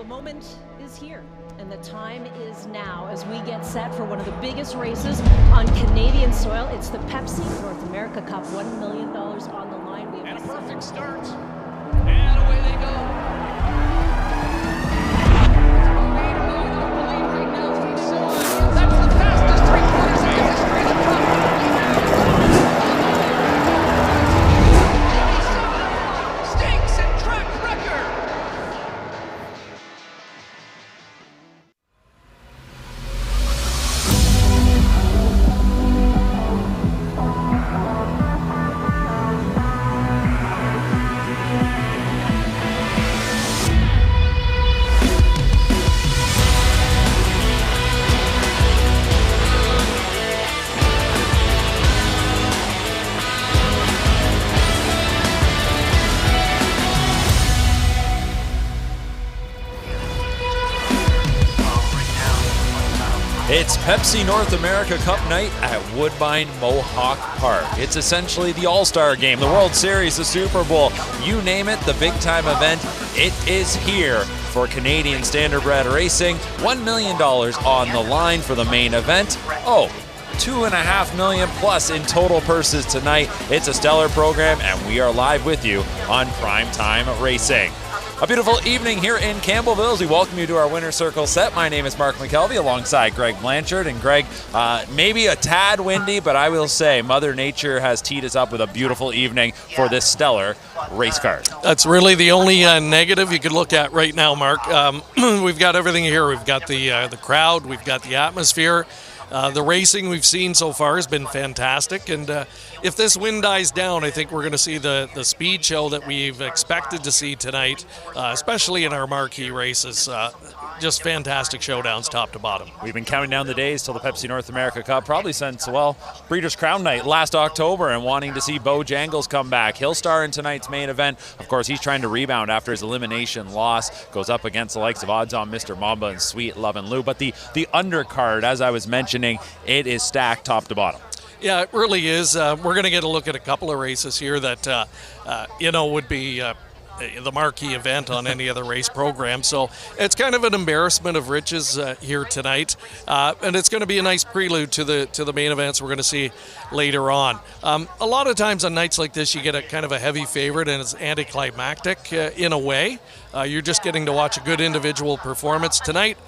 moment is here, and the time is now as we get set for one of the biggest races on Canadian soil. It's the Pepsi North America Cup, $1 million on the line. We have and a perfect start, and away they go. That's the fastest three-quarters in the history of the cup. Stakes and track record. It's Pepsi North America Cup night at Woodbine Mohawk Park. It's essentially the All-Star Game, the World Series, the Super Bowl, you name it, the big-time event. It is here for Canadian Standardbred Racing. $1 million on the line for the main event. Oh, $2.5 million plus in total purses tonight. It's a stellar program, and we are live with you on PrimeTime Racing. A beautiful evening here in Campbellville as we welcome you to our winner circle set. My name is Mark McKelvey alongside Greg Blanchard. And Greg, maybe a tad windy, but I will say Mother Nature has teed us up with a beautiful evening for this stellar race card. That's really the only negative you could look at right now, Mark. We've got everything here. We've got the crowd. We've got the atmosphere. The racing we've seen so far has been fantastic, and if this wind dies down, I think we're going to see the speed show that we've expected to see tonight, especially in our marquee races. Just fantastic showdowns top to bottom. We've been counting down the days till the Pepsi North America Cup, probably since, well, Breeders' Crown Night last October, and wanting to see Bo Jangles come back. He'll star in tonight's main event. Of course, he's trying to rebound after his elimination loss. Goes up against the likes of Odds On Mr. Mamba and Sweet Love and Lou. But the undercard, as I was mentioning, it is stacked top to bottom. Yeah, it really is. We're going to get a look at a couple of races here that, would be the marquee event on any other race program. So it's kind of an embarrassment of riches here tonight. And it's going to be a nice prelude to the main events we're going to see later on. A lot of times on nights like this, you get a kind of a heavy favorite, and it's anticlimactic in a way. You're just getting to watch a good individual performance. Tonight,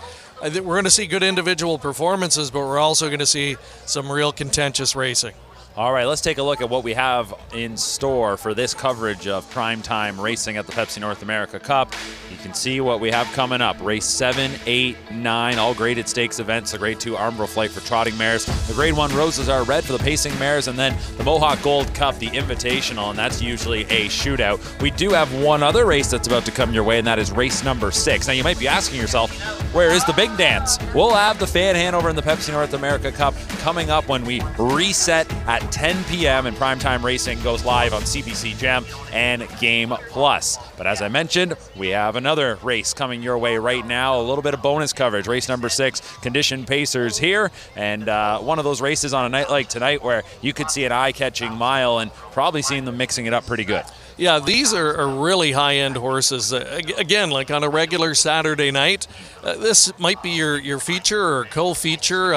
I think we're going to see good individual performances, but we're also going to see some real contentious racing. All right, let's take a look at what we have in store for this coverage of primetime racing at the Pepsi North America Cup. You can see what we have coming up. Race 7, 8, 9, all graded stakes events. The Grade 2 Armbrel Flight for trotting mares. The Grade 1 Roses Are Red for the pacing mares. And then the Mohawk Gold Cup, the Invitational, and that's usually a shootout. We do have one other race that's about to come your way, and that is race number 6. Now, you might be asking yourself, where is the big dance? We'll have the fan handover in the Pepsi North America Cup coming up when we reset at 10 p.m. and Primetime Racing goes live on CBC Gem and Game Plus. But as I mentioned, we have another race coming your way right now. A little bit of bonus coverage. Race number 6, Condition Pacers here. And one of those races on a night like tonight where you could see an eye-catching mile and probably seeing them mixing it up pretty good. Yeah, these are really high-end horses. Again, like on a regular Saturday night, this might be your feature or co-feature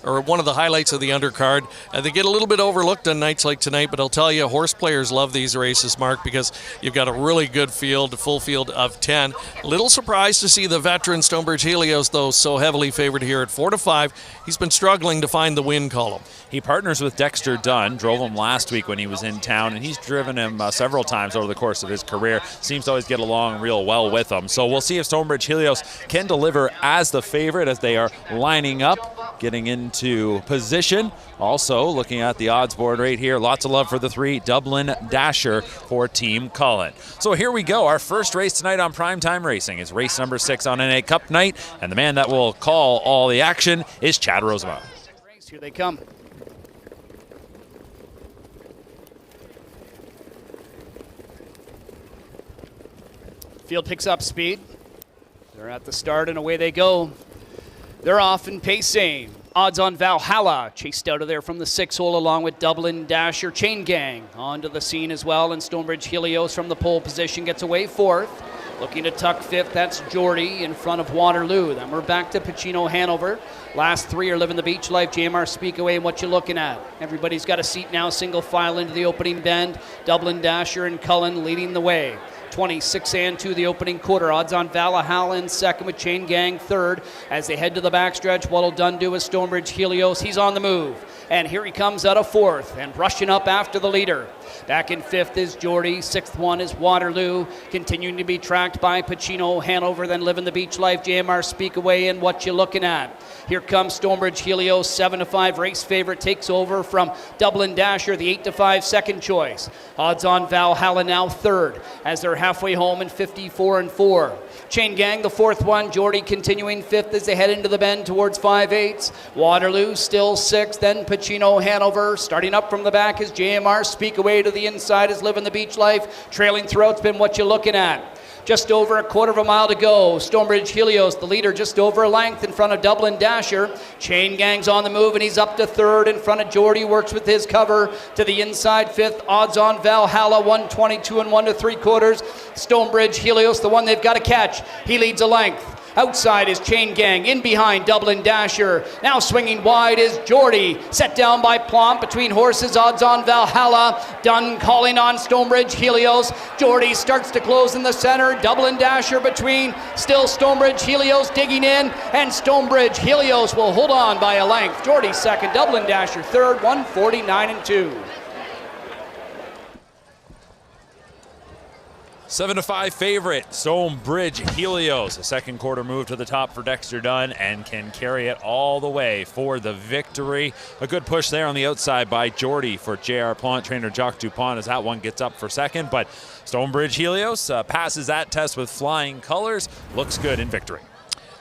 or one of the highlights of the undercard. They get a little bit overlooked on nights like tonight, but I'll tell you, horse players love these races, Mark, because you've got a really good field, a full field of 10. A little surprised to see the veteran Stonebridge Helios, though, so heavily favored here at 4-5. He's been struggling to find the win column. He partners with Dexter Dunn, drove him last week when he was in town, and he's driven him several times over the course of his career. Seems to always get along real well with him. So we'll see if Stonebridge Helios can deliver as the favorite as they are lining up, getting into position. Also, looking at the odds board right here, lots of love for the 3, Dublin Dasher for Team Cullen. So here we go. Our first race tonight on Primetime Racing is race number 6 on NA Cup night, and the man that will call all the action is Chad Rosemont. Here they come. Field picks up speed. They're at the start and away they go. They're off and pacing. Odds On Valhalla chased out of there from the 6 hole along with Dublin Dasher. Chain Gang onto the scene as well, and Stonebridge Helios from the pole position gets away 4th. Looking to tuck fifth, that's Geordie in front of Waterloo. Then we're back to Pacino Hanover. Last three are Living the Beach Life, JMR Speakaway, and what you looking at. Everybody's got a seat now, single file into the opening bend. Dublin Dasher and Cullen leading the way. 26 and 2 the opening quarter. Odds on Valhalla in second with Chain Gang third. As they head to the backstretch, what'll Dunn do with Stonebridge Helios? He's on the move. And here he comes out of fourth and rushing up after the leader. Back in fifth is Geordie. Sixth one is Waterloo. Continuing to be tracked by Pacino Hanover, then Living the Beach Life, JMR Speakaway, and what you looking at. Here comes Stonebridge Helios, 7-5 race favorite, takes over from Dublin Dasher, the 8-5 second choice. Odds on Valhalla now third as they're halfway home in 54 and 4. Chain Gang, the fourth one. Geordie continuing fifth as they head into the bend towards 5/8. Waterloo still sixth, then Pacino Hanover. Starting up from the back is JMR Speakaway, to the inside is Living the Beach Life. Trailing throughout's been what you looking at. Just over a quarter of a mile to go. Stonebridge Helios, the leader, just over a length in front of Dublin Dasher. Chain Gang's on the move, and he's up to third in front of Geordie. Works with his cover to the inside fifth. Odds on Valhalla, 122 and 1 3/4. Stonebridge Helios, the one they've got to catch. He leads a length. Outside is Chain Gang. In behind, Dublin Dasher. Now swinging wide is Geordie. Set down by Plomp between horses. Odds on Valhalla. Dunn calling on Stonebridge Helios. Geordie starts to close in the center. Dublin Dasher between. Still Stonebridge Helios digging in. And Stonebridge Helios will hold on by a length. Geordie second. Dublin Dasher third. 149 and 2. 7-5 favorite, Stonebridge Helios. A second quarter move to the top for Dexter Dunn and can carry it all the way for the victory. A good push there on the outside by Geordie for J.R. Plant, trainer Jacques Dupont, as that one gets up for second. But Stonebridge Helios passes that test with flying colors. Looks good in victory.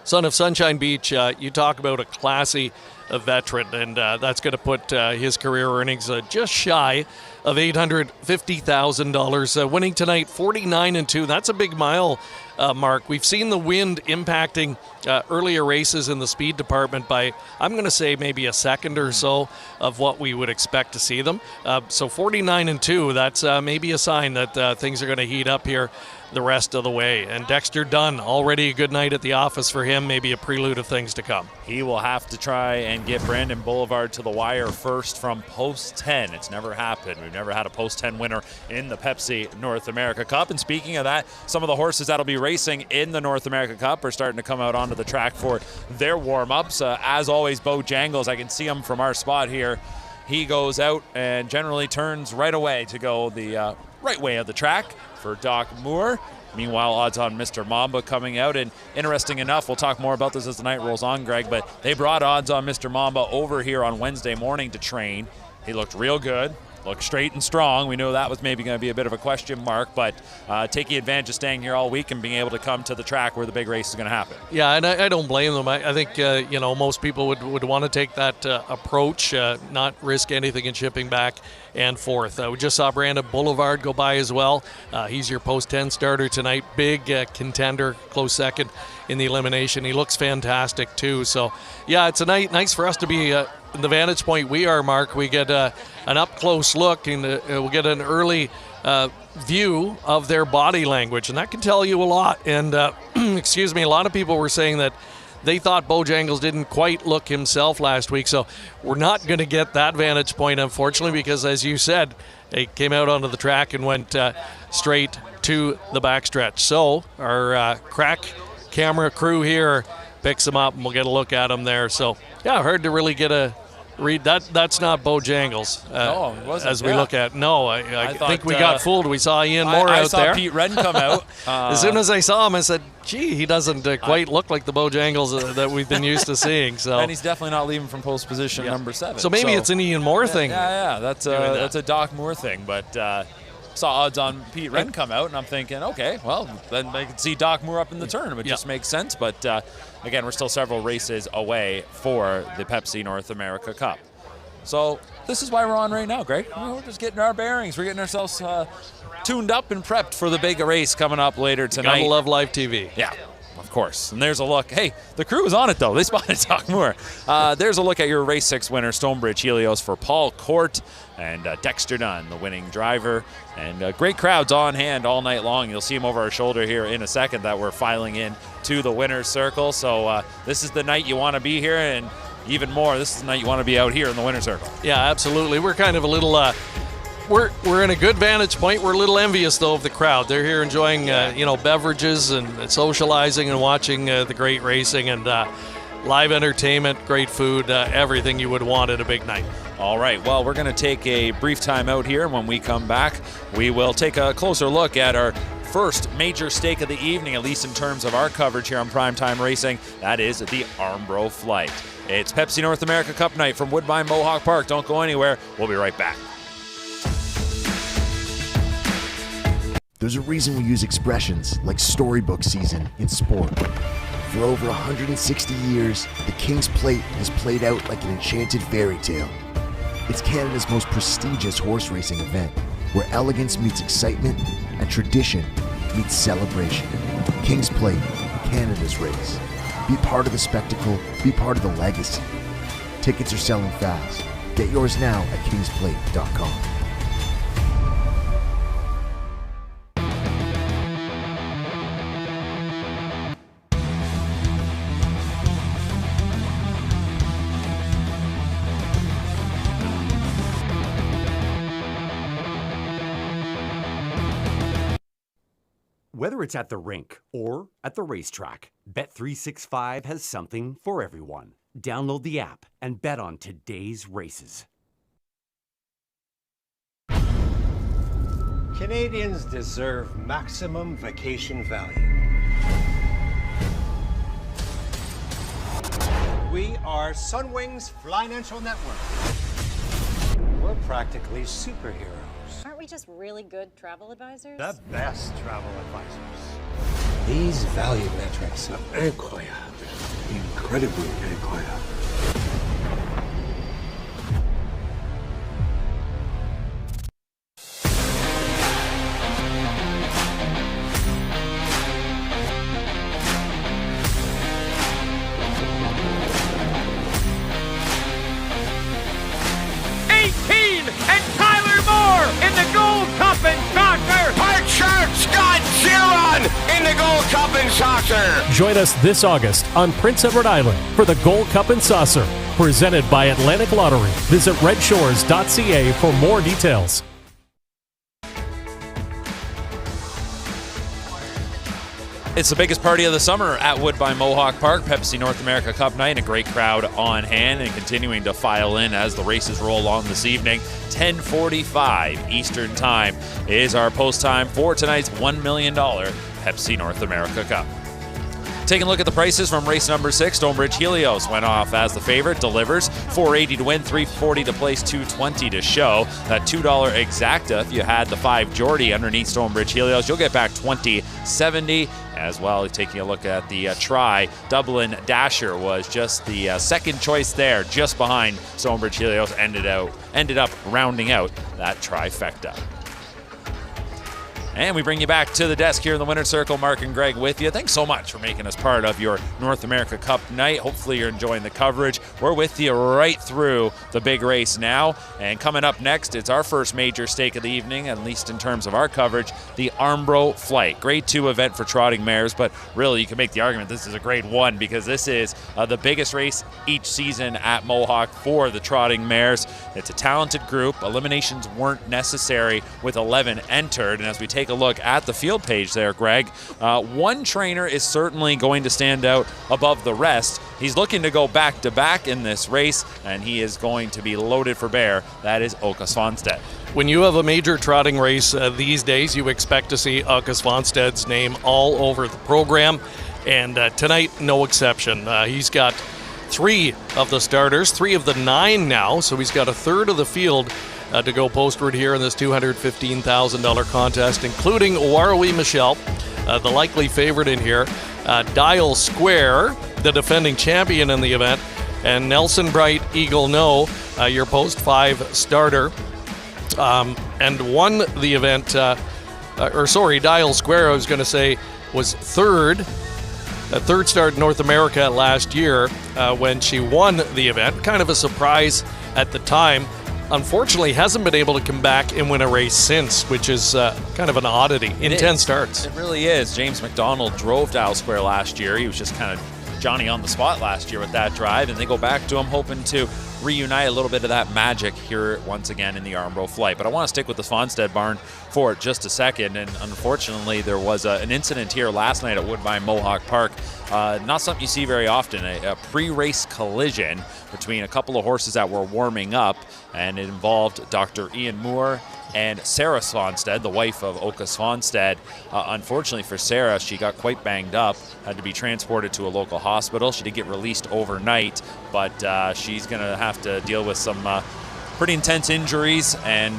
Son of Sunshine Beach, you talk about a classy veteran, and that's going to put his career earnings just shy of $850,000. Winning tonight, 49 and 2. That's a big mile mark. We've seen the wind impacting earlier races in the speed department by, I'm going to say, maybe a second or so of what we would expect to see them. So 49 and 2. That's maybe a sign that things are going to heat up here the rest of the way. And Dexter Dunn, already a good night at the office for him, maybe a prelude of things to come. He will have to try and get Brandon Boulevard to the wire first from post 10. It's never happened. We've never had a post 10 winner in the Pepsi North America Cup. And speaking of that, some of the horses that'll be racing in the North America Cup are starting to come out onto the track for their warm-ups. As always, Bojangles, I can see him from our spot here. He goes out and generally turns right away to go the right way of the track for Doc Moore. Meanwhile, odds on Mr. Mamba coming out. And interesting enough, we'll talk more about this as the night rolls on, Greg, but they brought odds on Mr. Mamba over here on Wednesday morning to train. He looked real good. Looked straight and strong. We knew that was maybe going to be a bit of a question mark, but taking advantage of staying here all week and being able to come to the track where the big race is going to happen. Yeah, and I don't blame them. I think, most people would want to take that approach, not risk anything in shipping back and forth. We just saw Brandon Boulevard go by as well. He's your post-10 starter tonight. Big contender, close second in the elimination. He looks fantastic too. So, yeah, it's a nice for us to be in the vantage point we are, Mark. We get an up-close look, and we'll get an early view of their body language, and that can tell you a lot. And, excuse me, a lot of people were saying that they thought Bojangles didn't quite look himself last week, so we're not going to get that vantage point, unfortunately, because, as you said, they came out onto the track and went straight to the backstretch. So our crack camera crew here picks them up, and we'll get a look at them there. So, yeah, hard to really get a read. That's not Bojangles. No, it wasn't. As we look at. No, I think we got fooled. We saw Ian Moore I out saw there. Pete Wren come out. As soon as I saw him, I said, gee, he doesn't quite look like the Bojangles that we've been used to seeing. So, and he's definitely not leaving from post position number 7. So maybe it's an Ian Moore thing. Yeah, that's a Doc Moore thing. But saw odds on Pete Wren come out, and I'm thinking, okay, well, then I can see Doc Moore up in the tournament. Just makes sense. But again, we're still several races away for the Pepsi North America Cup. So this is why we're on right now, Greg. We're just getting our bearings. We're getting ourselves tuned up and prepped for the big race coming up later tonight. You gotta love live TV. Yeah, of course. And there's a look. Hey, the crew is on it, though. They spotted Doc Moore. There's a look at your race 6 winner, Stonebridge Helios, for Paul Court and Dexter Dunn, the winning driver. And great crowds on hand all night long. You'll see them over our shoulder here in a second that we're filing in to the winner's circle. So this is the night you want to be here, and even more, this is the night you want to be out here in the winner's circle. Yeah, absolutely. We're kind of a little, we're in a good vantage point. We're a little envious, though, of the crowd. They're here enjoying, beverages and socializing and watching the great racing and live entertainment, great food, everything you would want at a big night. All right, well, we're going to take a brief time out here, and when we come back, we will take a closer look at our first major stake of the evening, at least in terms of our coverage here on Primetime Racing. That is the Armbro Flight. It's Pepsi North America Cup night from Woodbine Mohawk Park. Don't go anywhere. We'll be right back. There's a reason we use expressions like storybook season in sport. For over 160 years, the King's Plate has played out like an enchanted fairy tale. It's Canada's most prestigious horse racing event, where elegance meets excitement and tradition meets celebration. King's Plate, Canada's race. Be part of the spectacle, be part of the legacy. Tickets are selling fast. Get yours now at kingsplate.com. Whether it's at the rink or at the racetrack, Bet365 has something for everyone. Download the app and bet on today's races. Canadians deserve maximum vacation value. We are Sunwing's Financial Network. We're practically superheroes. Aren't we just really good travel advisors? The best travel advisors. These value metrics are incroyable. Incredibly incroyable. In the Gold Cup and Saucer! Hart Scott Giron in the Gold Cup and Saucer! Join us this August on Prince Edward Island for the Gold Cup and Saucer, presented by Atlantic Lottery. Visit redshores.ca for more details. It's the biggest party of the summer at Woodbine Mohawk Park, Pepsi North America Cup night. A great crowd on hand and continuing to file in as the races roll on this evening. 10:45 Eastern Time is our post time for tonight's $1 million Pepsi North America Cup. Taking a look at the prices from race number 6, Stonebridge Helios went off as the favorite, delivers $4.80 to win, $3.40 to place, $2.20 to show. That $2 exacta, if you had the 5 Geordie underneath Stonebridge Helios, you'll get back $20.70. As well, taking a look at the try, Dublin Dasher was just the second choice there, just behind Stonebridge Helios, ended up rounding out that trifecta. And we bring you back to the desk here in the winner's circle. Mark and Greg with you. Thanks so much for making us part of your North America Cup night. Hopefully you're enjoying the coverage. We're with you right through the big race now. And coming up next, it's our first major stake of the evening, at least in terms of our coverage, the Armbro Flight. Grade 2 event for trotting mares, but really you can make the argument this is a grade 1 because this is the biggest race each season at Mohawk for the trotting mares. It's a talented group. Eliminations weren't necessary with 11 entered. And as we take a look at the field page there, Greg, one trainer is certainly going to stand out above the rest. He's looking to go back-to-back in this race, and he is going to be loaded for bear. That is Åke Svanstedt. When you have a major trotting race these days, you expect to see Åke Svanstedt's name all over the program, and tonight, no exception. He's got 3 of the starters, 3 of the 9 now, so he's got a third of the field to go postward here in this $215,000 contest, including Warwi Michelle, the likely favorite in here, Dial Square, the defending champion in the event, and Nelson Bright Eagle No, your post 5 starter, and won the event, Dial Square, I was going to say, was third third start in North America last year when she won the event. Kind of a surprise at the time. Unfortunately, hasn't been able to come back and win a race since, which is kind of an oddity in 10 starts. It really is. James McDonald drove Dial Square last year. He was just kind of Johnny on the spot last year with that drive, and they go back to him hoping to reunite a little bit of that magic here once again in the Armbro flight. But I want to stick with the Svanstead barn for just a second, and unfortunately there was an incident here last night at Woodbine Mohawk Park. Not something you see very often, a pre-race collision between a couple of horses that were warming up, and it involved Dr. Ian Moore and Sarah Svanstead, the wife of Oka Svanstead. Unfortunately for Sarah, she got quite banged up, had to be transported to a local hospital. She did get released overnight, but she's going to have to deal with some pretty intense injuries, and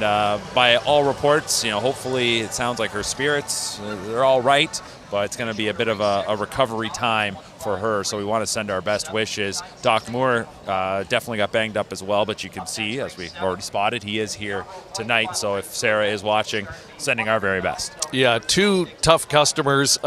by all reports, hopefully it sounds like her spirits, they're all right, but it's going to be a bit of a recovery time for her, so we want to send our best wishes. Doc Moore definitely got banged up as well, but you can see, as we've already spotted, he is here tonight, so if Sarah is watching, sending our very best. Yeah, two tough customers,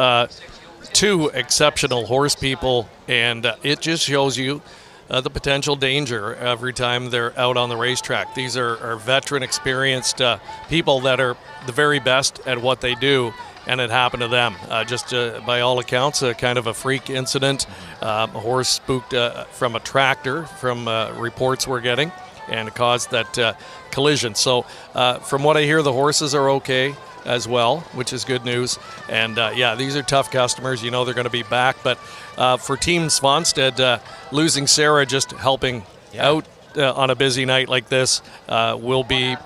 two exceptional horse people, and it just shows you the potential danger every time they're out on the racetrack. These are veteran, experienced people that are the very best at what they do, and it happened to them. Just by all accounts, kind of a freak incident. A horse spooked from a tractor, from reports we're getting, and it caused that collision. So from what I hear, the horses are okay as well, which is good news. And yeah, these are tough customers. They're going to be back. But for Team Svanstead, losing Sarah just helping out on a busy night like this will be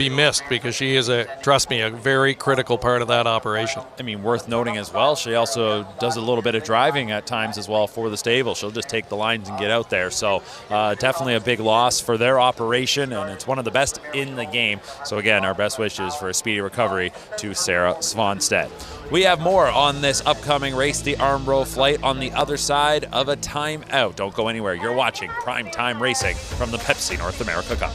missed, because she is trust me, a very critical part of that operation. I mean, worth noting as well, she also does a little bit of driving at times as well for the stable. She'll just take the lines and get out there. So definitely a big loss for their operation, and it's one of the best in the game. So again, our best wishes for a speedy recovery to Sarah Svanstead. We have more on this upcoming race, the Armbro flight, on the other side of a timeout. Don't go anywhere. You're watching Prime Time Racing from the Pepsi North America Cup.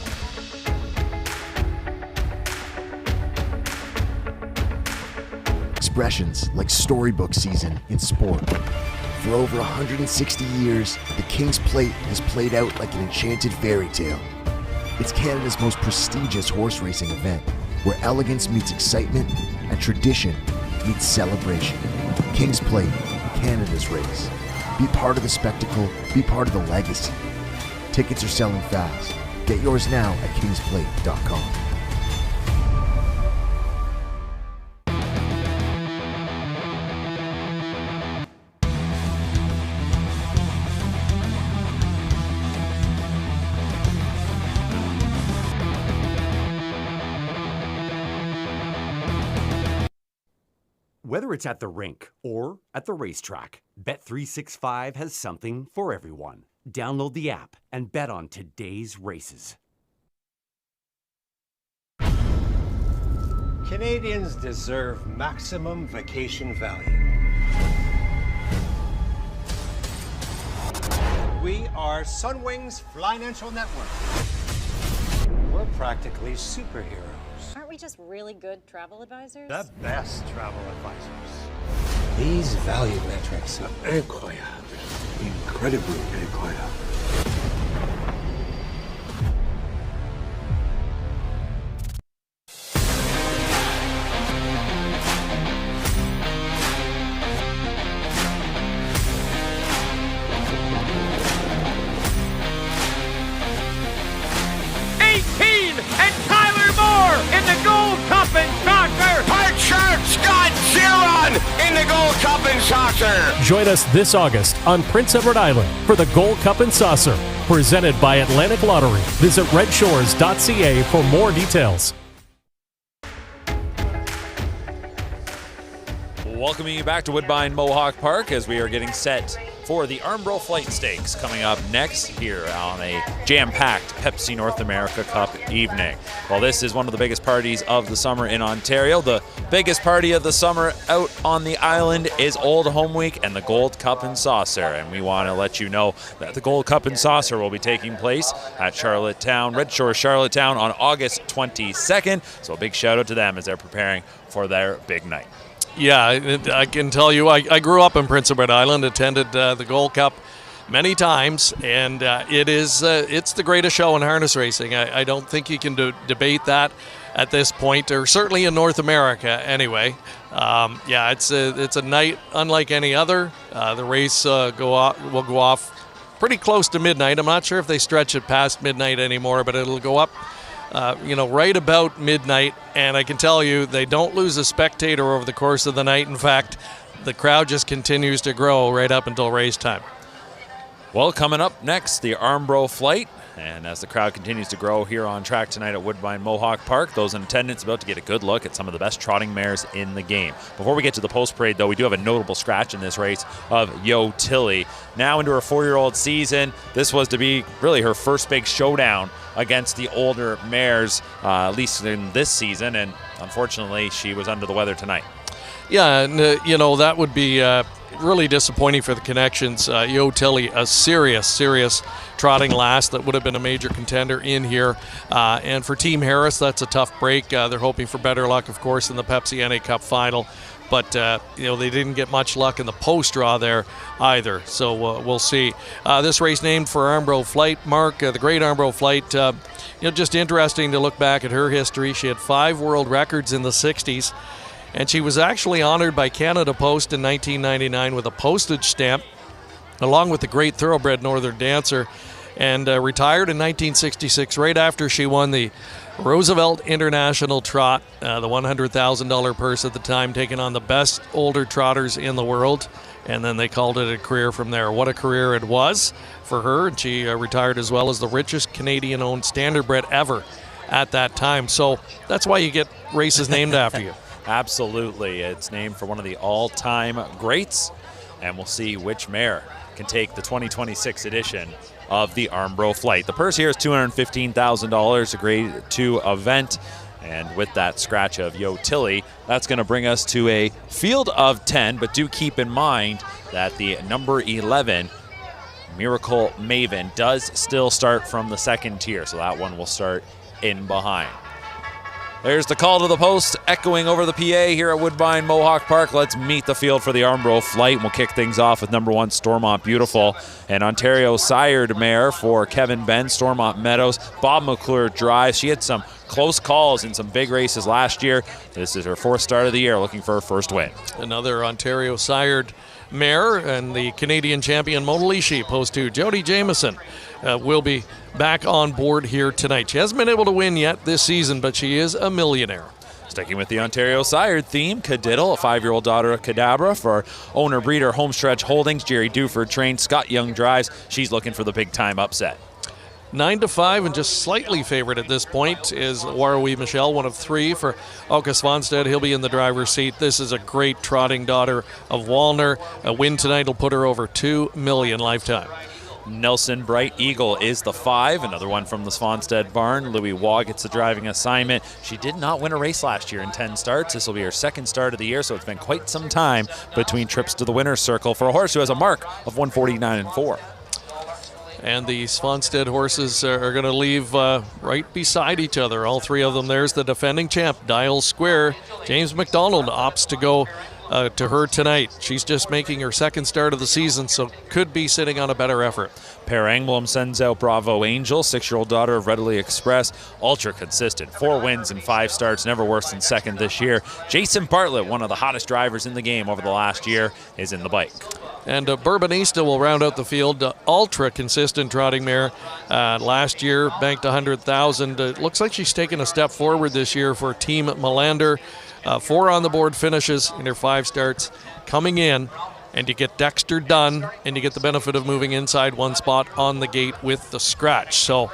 Expressions like storybook season in sport. For over 160 years, the King's Plate has played out like an enchanted fairy tale. It's Canada's most prestigious horse racing event, where elegance meets excitement and tradition meets celebration. King's Plate, Canada's race. Be part of the spectacle, be part of the legacy. Tickets are selling fast. Get yours now at kingsplate.com. Whether it's at the rink or at the racetrack, Bet365 has something for everyone. Download the app and bet on today's races. Canadians deserve maximum vacation value. We are Sunwing's Financial Network. We're practically superheroes. Aren't we just really good travel advisors? The best travel advisors. These value metrics are incroyable. Incredibly incroyable. In the Gold Cup and Saucer! Hard Shark Scott Zeron in the Gold Cup and Saucer! Join us this August on Prince Edward Island for the Gold Cup and Saucer, presented by Atlantic Lottery. Visit redshores.ca for more details. Welcoming you back to Woodbine Mohawk Park as we are getting set for the Armbro Flight Stakes coming up next here on a jam-packed Pepsi North America Cup evening. Well, this is one of the biggest parties of the summer in Ontario. The biggest party of the summer out on the island is Old Home Week and the Gold Cup and Saucer. And we want to let you know that the Gold Cup and Saucer will be taking place at Charlottetown, Red Shore Charlottetown on August 22nd. So a big shout out to them as they're preparing for their big night. Yeah, I can tell you, I grew up in Prince Edward Island, attended the Gold Cup many times, and it's the greatest show in harness racing. I don't think you can debate that at this point, or certainly in North America anyway. It's a night unlike any other. The race will go off pretty close to midnight. I'm not sure if they stretch it past midnight anymore, but it'll go up right about midnight, and I can tell you they don't lose a spectator over the course of the night. In fact, the crowd just continues to grow right up until race time. Well, coming up next, the Armbro Flight. And as the crowd continues to grow here on track tonight at Woodbine Mohawk Park, those in attendance about to get a good look at some of the best trotting mares in the game. Before we get to the post-parade, though, we do have a notable scratch in this race of Yo Tilly. Now into her 4-year-old season, this was to be really her first big showdown against the older mares, at least in this season, and unfortunately she was under the weather tonight. Yeah, and that would be really disappointing for the Connections. Yo Tilly, a serious trotting lass that would have been a major contender in here. And for Team Harris, that's a tough break. They're hoping for better luck, of course, in the Pepsi NA Cup final. But, they didn't get much luck in the post draw there either. So we'll see. This race named for Armbro Flight, Mark, the great Armbro Flight. Just interesting to look back at her history. She had 5 world records in the 60s. And she was actually honored by Canada Post in 1999 with a postage stamp, along with the great thoroughbred Northern Dancer, and retired in 1966 right after she won the Roosevelt International Trot, the $100,000 purse at the time, taking on the best older trotters in the world. And then they called it a career from there. What a career it was for her. And she retired as well as the richest Canadian-owned standardbred ever at that time. So that's why you get races named after you. Absolutely. It's named for one of the all-time greats, and we'll see which mare can take the 2026 edition of the Armbro Flight. The purse here is $215,000, a grade 2 event, and with that scratch of Yo Tilly, that's going to bring us to a field of 10, but do keep in mind that the number 11, Miracle Maven, does still start from the second tier, so that one will start in behind. There's the call to the post echoing over the PA here at Woodbine Mohawk Park. Let's meet the field for the Armbro Flight. We'll kick things off with number 1, Stormont Beautiful, an Ontario sired mare for Kevin Benn, Stormont Meadows. Bob McClure drives. She had some close calls in some big races last year. This is her 4th start of the year, looking for her first win. Another Ontario sired mare, and the Canadian champion Mona Lishi, opposed to Jody Jameson, will be back on board here tonight. She hasn't been able to win yet this season, but she is a millionaire. Sticking with the Ontario sired theme, Cadiddle, a 5-year-old daughter of Cadabra for owner-breeder Homestretch Holdings. Jerry Duford trained, Scott Young drives. She's looking for the big-time upset. 9-5 and just slightly favored at this point is Warwi Michelle, one of 3 for Auguste Vonstead. He'll be in the driver's seat. This is a great trotting daughter of Walner. A win tonight will put her over $2 million lifetime. Nelson Bright Eagle is the 5, another one from the Svanstead barn. Louis Waugh gets the driving assignment. She did not win a race last year in 10 starts. This will be her 2nd start of the year, so it's been quite some time between trips to the winner's circle for a horse who has a mark of 149.4. And the Svanstead horses are going to leave right beside each other, all 3 of them. There's the defending champ, Dial Square. James McDonald opts to go to her tonight. She's just making her 2nd start of the season, so could be sitting on a better effort. Per Angblom sends out Bravo Angel, 6-year-old daughter of Readily Express. Ultra consistent, 4 wins and 5 starts, never worse than 2nd this year. Jason Bartlett, one of the hottest drivers in the game over the last year, is in the bike. And Bourbonista will round out the field. Ultra consistent trotting mare. Last year banked $100,000. Looks like she's taken a step forward this year for Team Melander. 4 on the board finishes in her 5 starts coming in, and you get Dexter Dunn, and you get the benefit of moving inside 1 spot on the gate with the scratch. So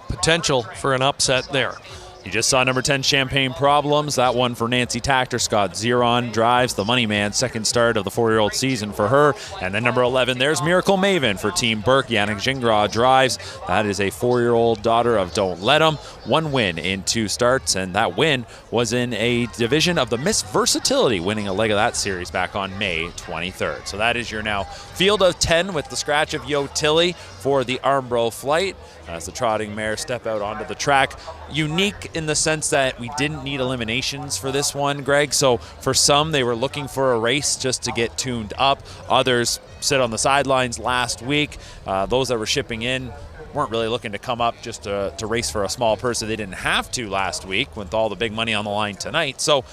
potential for an upset there. You just saw number 10, Champagne Problems. That one for Nancy Tactor. Scott Zeron drives the money man. 2nd start of the 4-year-old season for her. And then number 11, there's Miracle Maven for Team Burke. Yannick Gingras drives. That is a 4-year-old daughter of Don't Let 'Em. 1 win in 2 starts, and that win was in a division of the Miss Versatility, winning a leg of that series back on May 23rd. So that is your now field of 10 with the scratch of Yo Tilly for the Armbro Flight. As the trotting mares step out onto the track. Unique luck in the sense that we didn't need eliminations for this one, Greg. So for some, they were looking for a race just to get tuned up. Others sit on the sidelines last week. Those that were shipping in weren't really looking to come up just to race for a small purse. They didn't have to last week with all the big money on the line tonight. So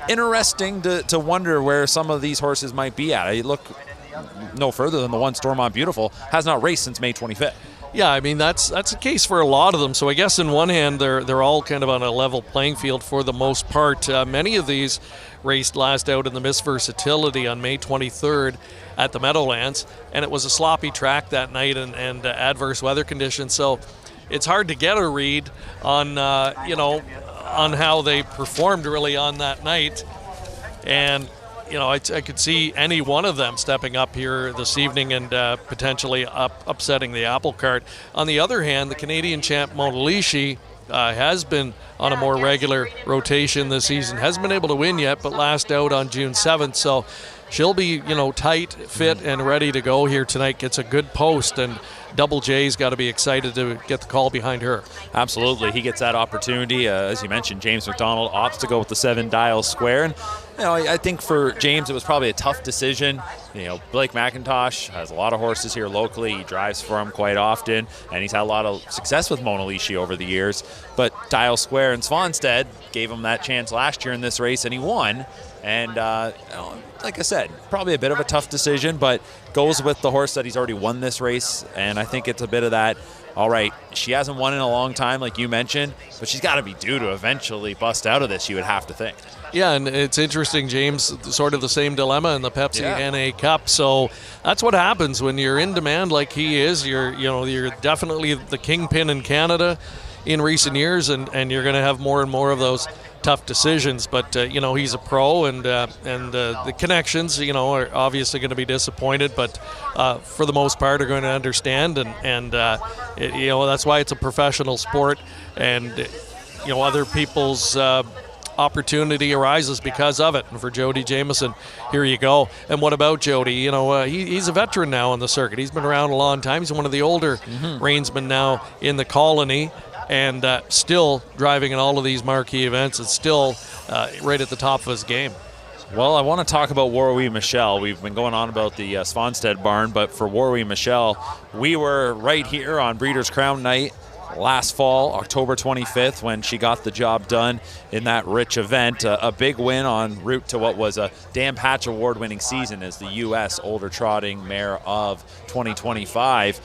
interesting to wonder where some of these horses might be at. I look no further than the one Stormont Beautiful has not raced since May 25th. Yeah, I mean, that's the case for a lot of them. So I guess in one hand, they're all kind of on a level playing field for the most part. Many of these raced last out in the Miss Versatility on May 23rd at the Meadowlands, and it was a sloppy track that night and adverse weather conditions. So it's hard to get a read on on how they performed really on that night. And I could see any one of them stepping up here this evening and potentially upsetting the apple cart. On the other hand, the Canadian champ Monalishi has been on a more regular rotation this season. Hasn't been able to win yet, but last out on June 7th. So she'll be, tight, fit, and ready to go here tonight. Gets a good post, and Double J's got to be excited to get the call behind her. Absolutely. He gets that opportunity. As you mentioned, James McDonald opts to go with the 7 dial square. And, I think for James, it was probably a tough decision. Blake McIntosh has a lot of horses here locally. He drives for him quite often, and he's had a lot of success with Monalishi over the years. But dial square and Svanstead gave him that chance last year in this race, and he won. And like I said, probably a bit of a tough decision, but goes with the horse that he's already won this race. And I think it's a bit of that, all right, she hasn't won in a long time, like you mentioned, but she's got to be due to eventually bust out of this, you would have to think. Yeah, and it's interesting, James, sort of the same dilemma in the Pepsi NA Cup. So that's what happens when you're in demand like he is. You're definitely the kingpin in Canada in recent years, and you're going to have more and more of those tough decisions. But he's a pro, and the connections are obviously going to be disappointed, but for the most part are going to understand, and that's why it's a professional sport, and other people's opportunity arises because of it. And for Jody Jamieson, here you go. And what about Jody? He's a veteran now on the circuit. He's been around a long time. He's one of the older reinsmen now in the colony, and still driving in all of these marquee events. It's still right at the top of his game. Well, I want to talk about Warwi Michelle. We've been going on about the Svanstead barn, but for Warwi Michelle, we were right here on Breeders' Crown Night last fall, October 25th, when she got the job done in that rich event. A big win en route to what was a Dan Patch Award-winning season as the U.S. Older Trotting Mare of 2025.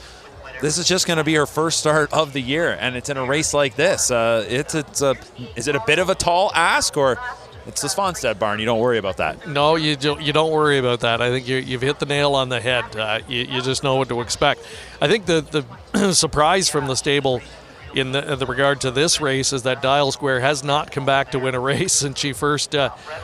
This is just going to be her first start of the year, and it's in a race like this. Is it a bit of a tall ask, or it's the Svanstead barn? You don't worry about that. No, you don't worry about that. I think you've hit the nail on the head. You just know what to expect. I think the surprise from the stable in the regard to this race is that Dial Square has not come back to win a race since she first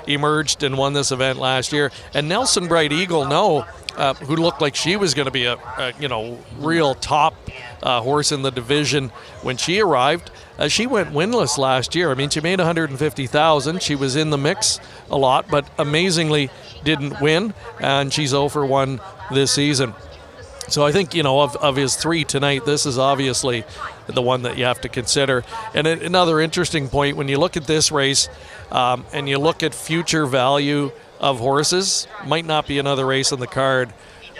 emerged and won this event last year. And Nelson Bright Eagle, who looked like she was going to be a real top horse in the division when she arrived. She went winless last year. I mean, she made $150,000. She was in the mix a lot, but amazingly didn't win, and she's 0 for 1 this season. So I think, of his 3 tonight, this is obviously the one that you have to consider. And another interesting point, when you look at this race and you look at future value of horses, might not be another race on the card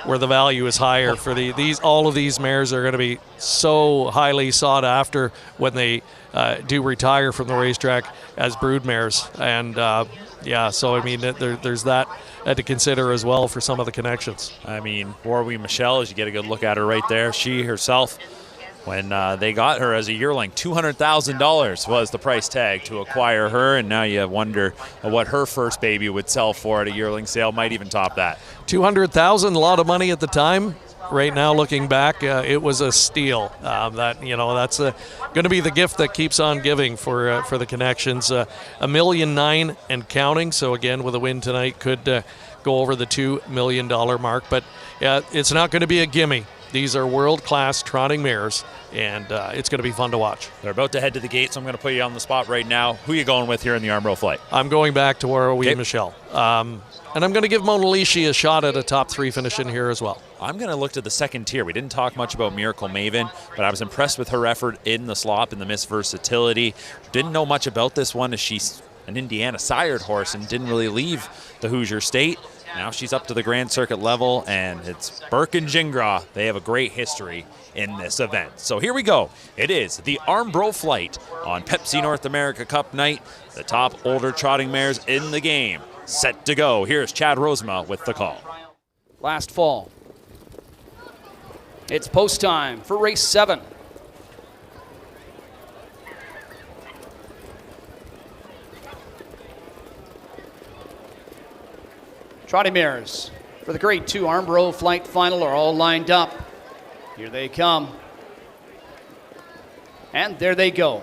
where the value is higher for all of these mares are going to be so highly sought after when they do retire from the racetrack as brood mares. And so I mean, there's that to consider as well for some of the connections. I mean, Warwi Michelle, as you get a good look at her right there, she herself, when they got her as a yearling, $200,000 was the price tag to acquire her, and now you wonder what her first baby would sell for at a yearling sale. Might even top that. $200,000, a lot of money at the time. Right now, looking back, it was a steal. That's going to be the gift that keeps on giving for the connections. $1.9 million and counting. So again, with a win tonight, could go over the $2 million mark. But it's not going to be a gimme. These are world-class trotting mares, and it's going to be fun to watch. They're about to head to the gate, so I'm going to put you on the spot right now. Who are you going with here in the Armbro Flight? I'm going back to where we Michelle. And I'm going to give Mona Lishi a shot at a top 3 finish in here as well. I'm going to look to the second tier. We didn't talk much about Miracle Maven, but I was impressed with her effort in the slop and the Miss Versatility. Didn't know much about this one as she's an Indiana sired horse and didn't really leave the Hoosier State. Now she's up to the Grand Circuit level, and it's Burke and Gingras. They have a great history in this event. So here we go. It is the Armbro Flight on Pepsi North America Cup night. The top older trotting mares in the game. Set to go. Here's Chad Rosema with the call. Last fall. It's post time for race 7. Trotting mares for the Grade 2 Armbro Flight Final are all lined up. Here they come. And there they go.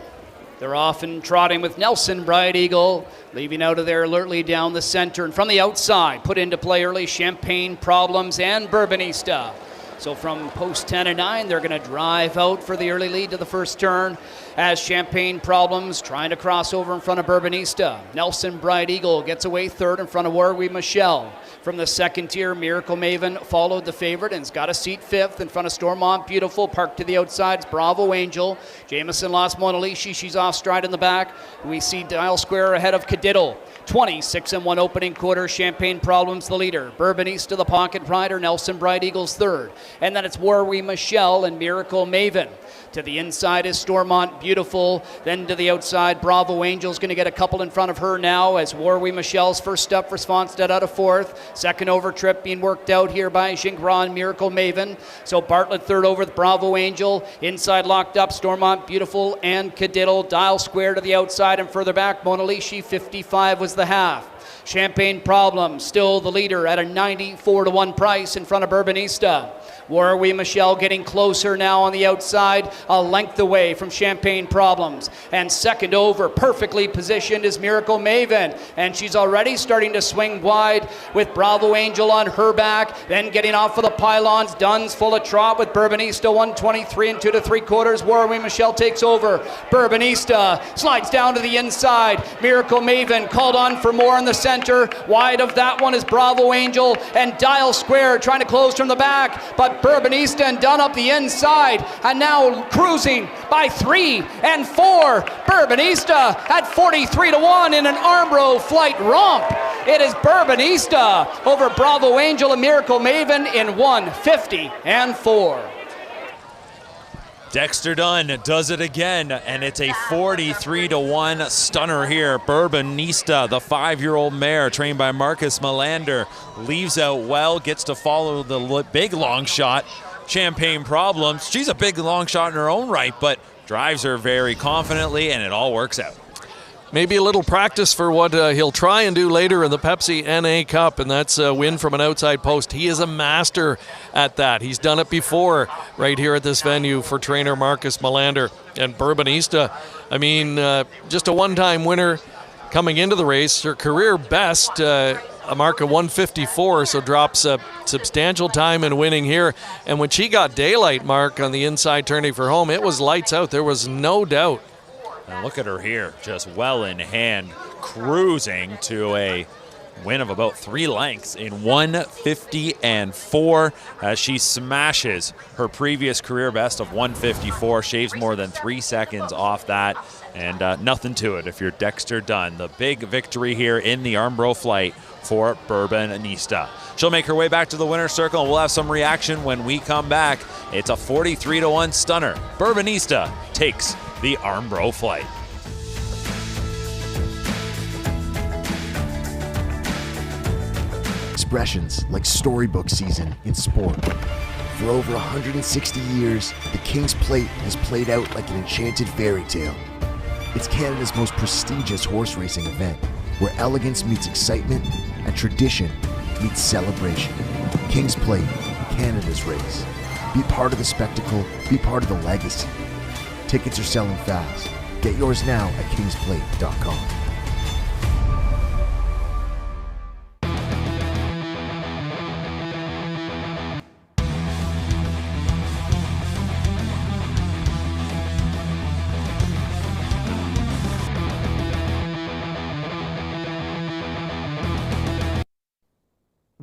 They're off and trotting with Nelson Bright Eagle, leaving out of there alertly down the center. And from the outside, put into play early Champagne Problems and Bourbonista. So from post 10 and 9, they're going to drive out for the early lead to the first turn as Champagne Problems trying to cross over in front of Bourbonista. Nelson Bright Eagle gets away third in front of Warwi Michelle. From the second tier, Miracle Maven followed the favorite and has got a seat fifth in front of Stormont Beautiful. Parked to the outside, it's Bravo Angel. Jameson lost Mona Lishi, she's off stride in the back. We see Dial Square ahead of Cadiddle. 26-1 opening quarter, Champagne Problems the leader. Bourbonista the pocket rider, Nelson Bright Eagles third. And then it's Warwi Michelle and Miracle Maven. To the inside is Stormont Beautiful. Then to the outside, Bravo Angel's going to get a couple in front of her now as Warwi Michelle's first up for Svanstedt out of fourth. Second over trip being worked out here by Gingras and Miracle Maven. So Bartlett third over with Bravo Angel. Inside locked up, Stormont Beautiful and Cadiddle. Dial Square to the outside and further back, Mona Lishi 55 was the half. Champagne Problem still the leader at a 94-1 price in front of Bourbonista. Warwi Michelle getting closer now on the outside, a length away from Champagne Problems. And second over, perfectly positioned, is Miracle Maven. And she's already starting to swing wide with Bravo Angel on her back. Then getting off of the pylons, Dunn's full of trot with Bourbonista 123 and 2 3/4. Warwi Michelle takes over. Bourbonista slides down to the inside. Miracle Maven called on for more in the center. Wide of that one is Bravo Angel and Dial Square trying to close from the back. But Bourbonista and Dunn up the inside, and now cruising by 3 and 4. Bourbonista at 43-1 in an Armbro Flight romp. It is Bourbonista over Bravo Angel and Miracle Maven in 150 and 4. Dexter Dunn does it again, and it's a 43-1 stunner here. Bourbonista, the 5-year-old mare trained by Marcus Melander, leaves out well, gets to follow the big long shot. Champagne Problems, she's a big long shot in her own right, but drives her very confidently, and it all works out. Maybe a little practice for what he'll try and do later in the Pepsi NA Cup, and that's a win from an outside post. He is a master at that. He's done it before right here at this venue for trainer Marcus Melander. And Bourbonista, I mean, just a one-time winner coming into the race. Her career best, a mark of 154, so drops a substantial time in winning here. And when she got daylight, Mark, on the inside turning for home, it was lights out. There was no doubt. And look at her here, just well in hand, cruising to a win of about 3 lengths in 150 and 4 as she smashes her previous career best of 154, shaves more than 3 seconds off that, and nothing to it if you're Dexter Dunn. The big victory here in the Armbro Flight for Bourbonista. She'll make her way back to the winner's circle, and we'll have some reaction when we come back. It's a 43-1 stunner. Bourbonista takes the Armbro Flight. Expressions like storybook season in sport. For over 160 years, the King's Plate has played out like an enchanted fairy tale. It's Canada's most prestigious horse racing event, where elegance meets excitement and tradition meets celebration. King's Plate, Canada's race. Be part of the spectacle, be part of the legacy. Tickets are selling fast. Get yours now at kingsplate.com.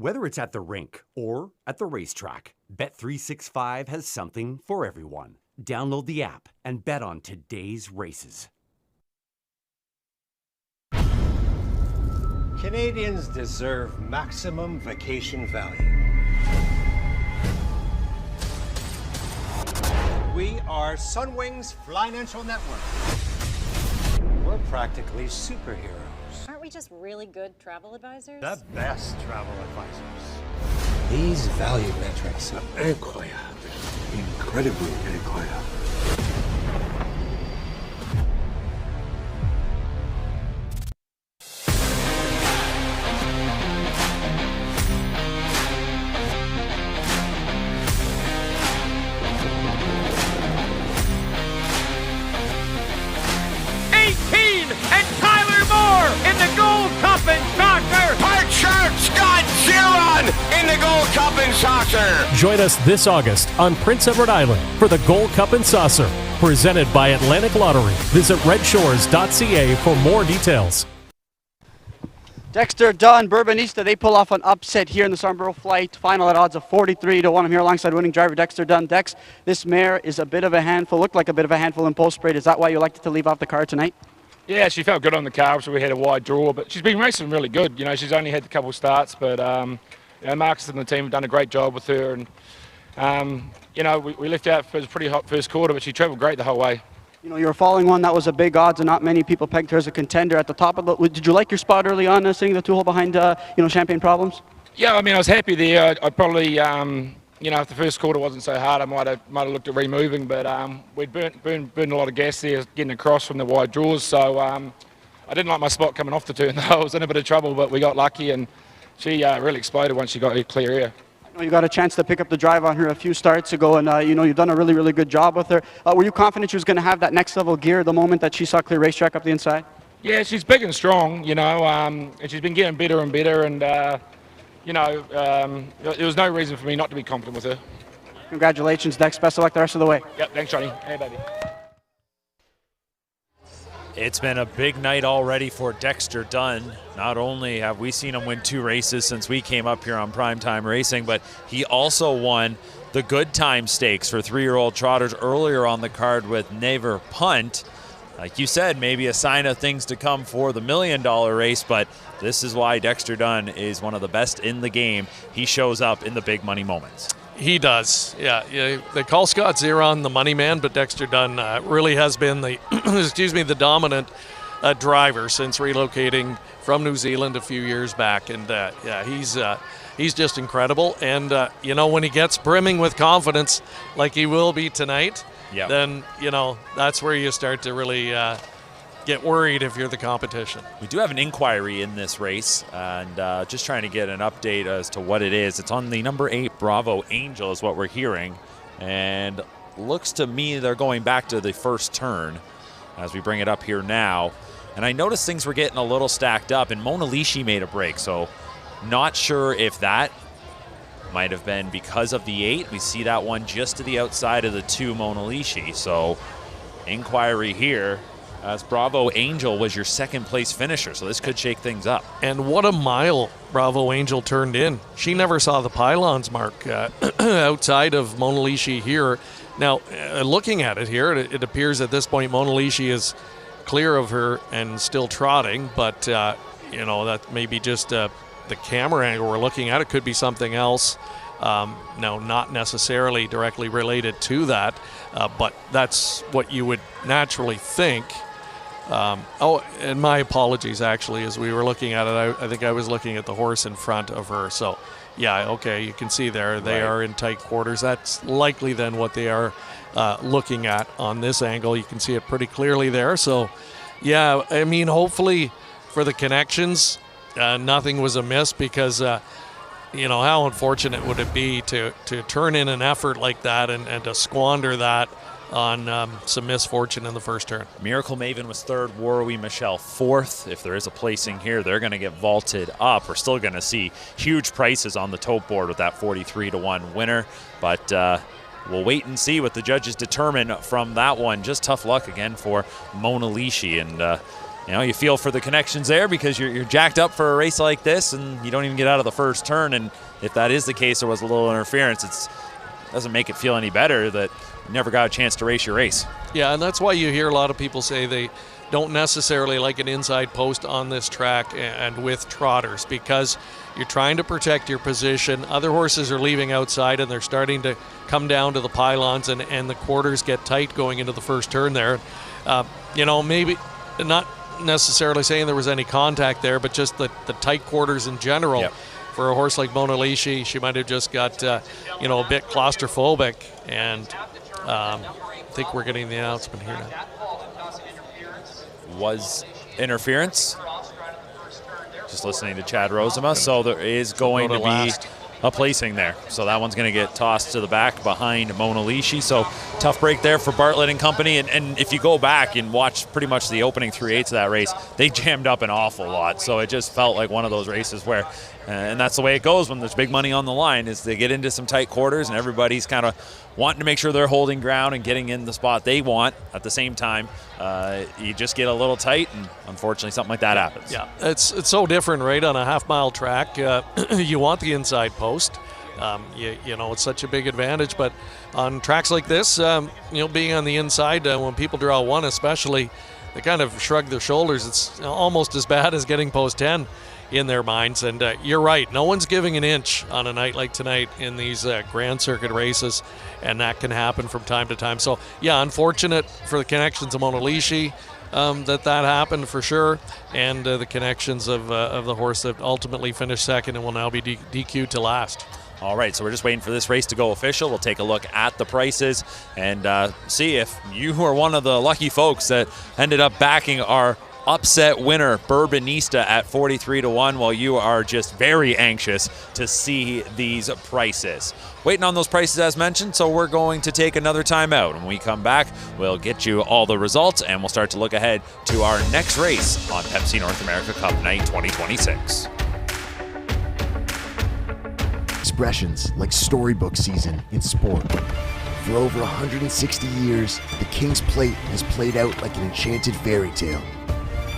Whether it's at the rink or at the racetrack, Bet365 has something for everyone. Download the app and bet on today's races. Canadians deserve maximum vacation value. We are Sunwing's Financial Network. We're practically superheroes. Aren't we just really good travel advisors? The best travel advisors. These value metrics are incroyable. Incredibly incroyable. And Tyler Moore in the Gold Cup and Soccer. Archer Scott Giron in the Gold Cup and Saucer. Join us this August on Prince Edward Island for the Gold Cup and Saucer, presented by Atlantic Lottery. Visit redshores.ca for more details. Dexter Dunn, Bourbonista, they pull off an upset here in the Scarborough Flight final at odds of 43-1. I'm here alongside winning driver Dexter Dunn. Dex, this mare is a bit of a handful, looked like a bit of a handful in post parade. Is that why you elected to leave off the card tonight? Yeah, she felt good on the carb, so we had a wide draw, but she's been racing really good. You know, she's only had a couple of starts, but you know, Marcus and the team have done a great job with her, and you know, we left out for a pretty hot first quarter, but she travelled great the whole way. You know, you were following one that was a big odds, and not many people pegged her as a contender at the top of the. Did you like your spot early on, sitting the 2-hole behind, you know, Champagne Problems? Yeah, I mean, I was happy there. I probably, you know, if the first quarter wasn't so hard, I might have looked at removing, but we'd burned a lot of gas there getting across from the wide draws, so I didn't like my spot coming off the turn, though. I was in a bit of trouble, but we got lucky, and she really exploded once she got a clear air. You got a chance to pick up the drive on her a few starts ago, and you know, you've done a really, really good job with her. Were you confident she was going to have that next level gear the moment that she saw clear racetrack up the inside? Yeah, she's big and strong, you know, and she's been getting better and better, and you know, there was no reason for me not to be confident with her. Congratulations, Dex. Best of luck the rest of the way. Yep, thanks, Johnny. Hey, baby. It's been a big night already for Dexter Dunn. Not only have we seen him win 2 races since we came up here on Primetime Racing, but he also won the Good Time Stakes for 3-year-old trotters earlier on the card with Never Punt. Like you said, maybe a sign of things to come for the $1 million race, but this is why Dexter Dunn is one of the best in the game. He shows up in the big money moments. He does, yeah. They call Scott Giron the money man, but Dexter Dunn really has been the, excuse me, the dominant driver since relocating from New Zealand a few years back, and yeah, he's just incredible. And you know, when he gets brimming with confidence, like he will be tonight, yep, then you know that's where you start to really get worried if you're the competition. We do have an inquiry in this race, and just trying to get an update as to what it is. It's on the number 8 Bravo Angel is what we're hearing, and looks to me they're going back to the first turn as we bring it up here now. And I noticed things were getting a little stacked up, and Mona Lishi made a break, so not sure if that might have been because of the 8. We see that one just to the outside of the 2 Mona Lishi, so inquiry here, as Bravo Angel was your second place finisher, so this could shake things up. And what a mile Bravo Angel turned in. She never saw the pylons mark outside of Mona Lishi here. Now, looking at it here, it appears at this point Mona Lishi is clear of her and still trotting, but you know, that may be just the camera angle we're looking at. It could be something else. No, not necessarily directly related to that, but that's what you would naturally think. Oh, and my apologies, actually, as we were looking at it, I think I was looking at the horse in front of her. So, yeah, okay, you can see there they are in tight quarters. That's likely then what they are looking at on this angle. You can see it pretty clearly there. So, yeah, I mean, hopefully for the connections, nothing was amiss, because you know, how unfortunate would it be to turn in an effort like that and to squander that on some misfortune in the first turn. Miracle Maven was 3rd, Warwi Michelle 4th. If there is a placing here, they're going to get vaulted up. We're still going to see huge prices on the tote board with that 43-1 winner, but we'll wait and see what the judges determine from that one. Just tough luck again for Mona Lishi, and you feel for the connections there because you're jacked up for a race like this and you don't even get out of the first turn. And if that is the case, there was a little interference. It doesn't make it feel any better that you never got a chance to race your race. Yeah, and that's why you hear a lot of people say they don't necessarily like an inside post on this track and with trotters, because you're trying to protect your position. Other horses are leaving outside and they're starting to come down to the pylons, and the quarters get tight going into the first turn there. Maybe not necessarily saying there was any contact there, but just the tight quarters in general. Yep. For a horse like Mona Lishi, she might have just got a bit claustrophobic, and I think we're getting the announcement here now. Was interference. Just listening to Chad Rosema. So there is going to be a placing there. So that one's going to get tossed to the back behind Mona Lishi. So tough break there for Bartlett and company. And if you go back and watch pretty much the opening 3/8 of that race, they jammed up an awful lot. So it just felt like one of those races where, and that's the way it goes when there's big money on the line, is they get into some tight quarters and everybody's kind of wanting to make sure they're holding ground and getting in the spot they want. At the same time, you just get a little tight, and unfortunately something like that happens. Yeah, it's so different, right? On a half-mile track, you want the inside post. It's such a big advantage, but on tracks like this, being on the inside, when people draw one especially, they kind of shrug their shoulders. It's almost as bad as getting post 10 in their minds. And you're right, no one's giving an inch on a night like tonight in these Grand Circuit races, and that can happen from time to time. So yeah, unfortunate for the connections of Mona Lishi that happened for sure, and the connections of the horse that ultimately finished second and will now be DQ'd to last. All right, so we're just waiting for this race to go official. We'll take a look at the prices and see if you are one of the lucky folks that ended up backing our upset winner, Bourbonista, at 43-1, while you are just very anxious to see these prices. Waiting on those prices as mentioned, so we're going to take another timeout. When we come back, we'll get you all the results, and we'll start to look ahead to our next race on Pepsi North America Cup Night 2026. Expressions like storybook season in sport. For over 160 years, the King's Plate has played out like an enchanted fairy tale.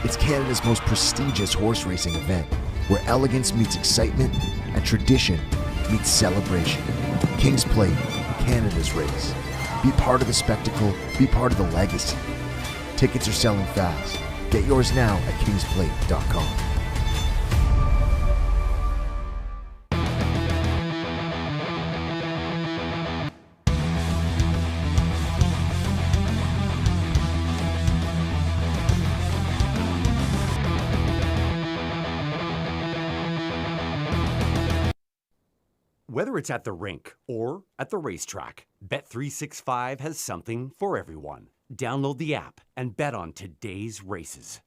It's Canada's most prestigious horse racing event, where elegance meets excitement and tradition meets celebration. King's Plate, Canada's race. Be part of the spectacle, be part of the legacy. Tickets are selling fast. Get yours now at kingsplate.com. Whether it's at the rink or at the racetrack, Bet365 has something for everyone. Download the app and bet on today's races.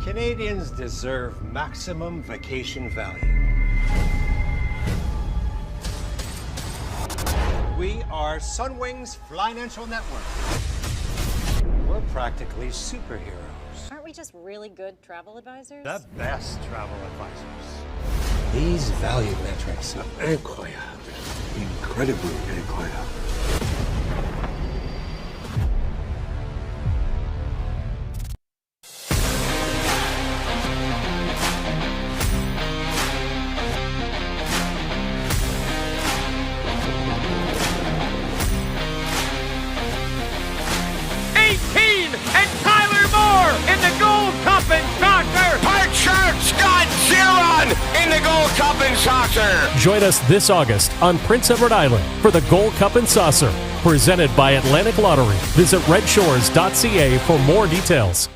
Canadians deserve maximum vacation value. We are Sunwing's Financial Network. We're practically superheroes. Aren't we just really good travel advisors? The best travel advisors. These value metrics are incroyable. Incredibly incroyable. In the Gold Cup and Saucer. Hard Shark Scott Zeron in the Gold Cup and Saucer. Join us this August on Prince Edward Island for the Gold Cup and Saucer, presented by Atlantic Lottery. Visit redshores.ca for more details.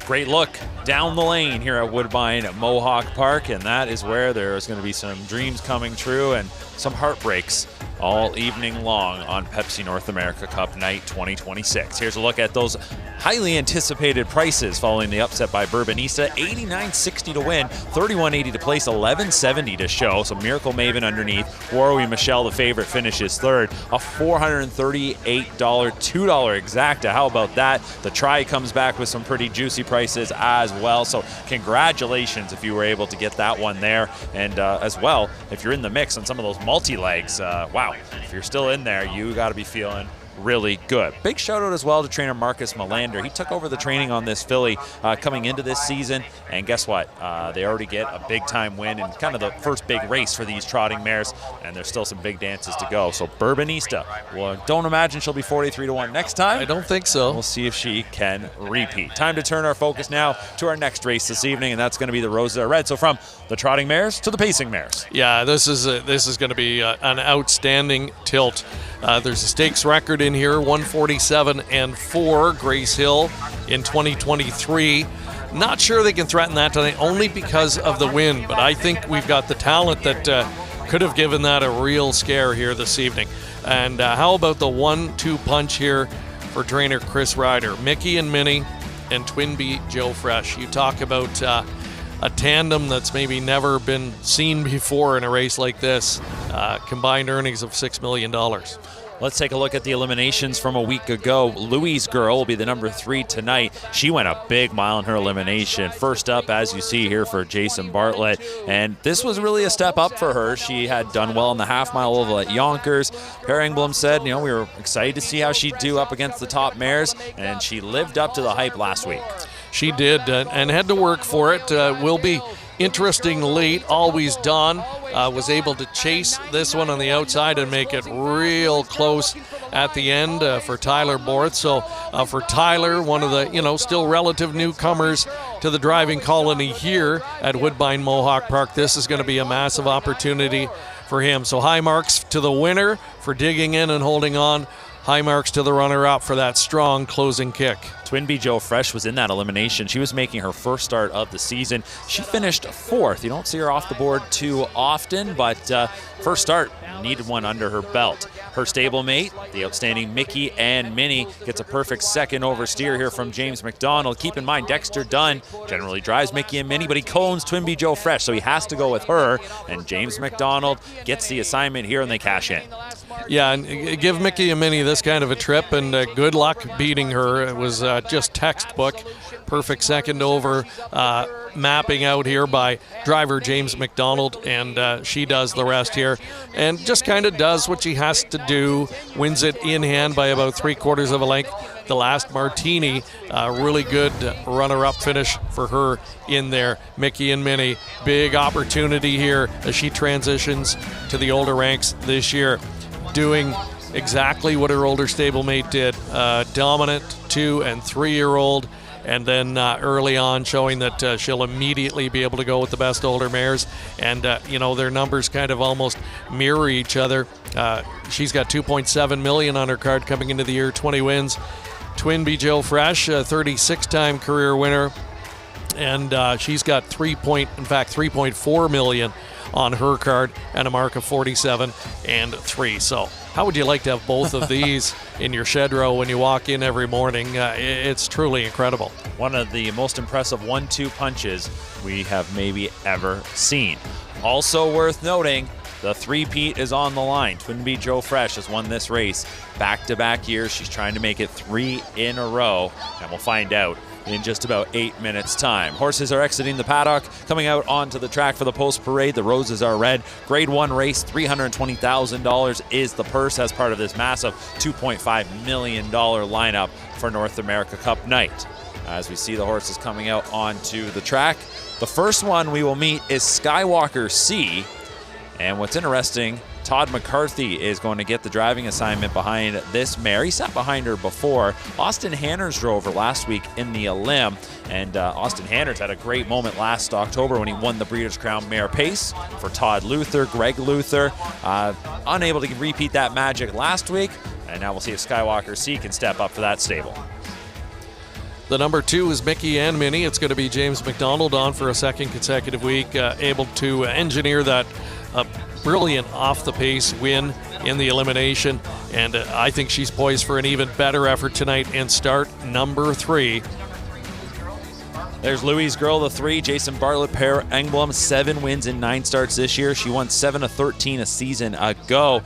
Great look down the lane here at Woodbine Mohawk Park, and that is where there's going to be some dreams coming true and some heartbreaks all evening long on Pepsi North America Cup Night 2026. Here's a look at those highly anticipated prices following the upset by Bourbonista. $89.60 to win, $31.80 to place, $11.70 to show. So Miracle Maven underneath. Warwick Michelle, the favorite, finishes third. A $438 $2 exacta. How about that? The try comes back with some pretty juicy prices as well. So congratulations if you were able to get that one there. And as well, if you're in the mix on some of those multi-legs, wow. Now, if you're still in there, you got to be feeling really good. Big shout out as well to trainer Marcus Melander. He took over the training on this filly coming into this season, and guess what? They already get a big time win and kind of the first big race for these trotting mares, and there's still some big dances to go. So Bourbonista, well, don't imagine she'll be 43-1 next time. I don't think so. We'll see if she can repeat. Time to turn our focus now to our next race this evening, and that's going to be the Roses Are Red. So from the trotting mares to the pacing mares. Yeah, this is going to be an outstanding tilt. There's a stakes record in here, 147-4, Grace Hill in 2023. Not sure they can threaten that tonight, only because of the wind, but I think we've got the talent that could have given that a real scare here this evening. And how about the 1-2 punch here for trainer Chris Ryder? Mickey and Minnie and Twin B Joe Fresh. You talk about a tandem that's maybe never been seen before in a race like this. Combined earnings of $6 million. Let's take a look at the eliminations from a week ago. Louise Girl will be the number 3 tonight. She went a big mile in her elimination. First up, as you see here, for Jason Bartlett. And this was really a step up for her. She had done well in the half-mile oval at Yonkers. Per Engblom said, we were excited to see how she'd do up against the top mares, and she lived up to the hype last week. She did, and had to work for it. Will be interesting late. Always Dawn was able to chase this one on the outside and make it real close at the end for Tyler Borth. So for Tyler, one of the still relative newcomers to the driving colony here at Woodbine Mohawk Park, this is going to be a massive opportunity for him. So high marks to the winner for digging in and holding on. High marks to the runner-up for that strong closing kick. Twin B Joe Fresh was in that elimination. She was making her first start of the season. She finished 4th. You don't see her off the board too often, but first start, needed one under her belt. Her stablemate, the outstanding Mickey and Minnie, gets a perfect second oversteer here from James McDonald. Keep in mind, Dexter Dunn generally drives Mickey and Minnie, but he cones Twin B Joe Fresh, so he has to go with her, and James McDonald gets the assignment here, and they cash in. Yeah, and give Mickey and Minnie this kind of a trip, and good luck beating her. It was just textbook. Perfect second over, mapping out here by driver James McDonald, and she does the rest here. And just kind of does what she has to do, wins it in hand by about 3/4 of a length. The last Martini, really good runner-up finish for her in there. Mickey and Minnie, big opportunity here as she transitions to the older ranks this year. Doing exactly what her older stablemate did. Dominant 2- and 3-year-old, and then early on showing that she'll immediately be able to go with the best older mares. And, their numbers kind of almost mirror each other. She's got $2.7 million on her card coming into the year, 20 wins. Twin B Joe Fresh, a 36-time career winner, and she's got $3.4 million on her card and a mark of 47-3. So how would you like to have both of these in your shed row when you walk in every morning? It's truly incredible. One of the most impressive 1-2 punches we have maybe ever seen. Also worth noting, the three-peat is on the line. Twin B Joe Fresh has won this race back-to-back years. She's trying to make it 3 in a row, and we'll find out in just about 8 minutes' time. Horses are exiting the paddock, coming out onto the track for the post parade. The Roses Are Red. Grade 1 race, $320,000 is the purse as part of this massive $2.5 million lineup for North America Cup night. As we see the horses coming out onto the track, the first one we will meet is Skywalker C. And what's interesting, Todd McCarthy is going to get the driving assignment behind this mare. He sat behind her before. Austin Hanners drove her last week in the Elim, and Austin Hanners had a great moment last October when he won the Breeders' Crown Mare Pace for Todd Luther, Greg Luther. Unable to repeat that magic last week, and now we'll see if Skywalker C can step up for that stable. The number 2 is Mickey and Minnie. It's going to be James McDonald on for a second consecutive week, able to engineer that brilliant off-the-pace win in the elimination, and I think she's poised for an even better effort tonight in start number 3. There's Louise Girl, the 3. Jason Bartlett, Per Engblom, 7 wins in 9 starts this year. She won 7 of 13 a season ago.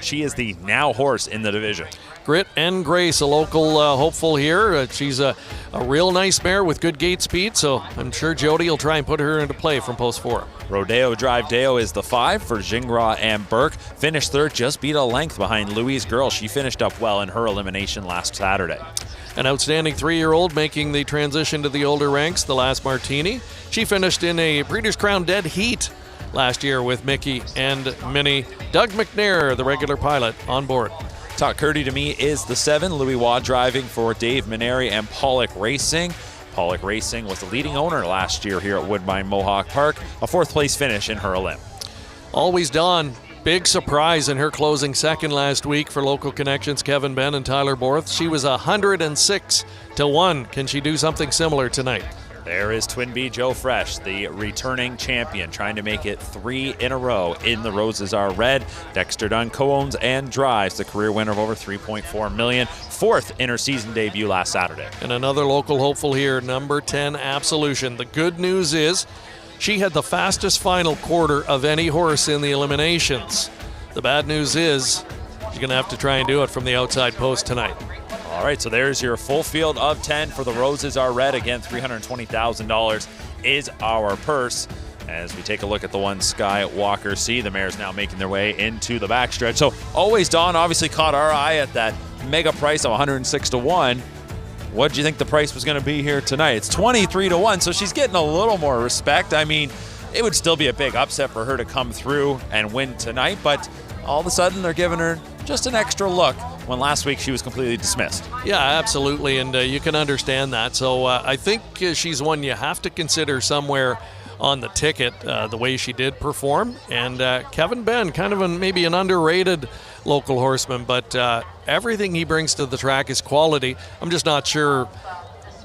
she is the now horse in the division. Grit and Grace, a local hopeful here. She's a real nice mare with good gate speed, so I'm sure Jody will try and put her into play from post 4. Rodeo Drive Deo is the 5 for Gingras and Burke. Finished third, just beat a length behind Louise Girl. She finished up well in her elimination last Saturday. An outstanding 3-year-old making the transition to the older ranks, the last Martini. She finished in a Breeders' Crown dead heat last year with Mickey and Minnie. Doug McNair, the regular pilot, on board. Talk Curdy to me is the 7. Louis Waugh driving for Dave Maneri and Pollock Racing. Pollock Racing was the leading owner last year here at Woodbine Mohawk Park. A 4th place finish in her elim. Always Dawn, big surprise in her closing second last week for local connections, Kevin Benn and Tyler Borth. She was 106-1. Can she do something similar tonight? There is Twin B Joe Fresh, the returning champion, trying to make it 3 in a row in the Roses Are Red. Dexter Dunn co-owns and drives the career winner of over $3.4 million. 4th in her season debut last Saturday. And another local hopeful here, number 10, Absolution. The good news is she had the fastest final quarter of any horse in the eliminations. The bad news is she's going to have to try and do it from the outside post tonight. All right, so there's your full field of 10 for the Roses Are Red. Again, $320,000 is our purse. As we take a look at the one Skywalker C, the mares now making their way into the backstretch. So Always Dawn obviously caught our eye at that mega price of 106-1. What did you think the price was going to be here tonight? It's 23-1, so she's getting a little more respect. I mean, it would still be a big upset for her to come through and win tonight, but all of a sudden they're giving her just an extra look when last week she was completely dismissed. Yeah, absolutely, and you can understand that. So I think she's one you have to consider somewhere on the ticket, the way she did perform. And Kevin Benn, kind of maybe an underrated local horseman, but everything he brings to the track is quality. I'm just not sure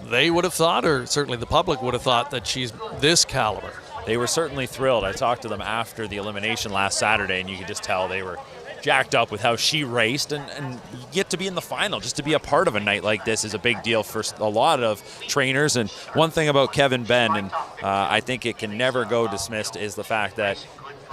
they would have thought, or certainly the public would have thought, that she's this caliber. They were certainly thrilled. I talked to them after the elimination last Saturday, and you could just tell they were jacked up with how she raced, and you get to be in the final. Just to be a part of a night like this is a big deal for a lot of trainers. And one thing about Kevin Benn, and I think it can never go dismissed, is the fact that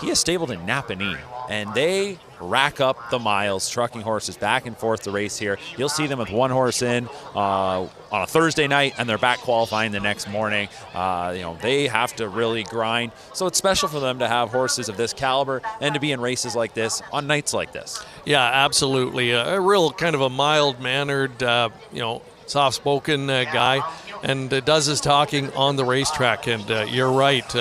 he is stabled in Napanee, and they rack up the miles, trucking horses back and forth to race here. You'll see them with one horse in on a Thursday night, and they're back qualifying the next morning. They have to really grind. So it's special for them to have horses of this caliber and to be in races like this on nights like this. Yeah, absolutely. A real kind of a mild-mannered, soft-spoken guy, and does his talking on the racetrack. And you're right.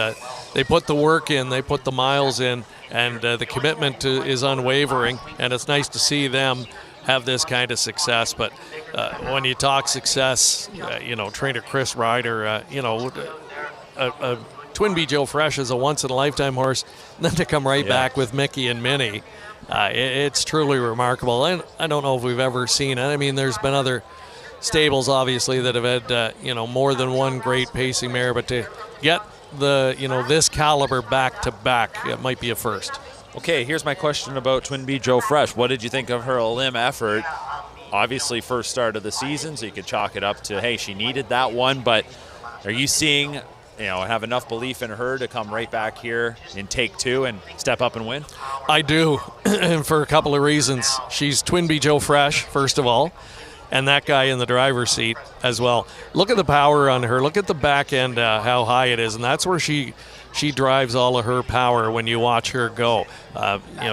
They put the work in, they put the miles in, and the commitment is unwavering, and it's nice to see them have this kind of success. But when you talk success, trainer Chris Ryder, a Twin B Joe Fresh is a once-in-a-lifetime horse, and then to come right back with Mickey and Minnie, it's truly remarkable. And I don't know if we've ever seen it. I mean, there's been other stables, obviously, that have had, more than one great pacing mare, but to get this caliber back to back, it might be a first. Okay, here's my question about Twin B Joe Fresh. What did you think of her elim effort? Obviously, first start of the season, so you could chalk it up to, hey, she needed that one, but are you seeing, have enough belief in her to come right back here in take 2 and step up and win? I do, and for a couple of reasons. She's Twin B Joe Fresh, first of all, and that guy in the driver's seat as well. Look at the power on her. Look at the back end, how high it is, and that's where she drives all of her power when you watch her go.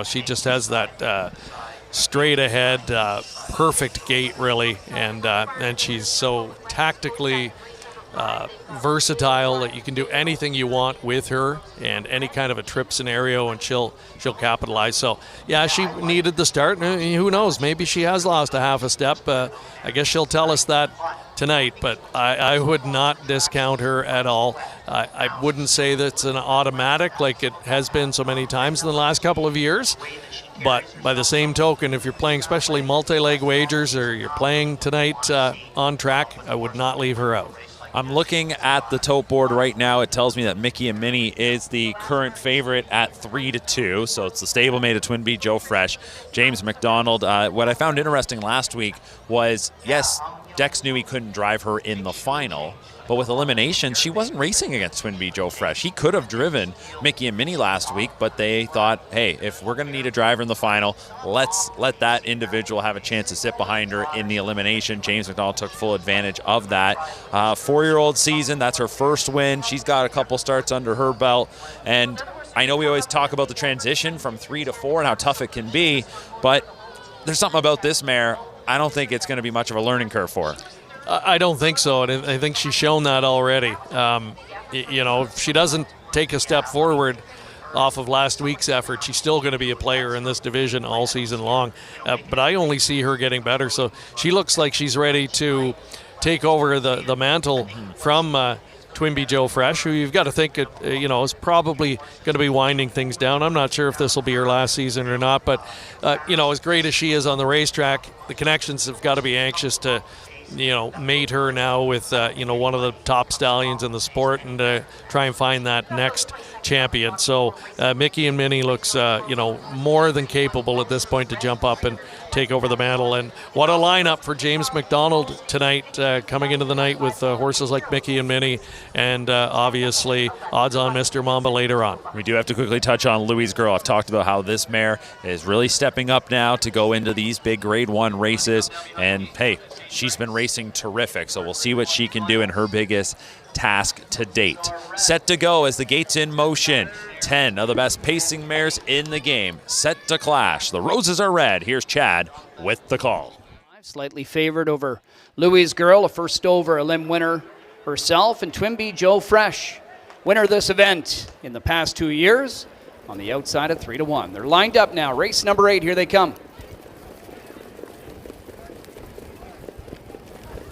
She just has that straight ahead, perfect gait, really, and she's so tactically versatile that you can do anything you want with her, and any kind of a trip scenario, and she'll capitalize. So yeah, she needed the start. Who knows, maybe she has lost a half a step. I guess she'll tell us that tonight, but I would not discount her at all. I wouldn't say that's an automatic like it has been so many times in the last couple of years, but by the same token, if you're playing especially multi-leg wagers, or you're playing tonight on track, I would not leave her out. I'm looking at the tote board right now. It tells me that Mickey and Minnie is the current favorite at 3-2. So it's the stablemate of Twin B Joe Fresh. James McDonald. What I found interesting last week was, yes, Dex knew he couldn't drive her in the final. But with elimination, she wasn't racing against Twin Bee Joe Fresh. He could have driven Mickey and Minnie last week, but they thought, hey, if we're going to need a driver in the final, let's let that individual have a chance to sit behind her in the elimination. James McDonald took full advantage of that. 4-year-old season, that's her first win. She's got a couple starts under her belt. And I know we always talk about the transition from 3 to 4 and how tough it can be, but there's something about this mare, I don't think it's going to be much of a learning curve for her. I don't think so, and I think she's shown that already. If she doesn't take a step forward off of last week's effort, she's still going to be a player in this division all season long. But I only see her getting better, so she looks like she's ready to take over the mantle from Twin Bee Joe Fresh, who you've got to think is probably going to be winding things down. I'm not sure if this will be her last season or not, but as great as she is on the racetrack, the connections have got to be anxious to mate her now with one of the top stallions in the sport and try and find that next champion. So Mickey and Minnie looks more than capable at this point to jump up and take over the mantle. And what a lineup for James McDonald tonight, coming into the night with horses like Mickey and Minnie, and obviously odds on Mr. Mamba later on. We do have to quickly touch on Louis' Girl. I've talked about how this mare is really stepping up now to go into these big Grade 1 races, and hey, she's been racing terrific, so we'll see what she can do in her biggest task to date. Set to go as the gate's in motion. 10 of the best pacing mares in the game set to clash. The roses are red. Here's Chad with the call. Slightly favored over Louis' Girl, a first over elim winner herself, and Twin Bee Joe Fresh, winner of this event in the past 2 years, on the outside at 3-1. They're lined up now. Race number 8, here they come.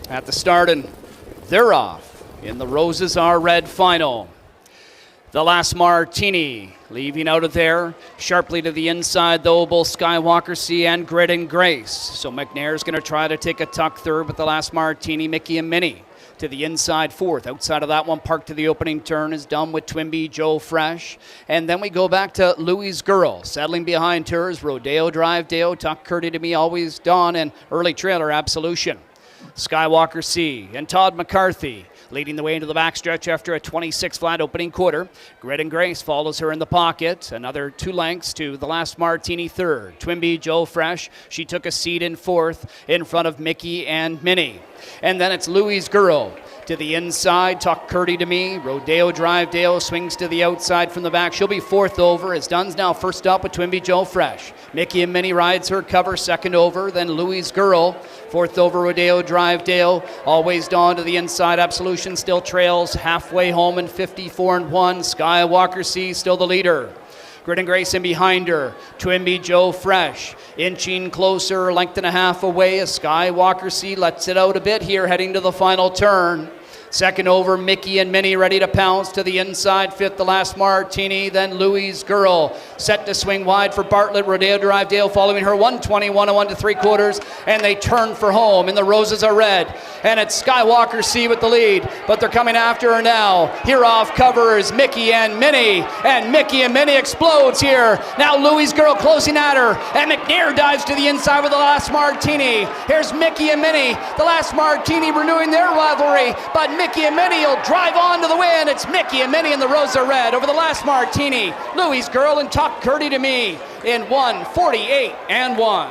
At the start, and they're off in the Roses Are Red final. The Last Martini leaving out of there. Sharply to the inside, though, both Skywalker Sea and Grit and Grace. So McNair's going to try to take a tuck third with the Last Martini. Mickey and Minnie to the inside fourth. Outside of that one, parked to the opening turn, is done with Twin Bee Joe Fresh. And then we go back to Louis' Girl. Settling behind her is Rodeo Drive Dale, Tuck Curdy to Me, Always Dawn, and early trailer Absolution. Skywalker Sea and Todd McCarthy leading the way into the backstretch after a 26 flat opening quarter. Grit and Grace follows her in the pocket. Another 2 lengths to the Last Martini third. Twin Bee Joe Fresh, she took a seat in fourth in front of Mickey and Minnie. And then it's Louis' Girl to the inside, Tuck Curdy to Me. Rodeo Drive Dale swings to the outside from the back. She'll be fourth over as Dunn's now first up with Twin Bee Joe Fresh. Mickey and Minnie rides her cover second over, then Louis' Girl. Fourth over, Rodeo Drive Dale. Always Dawn to the inside. Absolution still trails halfway home in 54-1. Skywalker Sea still the leader. Grit and Grace in behind her. Twin Bee Joe Fresh inching closer, length and a half away as Skywalker Sea lets it out a bit here heading to the final turn. Second over, Mickey and Minnie ready to pounce to the inside. Fifth, the Last Martini. Then Louis' Girl set to swing wide for Bartlett. Rodeo Drive Dale following her 121 and 1 3/4. And they turn for home. And the Roses Are Red. And it's Skywalker Sea with the lead. But they're coming after her now. Here off cover is Mickey and Minnie. And Mickey and Minnie explodes here. Now Louis' Girl closing at her. And McNair dives to the inside with the Last Martini. Here's Mickey and Minnie. The Last Martini renewing their rivalry. But Mickey and Minnie will drive on to the win. It's Mickey and Minnie and the Roses Are Red over the Last Martini. Louis' Girl and Tuck Curdy to Me in 1:48 and 1.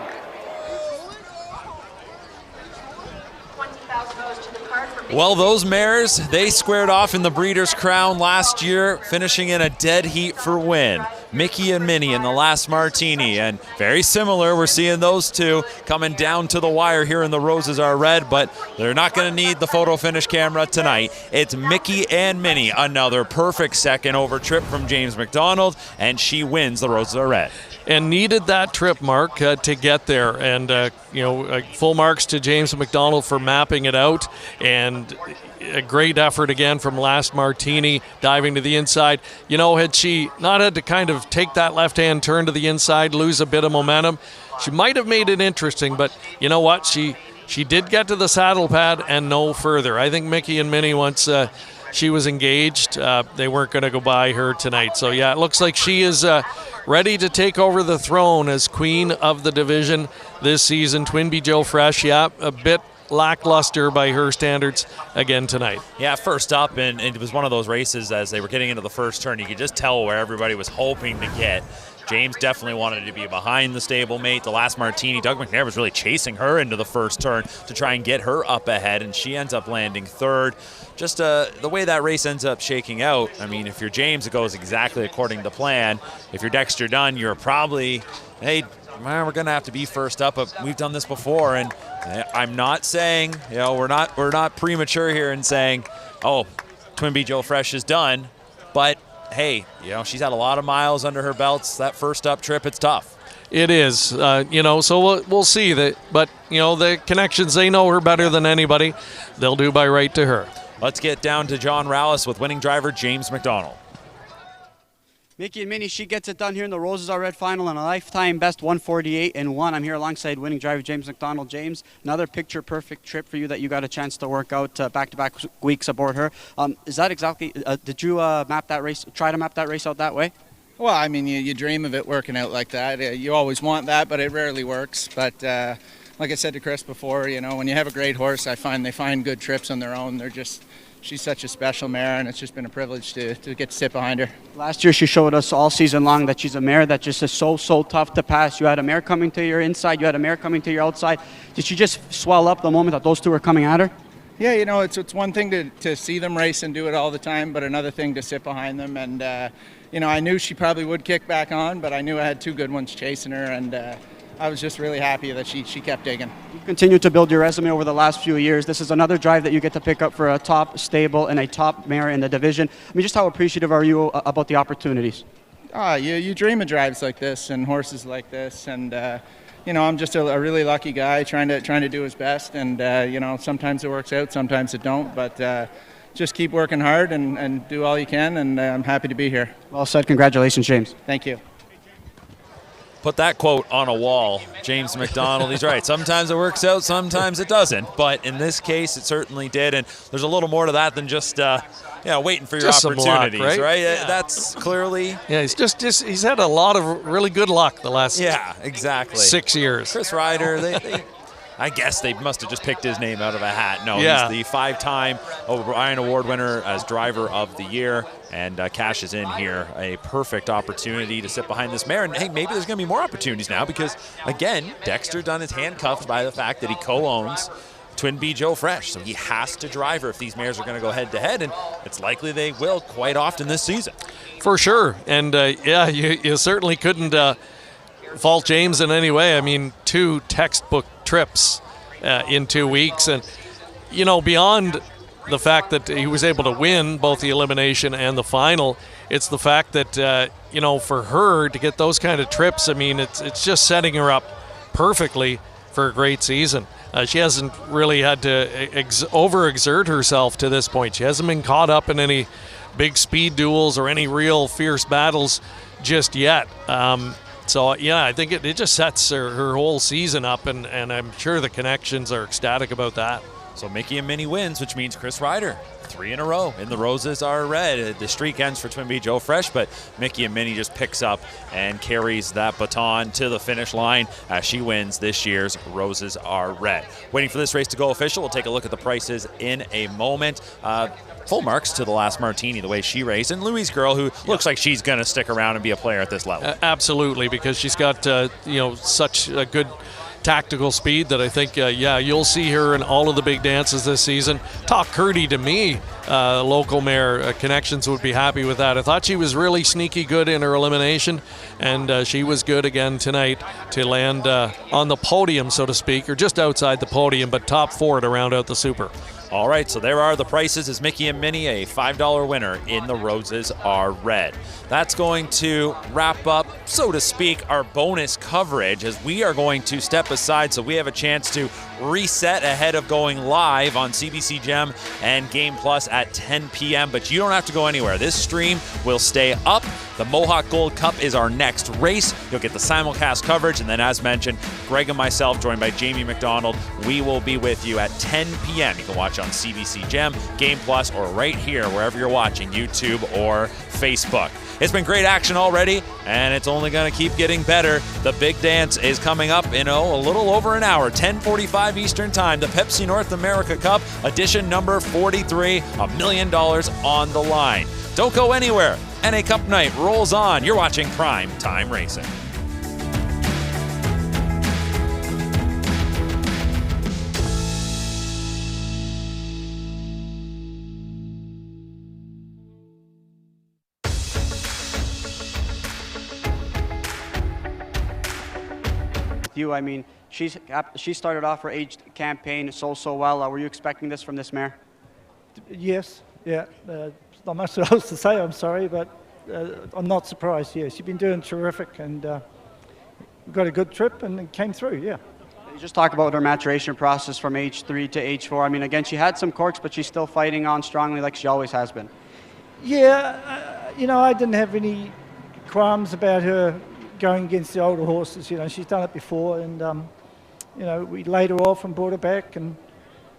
Well, those mares, they squared off in the Breeders' Crown last year, finishing in a dead heat for win. Mickey and Minnie in the Last Martini, and very similar, we're seeing those two coming down to the wire here in the Roses Are Red, but they're not going to need the photo finish camera tonight. It's Mickey and Minnie, another perfect second over trip from James McDonald, and she wins the Roses Are Red. And needed that trip, Mark, to get there. And, full marks to James McDonald for mapping it out. And a great effort again from Last Martini, diving to the inside. Had she not had to kind of take that left-hand turn to the inside, lose a bit of momentum, she might have made it interesting. But you know what? She did get to the saddle pad and no further. I think Mickey and Minnie, once she was engaged, they weren't going to go by her tonight. So, yeah, it looks like she is ready to take over the throne as queen of the division this season. Twin Bee Joe Fresh, yeah, a bit lackluster by her standards again tonight. Yeah, first up, and it was one of those races as they were getting into the first turn, you could just tell where everybody was hoping to get. James definitely wanted to be behind the stablemate. The last Martini, Doug McNair was really chasing her into the first turn to try and get her up ahead, and she ends up landing third. Just the way that race ends up shaking out, I mean, if you're James, it goes exactly according to plan. If you're Dexter Dunn, you're probably, hey, we're going to have to be first up, but we've done this before, and I'm not saying, we're not premature here in saying, oh, Twin B Joe Fresh is done, but hey, she's had a lot of miles under her belts. That first up trip, it's tough. It is, so we'll see that. But the connections, they know her better than anybody. They'll do by right to her. Let's get down to John Rallis with winning driver James McDonald. Mickey and Minnie, she gets it done here in the Roses Are Red final on a lifetime best 148-1. I'm here alongside winning driver James McDonald. James, another picture-perfect trip for you that you got a chance to work out back-to-back weeks aboard her. Is that exactly? Did you try to map that race out that way? Well, I mean, you dream of it working out like that. You always want that, but it rarely works. But like I said to Chris before, when you have a great horse, I find they find good trips on their own. She's such a special mare, and it's just been a privilege to get to sit behind her. Last year, she showed us all season long that she's a mare that just is so tough to pass. You had a mare coming to your inside, you had a mare coming to your outside. Did she just swell up the moment that those two were coming at her? Yeah, it's one thing to see them race and do it all the time, but another thing to sit behind them. And, I knew she probably would kick back on, but I knew I had two good ones chasing her, and I was just really happy that she kept digging. You continue to build your resume over the last few years. This is another drive that you get to pick up for a top stable and a top mare in the division. I mean, just how appreciative are you about the opportunities? You dream of drives like this and horses like this, and I'm just a really lucky guy trying to do his best, and sometimes it works out, sometimes it don't, but just keep working hard and do all you can, and I'm happy to be here. Well said. Congratulations, James. Thank you. Put that quote on a wall. James McDonald, he's right. Sometimes it works out, sometimes it doesn't. But in this case, it certainly did. And there's a little more to that than just waiting for your just opportunities, some luck, right? Yeah. That's clearly. Yeah, he's had a lot of really good luck the last exactly 6 years. Chris Ryder, I guess they must have just picked his name out of a hat. No, yeah. He's the 5-time O'Brien Award winner as driver of the year, and cashes in here a perfect opportunity to sit behind this mare. And hey, maybe there's going to be more opportunities now because, again, Dexter Dunn is handcuffed by the fact that he co-owns Twin B Joe Fresh, so he has to drive her if these mares are going to go head-to-head, and it's likely they will quite often this season. For sure, and you certainly couldn't fault James in any way. I mean, 2 textbook trips in 2 weeks, and beyond the fact that he was able to win both the elimination and the final, it's the fact that for her to get those kind of trips, I mean, it's just setting her up perfectly for a great season. She hasn't really had to overexert herself to this point. She hasn't been caught up in any big speed duels or any real fierce battles just yet. So, yeah, I think it just sets her whole season up, and I'm sure the connections are ecstatic about that. So Mickey and Minnie wins, which means Chris Ryder, 3 in a row, and the Roses Are Red. The streak ends for Twin B Joe Fresh, but Mickey and Minnie just picks up and carries that baton to the finish line as she wins this year's Roses Are Red. Waiting for this race to go official, we'll take a look at the prices in a moment. Full marks to the last Martini, the way she raced, and Louise Girl, who looks like she's going to stick around and be a player at this level. Absolutely, because she's got such a good tactical speed that I think, you'll see her in all of the big dances this season. Talk Curdy to me, local mare connections would be happy with that. I thought she was really sneaky good in her elimination, and she was good again tonight to land on the podium, so to speak, or just outside the podium, but top 4 to round out the Super. All right, so there are the prices as Mickey and Minnie, a $5 winner in the Roses Are Red. That's going to wrap up, so to speak, our bonus coverage as we are going to step aside so we have a chance to reset ahead of going live on CBC Gem and Game Plus at 10 p.m. But you don't have to go anywhere. This stream will stay up. The Mohawk Gold Cup is our next race. You'll get the simulcast coverage, and then as mentioned, Greg and myself, joined by Jamie McDonald, we will be with you at 10 p.m. You can watch on CBC Gem, Game Plus, or right here, wherever you're watching, YouTube or Facebook. It's been great action already, and it's only going to keep getting better. The big dance is coming up in a little over an hour, 10:45 5 Eastern Time, the Pepsi North America Cup, edition number 43, $1 million on the line. Don't go anywhere. NA Cup night rolls on. You're watching Prime Time Racing. You, I mean, she started off her age campaign so well. Were you expecting this from this mare? Yes, yeah. Not much else to say, I'm sorry, but I'm not surprised. Yeah, she's been doing terrific, and we got a good trip and it came through, yeah. You just talk about her maturation process from age 3 to age 4. I mean, again, she had some corks, but she's still fighting on strongly like she always has been. Yeah, you know, I didn't have any qualms about her going against the older horses. You know, she's done it before, and you know, we laid her off and brought her back, and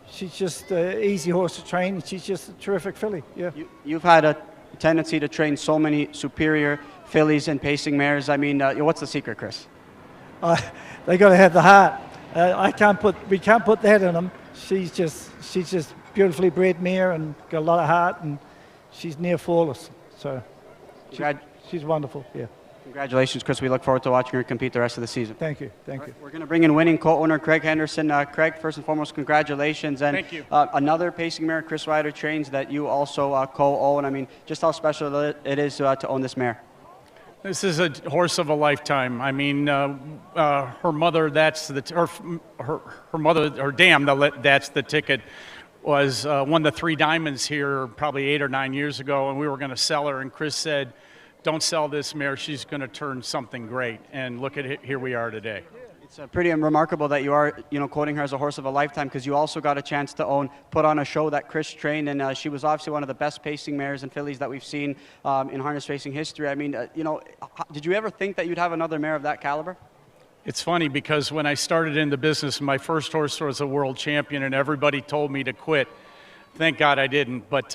she's just an easy horse to train. She's just a terrific filly. Yeah. You've had a tendency to train so many superior fillies and pacing mares. I mean, what's the secret, Chris? They got to have the heart. We can't put that in them. She's just beautifully bred mare and got a lot of heart, and she's near flawless. So she's wonderful. Yeah. Congratulations, Chris. We look forward to watching her compete the rest of the season. Thank you. Thank you. We're going to bring in winning co-owner Craig Henderson. Craig, first and foremost, congratulations. And thank you. Another pacing mare Chris Ryder trains that you also co-own. I mean, just how special it is to own this mare. This is a horse of a lifetime. I mean, her mother, that's the her mother, her dam, that's the ticket, was won the 3 Diamonds here probably 8 or 9 years ago, and we were going to sell her, and Chris said, don't sell this mare, she's going to turn something great. And look at it, here we are today. It's pretty remarkable that you are, you know, quoting her as a horse of a lifetime, because you also got a chance to put on a show that Chris trained, and she was obviously one of the best pacing mares and fillies that we've seen in harness racing history. I mean, you know, did you ever think that you'd have another mare of that caliber? It's funny because when I started in the business, my first horse was a world champion, and everybody told me to quit. Thank God I didn't, but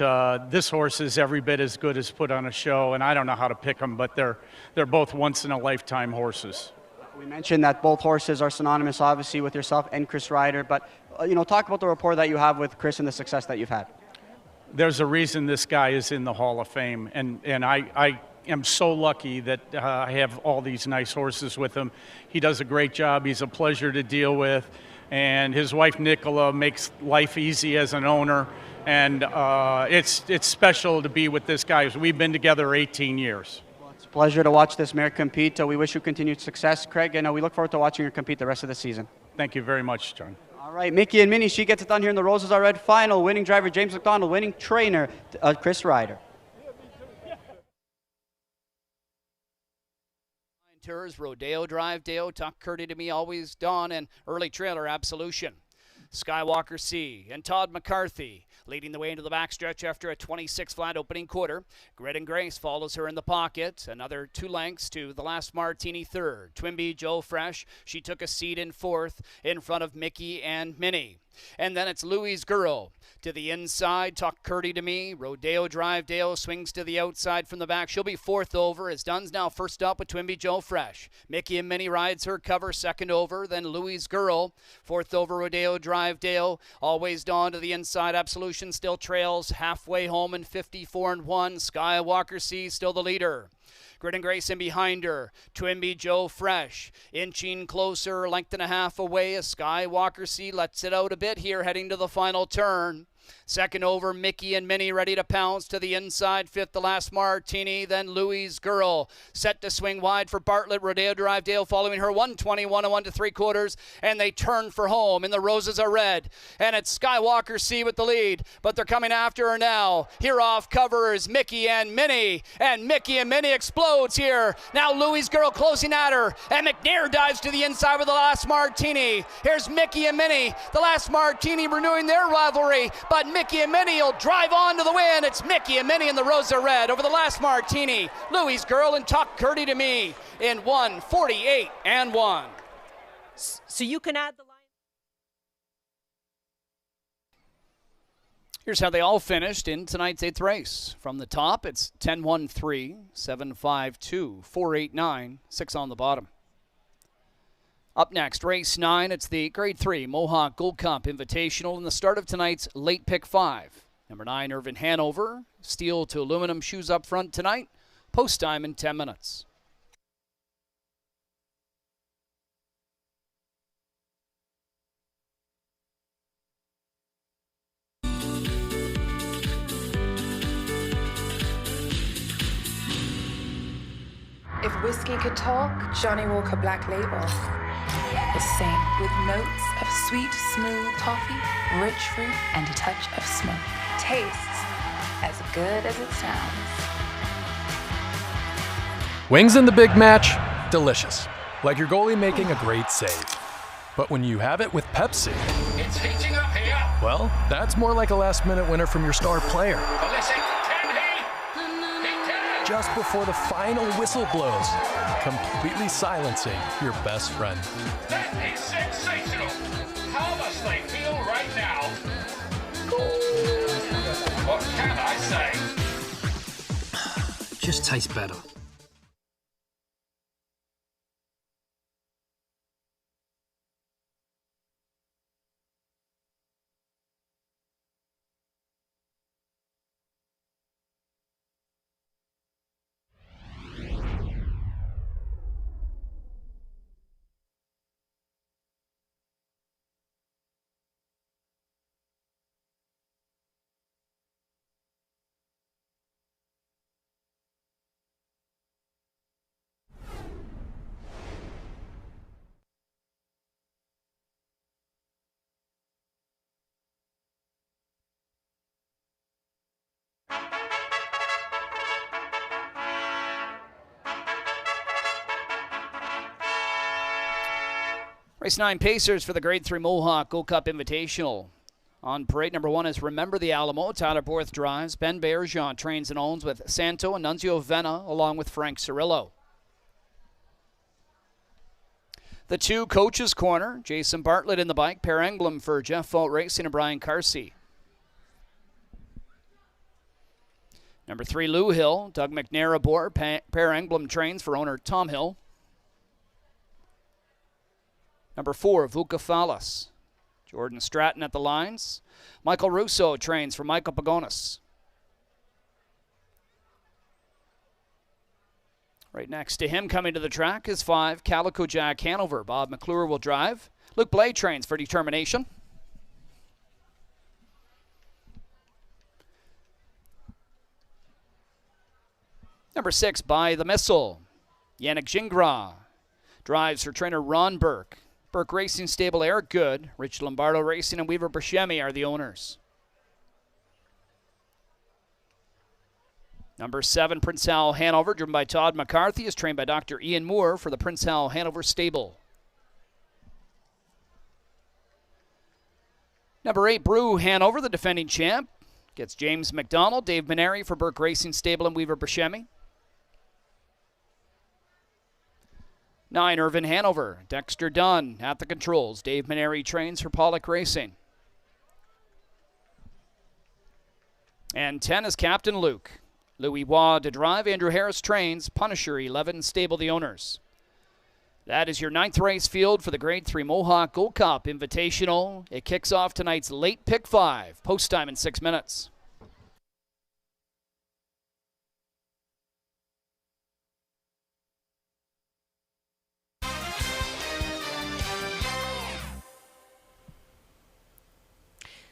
this horse is every bit as good as put on a show, and I don't know how to pick them, but they're both once-in-a-lifetime horses. We mentioned that both horses are synonymous, obviously, with yourself and Chris Ryder, but you know, talk about the rapport that you have with Chris and the success that you've had. There's a reason this guy is in the Hall of Fame, and I am so lucky that I have all these nice horses with him. He does a great job. He's a pleasure to deal with, and his wife Nicola makes life easy as an owner. And it's special to be with this guy. We've been together 18 years. Well, it's a pleasure to watch this mare compete. We wish you continued success, Craig, and we look forward to watching her compete the rest of the season. Thank you very much, John. All right, Mickey and Minnie, she gets it done here in the Roses Are Red final. Winning driver James McDonald, winning trainer Chris Ryder. Tours, Rodeo Drive, Dale, Talk Curdy to Me, Always Dawn, and Early Trailer Absolution. Skywalker C and Todd McCarthy leading the way into the backstretch after a 26-flat opening quarter. Grit and Grace follows her in the pocket. Another 2 lengths to the last Martini third. Twimby Joe Fresh, she took a seat in fourth in front of Mickey and Minnie. And then it's Louie's Girl to the inside. Talk Curdy to Me. Rodeo Drive Dale swings to the outside from the back. She'll be fourth over as Dunn's now first up with Twimby Joe Fresh. Mickey and Minnie rides her cover second over. Then Louie's Girl. Fourth over Rodeo Drive Dale. Always Dawn to the inside. Absolution still trails halfway home in 54-1. Skywalker C still the leader. Grit and Grace in behind her. Twimby Joe Fresh inching closer, length and a half away as Skywalker C lets it out a bit here heading to the final turn. Second over, Mickey and Minnie ready to pounce to the inside. Fifth, the last Martini. Then Louie's Girl set to swing wide for Bartlett. Rodeo Drive Dale following her 121 and 1 3/4. And they turn for home. And the roses are red. And it's Skywalker C with the lead. But they're coming after her now. Here off cover is Mickey and Minnie. And Mickey and Minnie explodes here. Now Louie's Girl closing at her. And McNair dives to the inside with the last Martini. Here's Mickey and Minnie. The last Martini renewing their rivalry. But Mickey and Minnie will drive on to the win. It's Mickey and Minnie in the Rosa Red over the last Martini. Louie's Girl and Talk Curdy to Me in 1:48 and 1. So you can add the line. Here's how they all finished in tonight's 8th race. From the top, it's 10-1-3, 7-5-2, 4-8-9, 6 on the bottom. Up next, race 9. It's the Grade 3 Mohawk Gold Cup Invitational and the start of tonight's late pick 5. Number 9, Irvin Hanover. Steel to aluminum shoes up front tonight. Post time in 10 minutes. If whiskey could talk, Johnny Walker Black Label will sing with notes of sweet, smooth coffee, rich fruit, and a touch of smoke. Tastes as good as it sounds. Wings in the big match, delicious. Like your goalie making a great save. But when you have it with Pepsi, It's heating up here. well, that's more like a last-minute winner from your star player. Pulisic, can he? Just before the final whistle blows, completely silencing your best friend. That is sensational. How must they feel right now? What can I say? Just tastes better. Race 9 Pacers for the Grade 3 Mohawk Gold Cup Invitational. On parade, number 1 is Remember the Alamo. Tyler Borth drives. Ben Bergeron trains and owns with Santo and Nunzio Venna, along with Frank Cirillo. The 2 Coaches Corner. Jason Bartlett in the bike. Per Engblom for Jeff Fault Racing and Brian Carsey. Number 3, Lou Hill. Doug McNair aboard. Per Engblom trains for owner Tom Hill. Number 4, Vuka Fallas. Jordan Stratton at the lines. Michael Russo trains for Michael Pagonis. Right next to him coming to the track is 5, Calico Jack Hanover. Bob McClure will drive. Luke Blay trains for Determination. Number 6, By the Missile. Yannick Gingras drives for trainer Ron Burke. Burke Racing Stable Eric Good, Rich Lombardo Racing, and Weaver Buscemi are the owners. Number 7, Prince Hal Hanover, driven by Todd McCarthy, is trained by Dr. Ian Moore for the Prince Hal Hanover Stable. Number 8, Brew Hanover, the defending champ, gets James McDonald, Dave Maneri for Burke Racing Stable and Weaver Buscemi. 9, Irvin Hanover. Dexter Dunn at the controls. Dave Maneri trains for Pollock Racing. And 10 is Captain Luke. Louis Waugh to drive. Andrew Harris trains. Punisher 11 Stable the owners. That is your 9th race field for the Grade 3 Mohawk Gold Cup Invitational. It kicks off tonight's late pick 5. Post time in 6 minutes.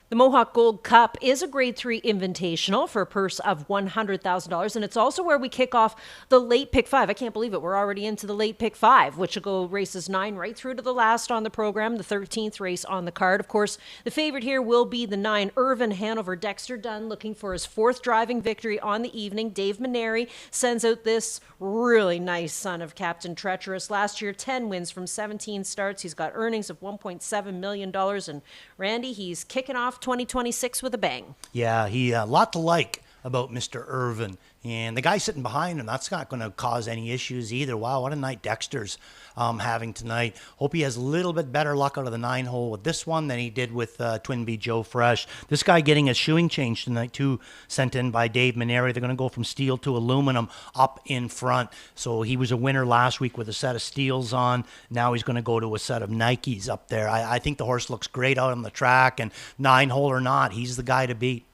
The Mohawk Gold Cup is a Grade 3 invitational for a purse of $100,000, and it's also where we kick off the late pick 5. I can't believe it. We're already into the late pick 5, which will go races 9 right through to the last on the program, the 13th race on the card. Of course, the favorite here will be the 9, Irvin Hanover. Dexter Dunn looking for his 4th driving victory on the evening. Dave Maneri sends out this really nice son of Captain Treacherous. Last year, 10 wins from 17 starts. He's got earnings of $1.7 million. And Randy, he's kicking off 2026 with a bang. Yeah, he a lot to like about Mr. Irvin. And the guy sitting behind him, that's not going to cause any issues either. Wow, what a night Dexter's having tonight. Hope he has a little bit better luck out of the 9-hole with this one than he did with Twin B Joe Fresh. This guy getting a shoeing change tonight too, sent in by Dave Maneri. They're going to go from steel to aluminum up in front. So he was a winner last week with a set of steels on. Now he's going to go to a set of Nikes up there. I think the horse looks great out on the track, and 9-hole or not, he's the guy to beat.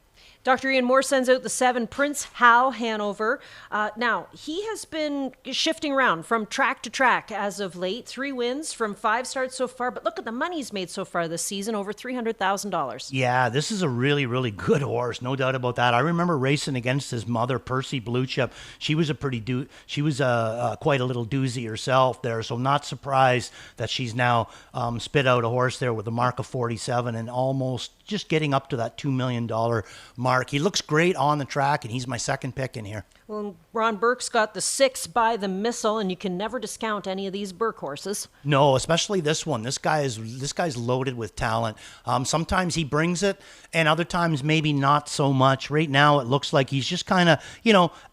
Dr. Ian Moore sends out the 7 Prince Hal Hanover. Now, he has been shifting around from track to track as of late. 3 wins from 5 starts so far. But look at the money he's made so far this season, over $300,000. Yeah, this is a really, really good horse, no doubt about that. I remember racing against his mother, Percy Blue Chip. She was quite a little doozy herself there, so not surprised that she's now spit out a horse there with a mark of 47 and almost just getting up to that $2 million mark. He looks great on the track, and he's my second pick in here. Well, Ron Burke's got the 6 by the Missile, and you can never discount any of these Burke horses. No, especially this one. This guy's loaded with talent. Sometimes he brings it, and other times maybe not so much. Right now, it looks like he's just kind of,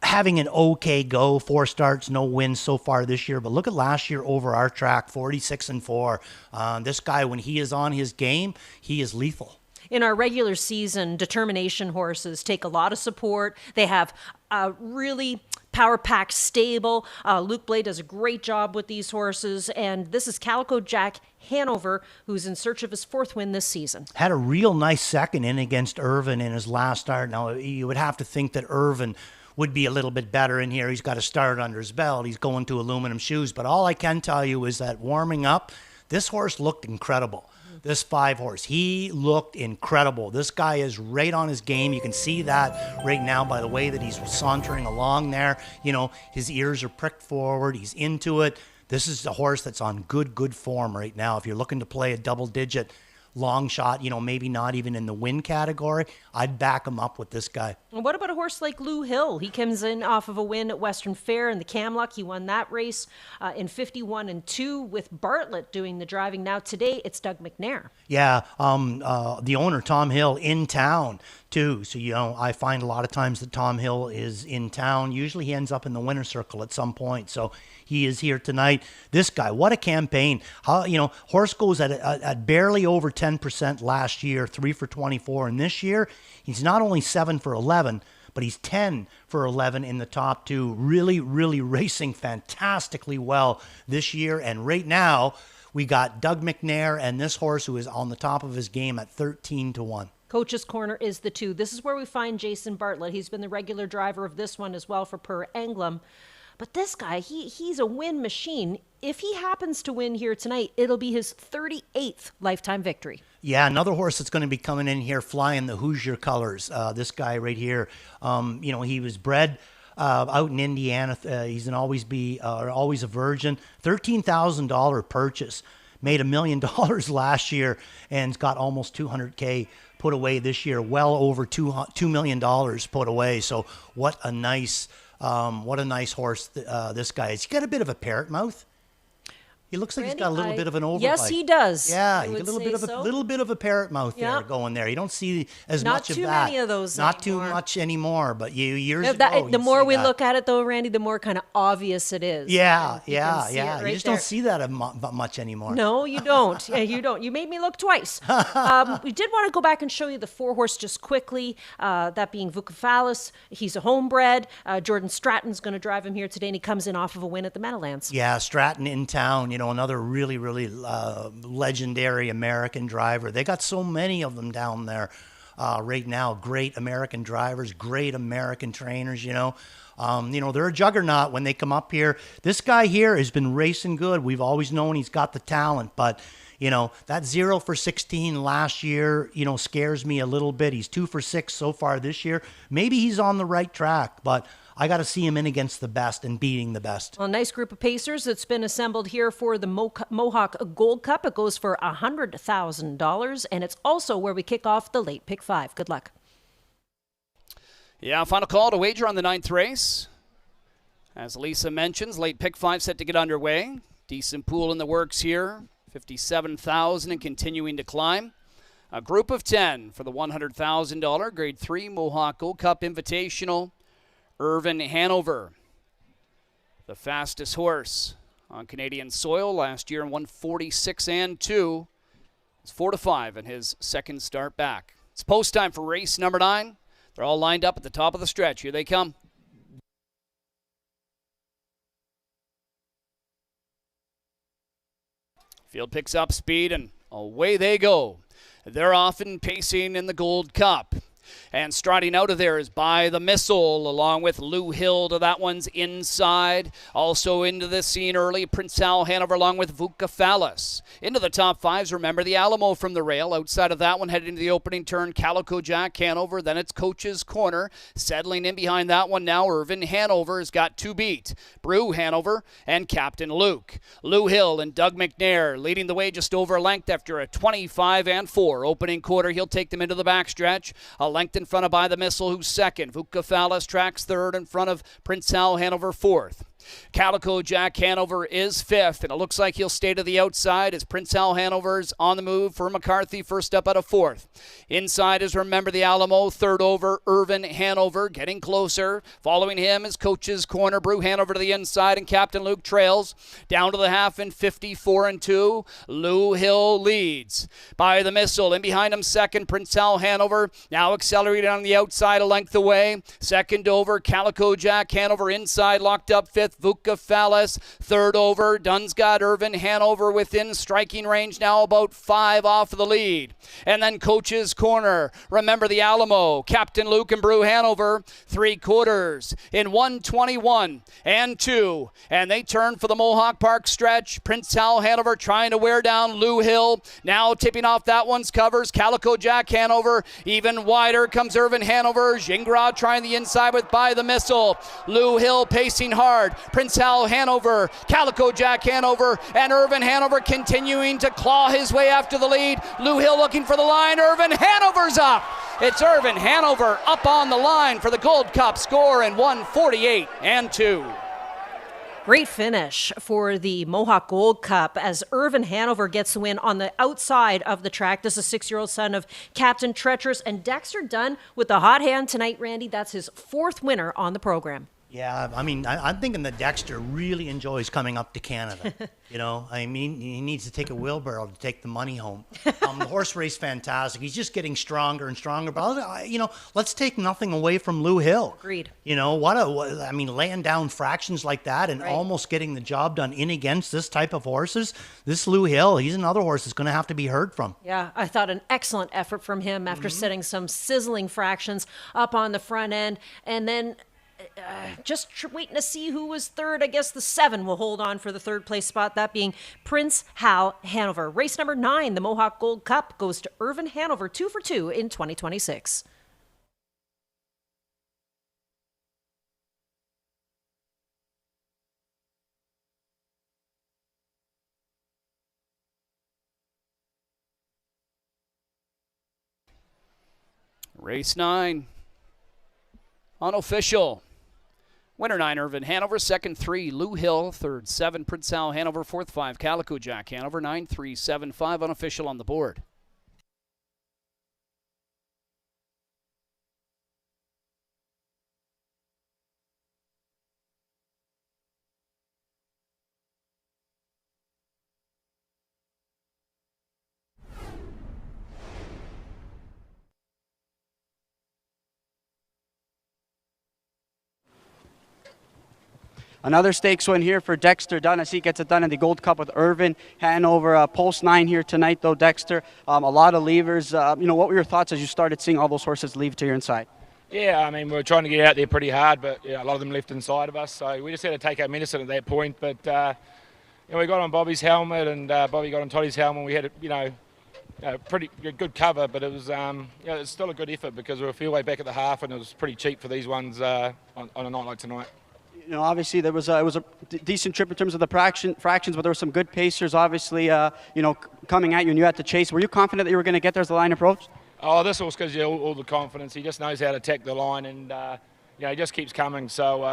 having an okay go. 4 starts, no wins so far this year. But look at last year over our track, 46-4. This guy, when he is on his game, he is lethal. In our regular season, determination horses take a lot of support. They have a really power-packed stable. Luke Blade does a great job with these horses. And this is Calico Jack Hanover, who's in search of his 4th win this season. Had a real nice second in against Irvin in his last start. Now, you would have to think that Irvin would be a little bit better in here. He's got a start under his belt. He's going to aluminum shoes. But all I can tell you is that warming up, this horse looked incredible. This 5 horse, he looked incredible. This guy is right on his game. You can see that right now by the way that he's sauntering along there. His ears are pricked forward. He's into it. This is a horse that's on good form right now. If you're looking to play a double-digit long shot, maybe not even in the win category, I'd back him up with this guy. And what about a horse like Lou Hill? He comes in off of a win at Western Fair in the Camluck. He won that race in 51-2 with Bartlett doing the driving. Now today it's Doug McNair. Yeah, the owner, Tom Hill, in town too. So, I find a lot of times that Tom Hill is in town. Usually he ends up in the winner's circle at some point. So he is here tonight. This guy, what a campaign. Horse goes at barely over 10% last year, 3 for 24. And this year, he's not only 7 for 11, but he's 10 for 11 in the top 2. Really, really racing fantastically well this year. And right now, we got Doug McNair and this horse who is on the top of his game at 13-1. Coach's Corner is the 2. This is where we find Jason Bartlett. He's been the regular driver of this one as well for Per Anglem. But this guy, he's a win machine. If he happens to win here tonight, it'll be his 38th lifetime victory. Yeah, another horse that's going to be coming in here flying the Hoosier colors. This guy right here, he was bred out in Indiana. He's always a virgin. $13,000 purchase. Made $1 million last year and's got almost $200K put away this year. Well over $2 million put away. So what a nice horse this guy is. He's got a bit of a parrot mouth. He looks like Randy, he's got a little bit of an overbite. Yes, he does. Yeah, I you would get a say little bit of a parrot mouth there Yep. going there. You don't see as Not much of too that. many of those Not anymore. too much anymore. But years No, ago, the you'd more see we that. look at it, though, Randy, the more kind of obvious it is. Yeah. And you You just don't see that much anymore. No, you don't. Yeah, you don't. You made me look twice. We did want to go back and show you the 4 horse just quickly, that being Vucephalus. He's a homebred. Jordan Stratton's going to drive him here today, and he comes in off of a win at the Meadowlands. Yeah, Stratton in town, another really, really legendary American driver. They got so many of them down there right now. Great American drivers, great American trainers, they're a juggernaut when they come up here. This guy here has been racing good. We've always known he's got the talent, but that 0 for 16 last year, scares me a little bit. He's 2 for 6 so far this year. Maybe he's on the right track, but I got to see him in against the best and beating the best. Well, a nice group of pacers that's been assembled here for the Mohawk Gold Cup. It goes for $100,000, and it's also where we kick off the late pick 5. Good luck. Yeah, final call to wager on the 9th race. As Lisa mentions, late pick 5 set to get underway. Decent pool in the works here. 57,000 and continuing to climb. A group of 10 for the $100,000 Grade 3 Mohawk Gold Cup Invitational. Irvin Hanover, the fastest horse on Canadian soil last year in 146 and 2. It's 4-5 in his second start back. It's post time for race number 9. They're all lined up at the top of the stretch. Here they come. Field picks up speed and away they go. They're often pacing in the Gold Cup. And striding out of there is By the Missile, along with Lou Hill to that one's inside. Also into the scene early, Prince Al Hanover along with Vucephalus. Into the top 5s, remember the Alamo from the rail. Outside of that one, heading into the opening turn, Calico Jack Hanover. Then it's Coach's Corner. Settling in behind that one now, Irvin Hanover has got 2 beat. Brew Hanover and Captain Luke. Lou Hill and Doug McNair leading the way just over a length after a 25 and 4. Opening quarter, he'll take them into the backstretch. A length in front of By the Missile, who's second. Vucephalus tracks third in front of Prince Al Hanover fourth. Calico Jack Hanover is fifth, and it looks like he'll stay to the outside as Prince Al Hanover's on the move for McCarthy, first up out of fourth. Inside is Remember the Alamo, third over Irvin Hanover, getting closer. Following him is Coach's Corner, Brew Hanover to the inside, and Captain Luke trails. Down to the half in 54 and 2. Lou Hill leads. By the Missile, in behind him second, Prince Al Hanover, now accelerating on the outside a length away. Second over, Calico Jack Hanover inside, locked up fifth. Vucephalus, third over. Dunn's got Irvin Hanover within striking range now, about 5 off of the lead. And then Coach's Corner. Remember the Alamo. Captain Luke and Brew Hanover. 3/4 in 121 and 2. And they turn for the Mohawk Park stretch. Prince Al Hanover trying to wear down Lou Hill. Now tipping off that one's covers. Calico Jack Hanover. Even wider comes Irvin Hanover. Gingras trying the inside with By the Missile. Lou Hill pacing hard. Prince Al Hanover, Calico Jack Hanover, and Irvin Hanover continuing to claw his way after the lead. Lou Hill looking for the line. Irvin Hanover's up. It's Irvin Hanover up on the line for the Gold Cup score in 148 and 2. Great finish for the Mohawk Gold Cup as Irvin Hanover gets the win on the outside of the track. This is a 6-year-old son of Captain Treacherous, and Dexter Dunn with the hot hand tonight, Randy. That's his 4th winner on the program. Yeah, I mean, I'm thinking that Dexter really enjoys coming up to Canada. You know, I mean, he needs to take a wheelbarrow to take the money home. The horse race, fantastic. He's just getting stronger and stronger. But, you know, let's take nothing away from Lou Hill. Agreed. You know, I mean, laying down fractions like that and almost getting the job done in against this type of horses. This Lou Hill, he's another horse that's going to have to be heard from. Yeah, I thought an excellent effort from him after setting some sizzling fractions up on the front end. And then just waiting to see who was third. I guess the 7 will hold on for the 3rd place spot, that being Prince Al Hanover. Race number 9, the Mohawk Gold Cup, goes to Irvin Hanover, 2 for 2 in 2026. Race 9, unofficial. Winner 9, Irvin Hanover. Second 3, Lou Hill. Third 7, Prince Al Hanover. Fourth 5, Calico Jack Hanover. 9, 3, 7, 5, unofficial on the board. Another stakes win here for Dexter Dunn as he gets it done in the Gold Cup with Irvin Hanover. Post 9 here tonight, though, Dexter. A lot of levers. You know, what were your thoughts as you started seeing all those horses leave to your inside? Yeah, I mean, we were trying to get out there pretty hard, but yeah, a lot of them left inside of us. So we just had to take our medicine at that point. But you know, we got on Bobby's helmet and Bobby got on Toddy's helmet. We had, you know, pretty good cover, but it was it's still a good effort because we were a few way back at the half and it was pretty cheap for these ones on a night like tonight. You know, obviously there was it was a decent trip in terms of the fractions, but there were some good pacers, obviously, you know, coming at you, and you had to chase. Were you confident that you were going to get there as the line approached? Oh, this was because all the confidence. He just knows how to attack the line, and you know, he just keeps coming. So,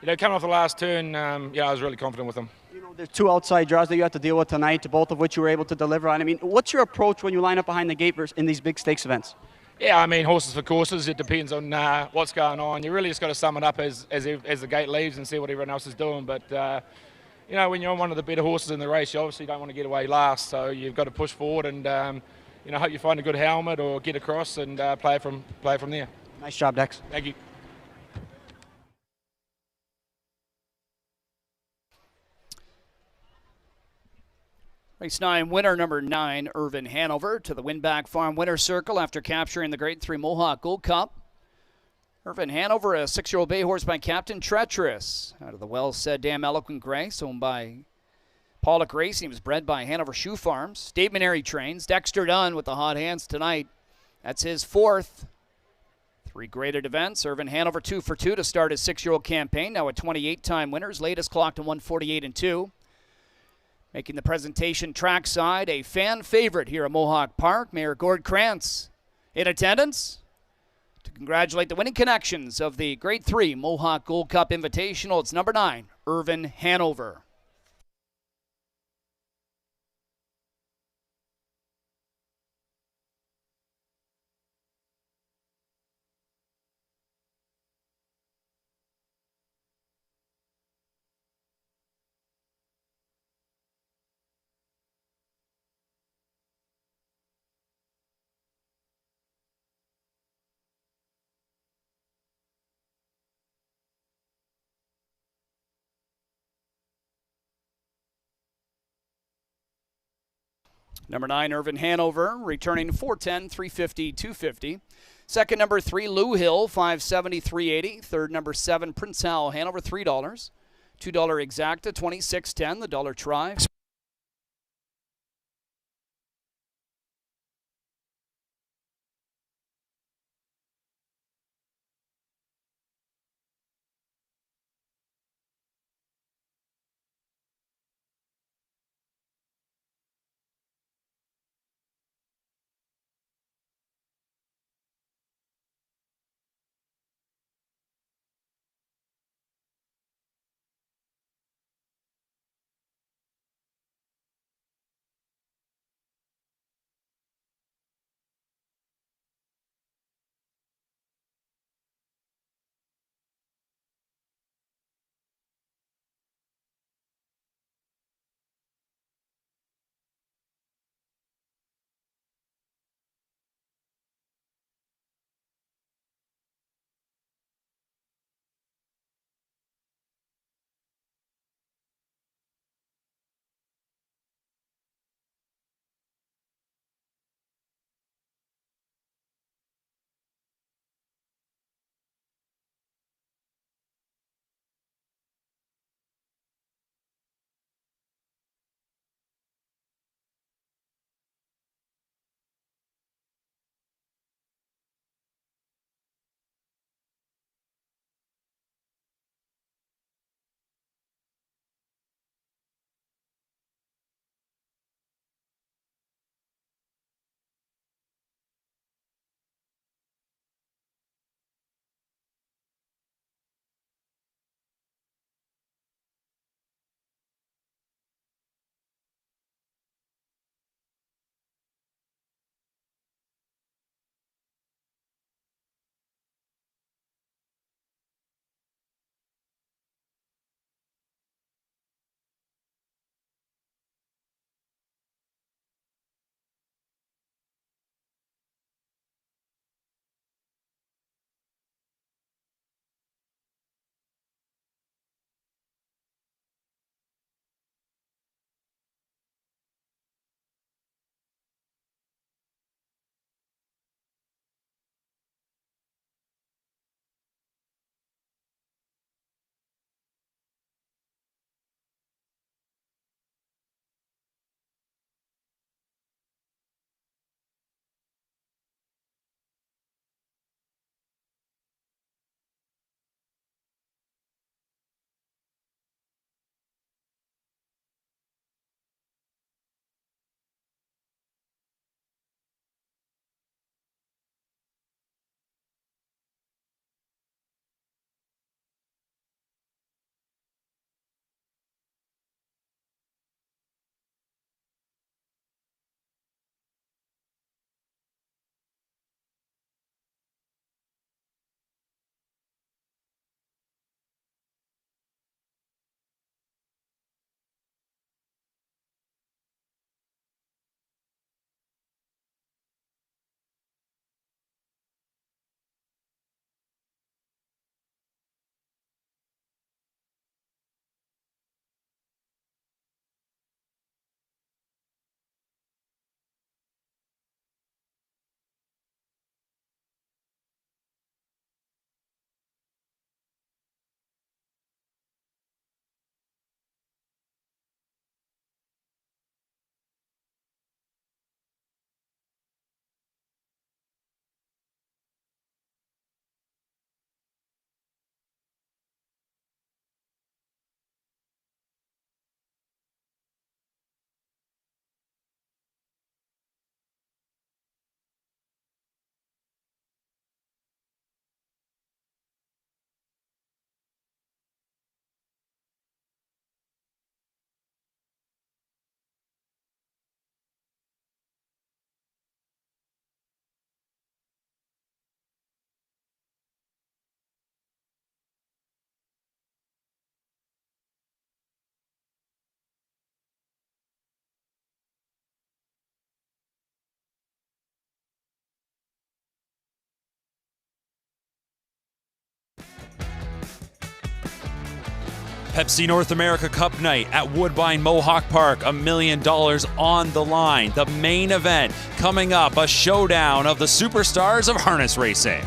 you know, coming off the last turn, yeah, I was really confident with him. You know, there's two outside draws that you have to deal with tonight, both of which you were able to deliver on. I mean, what's your approach when you line up behind the gate in these big stakes events? Yeah, I mean, horses for courses. It depends on what's going on. You really just got to sum it up as the gate leaves and see what everyone else is doing. But you know, when you're on one of the better horses in the race, you obviously don't want to get away last. So you've got to push forward and you know, hope you find a good helmet or get across and play from there. Nice job, Dex. Thank you. Race 9 winner number 9, Irvin Hanover, to the Winback Farm winner circle after capturing the Grade 3 Mohawk Gold Cup. Irvin Hanover, a 6-year-old bay horse by Captain Treacherous, out of the well-said Damn Eloquent Grace, owned by Pollock Racing. He was bred by Hanover Shoe Farms. Statemanary trains. Dexter Dunn with the hot hands tonight. That's his 4th. 3 graded events. Irvin Hanover 2 for 2 to start his 6-year-old campaign. Now at 28-time winners. Latest clocked to 148-2. Making the presentation trackside, a fan favorite here at Mohawk Park, Mayor Gord Krantz in attendance to congratulate the winning connections of the Grade 3 Mohawk Gold Cup Invitational. It's number 9, Irvin Hanover. Number 9, Irvin Hanover, returning 410, 350, 250. Second, number 3, Lou Hill, 570, 380. Third, number 7, Prince Hal Hanover, $3. $2 exacta, 26.10. The dollar try. Pepsi North America Cup night at Woodbine Mohawk Park, $1 million on the line. The main event coming up, a showdown of the superstars of harness racing.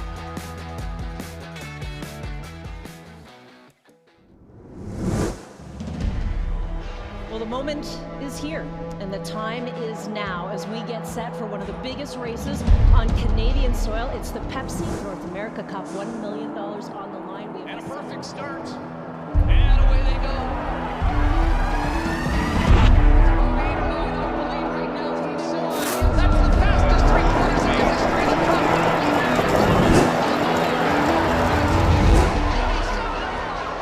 Well, the moment is here, and the time is now as we get set for one of the biggest races on Canadian soil. It's the Pepsi North America Cup, $1 million on the line. We have a perfect start. And away they go. That's the fastest three-quarters in the history of the Cup.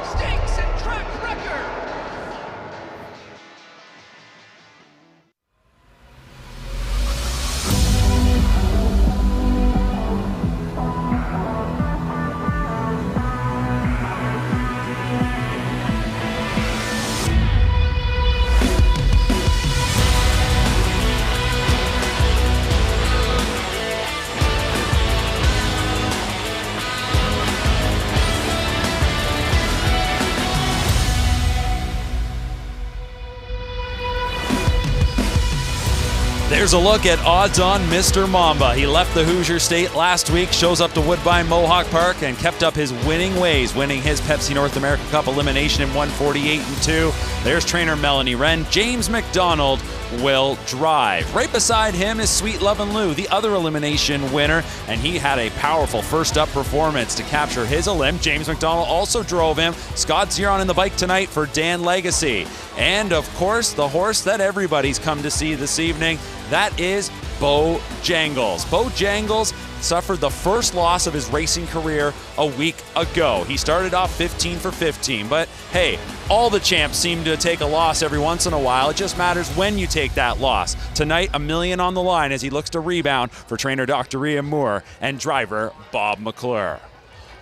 Stakes and track record. There's a look at odds on Mr. Mamba. He left the Hoosier State last week, shows up to Woodbine Mohawk Park, and kept up his winning ways, winning his Pepsi North America Cup elimination in 1:48.2. There's trainer Melanie Wren. James McDonald will drive. Right beside him is Sweet Lovin' Lou, the other elimination winner, and he had a powerful first up performance to capture his elim. James McDonald also drove him. Scott Ziron in the bike tonight for Dan Legacy. And of course, the horse that everybody's come to see this evening, that is Bo Jangles. Bo Jangles suffered the first loss of his racing career a week ago. He started off 15 for 15, but hey, all the champs seem to take a loss every once in a while. It just matters when you take that loss. Tonight, $1 million on the line as he looks to rebound for trainer Dr. Ian Moore and driver Bob McClure.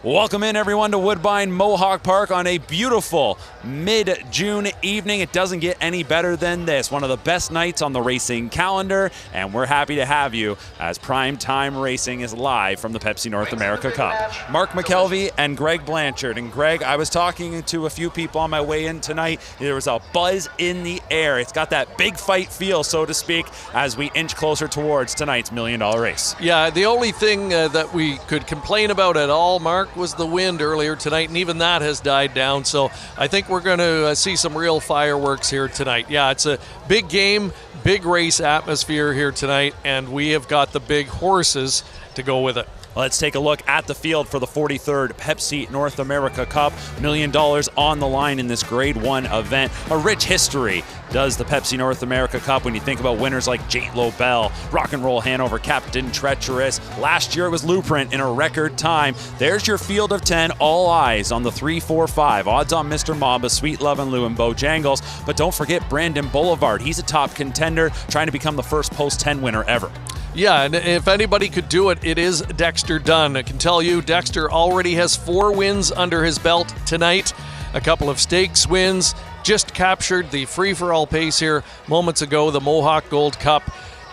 Welcome in, everyone, to Woodbine Mohawk Park on a beautiful mid-June evening. It doesn't get any better than this. One of the best nights on the racing calendar, and we're happy to have you as Prime Time Racing is live from the Pepsi North America Cup. Mark McKelvey and Greg Blanchard. And Greg, I was talking to a few people on my way in tonight. There was a buzz in the air. It's got that big fight feel, so to speak, as we inch closer towards tonight's $1 million race. Yeah, the only thing that we could complain about at all, Mark, was the wind earlier tonight, and even that has died down. So I think we're going to see some real fireworks here tonight. Yeah, it's a big game, big race atmosphere here tonight, and we have got the big horses to go with it. Let's take a look at the field for the 43rd Pepsi North America Cup. $1 million on the line in this Grade 1 event. A rich history does the Pepsi North America Cup when you think about winners like Jate Lobel, Rock and Roll Hanover, Captain Treacherous. Last year it was Blueprint in a record time. There's your field of 10. All eyes on the 3-4-5. Odds on Mr. Mamba, Sweet Lovin' Lou, and Bo Jangles. But don't forget Brandon Boulevard. He's a top contender, trying to become the first post-10 winner ever. Yeah, and if anybody could do it, it is Dexter Dunn. I can tell you, Dexter already has 4 wins under his belt tonight, a couple of stakes wins, just captured the free-for-all pace here moments ago, the Mohawk Gold Cup,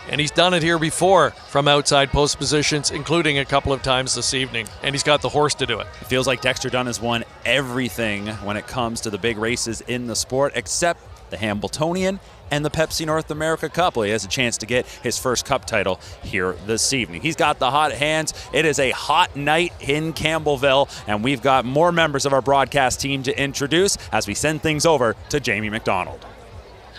and he's done it here before from outside post positions, including a couple of times this evening, and he's got the horse to do it. It feels like Dexter Dunn has won everything when it comes to the big races in the sport, except the Hambletonian and the Pepsi North America Cup. Well, he has a chance to get his first cup title here this evening. He's got the hot hands. It is a hot night in Campbellville, and we've got more members of our broadcast team to introduce as we send things over to Jamie McDonald.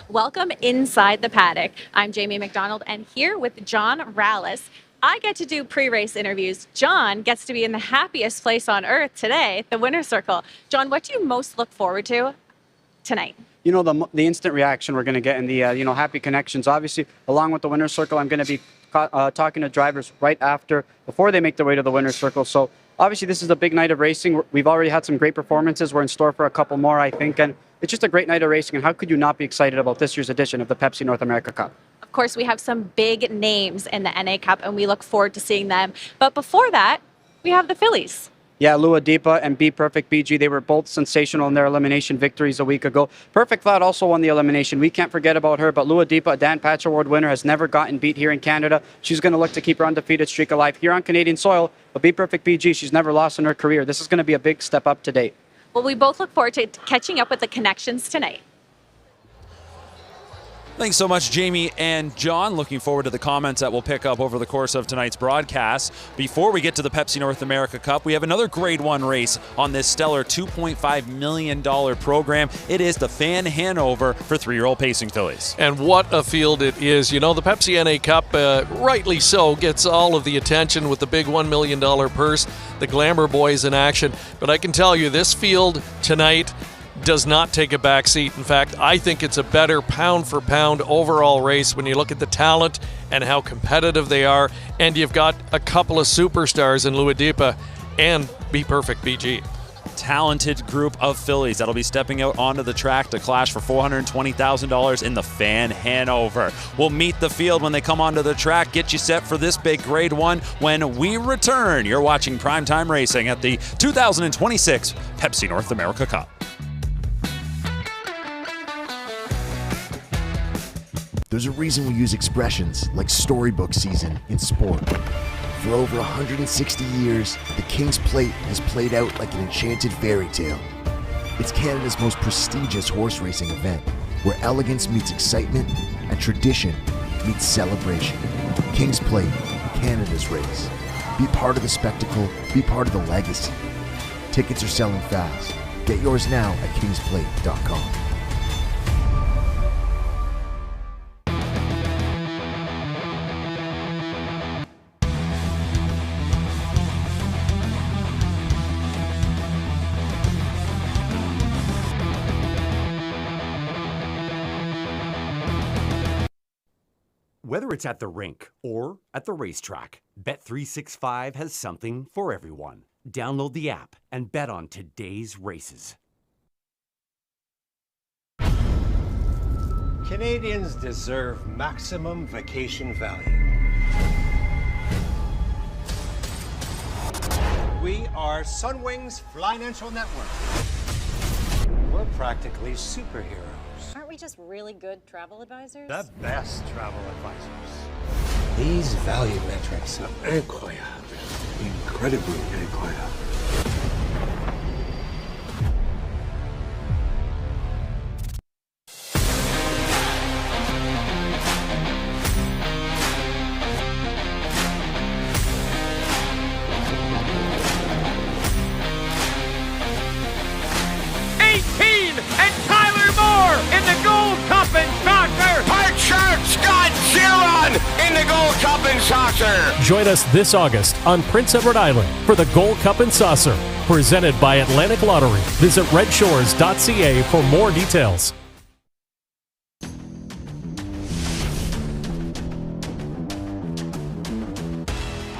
Welcome inside the paddock. I'm Jamie McDonald, and here with John Rallis. I get to do pre-race interviews. John gets to be in the happiest place on earth today, the winner's circle. John, what do you most look forward to tonight? You know, the instant reaction we're going to get in the, happy connections. Obviously, along with the winner's circle, I'm going to be talking to drivers before they make their way to the winner's circle. So obviously, this is a big night of racing. We've already had some great performances. We're in store for a couple more, I think. And it's just a great night of racing. And how could you not be excited about this year's edition of the Pepsi North America Cup? Of course, we have some big names in the NA Cup, and we look forward to seeing them. But before that, we have the fillies. Yeah, Lua Deepa and Be Perfect BG, they were both sensational in their elimination victories a week ago. Perfect Thought also won the elimination. We can't forget about her, but Lua Deepa, a Dan Patch Award winner, has never gotten beat here in Canada. She's going to look to keep her undefeated streak alive here on Canadian soil. But Be Perfect BG, she's never lost in her career. This is going to be a big step up to date. Well, we both look forward to catching up with the connections tonight. Thanks so much, Jamie and John. Looking forward to the comments that we'll pick up over the course of tonight's broadcast. Before we get to the Pepsi North America Cup, we have another Grade 1 race on this stellar $2.5 million program. It is the Fan Hanover for 3-year-old pacing fillies. And what a field it is. You know, the Pepsi NA Cup, rightly so, gets all of the attention with the big $1 million purse, the Glamour Boys in action. But I can tell you, this field tonight does not take a back seat. In fact, I think it's a better pound-for-pound overall race when you look at the talent and how competitive they are. And you've got a couple of superstars in Luadipa and Be Perfect BG. Talented group of fillies that'll be stepping out onto the track to clash for $420,000 in the Fan Hanover. We'll meet the field when they come onto the track, get you set for this big Grade 1 when we return. You're watching Primetime Racing at the 2026 Pepsi North America Cup. There's a reason we use expressions like storybook season in sport. For over 160 years, the King's Plate has played out like an enchanted fairy tale. It's Canada's most prestigious horse racing event, where elegance meets excitement and tradition meets celebration. King's Plate, Canada's race. Be part of the spectacle, be part of the legacy. Tickets are selling fast. Get yours now at kingsplate.com. Whether it's at the rink or at the racetrack, Bet365 has something for everyone. Download the app and bet on today's races. Canadians deserve maximum vacation value. We are Sunwing's Financial Network. We're practically superheroes. Aren't we just really good travel advisors? The best travel advisors. These value metrics are incroyable. Incredibly incroyable. 18 and Tyler Moore in the Gold Cup and Saucer. Hard Shark Scott Zeron in the Gold Cup and Saucer. Join us this August on Prince Edward Island for the Gold Cup and Saucer, presented by Atlantic Lottery. Visit redshores.ca for more details.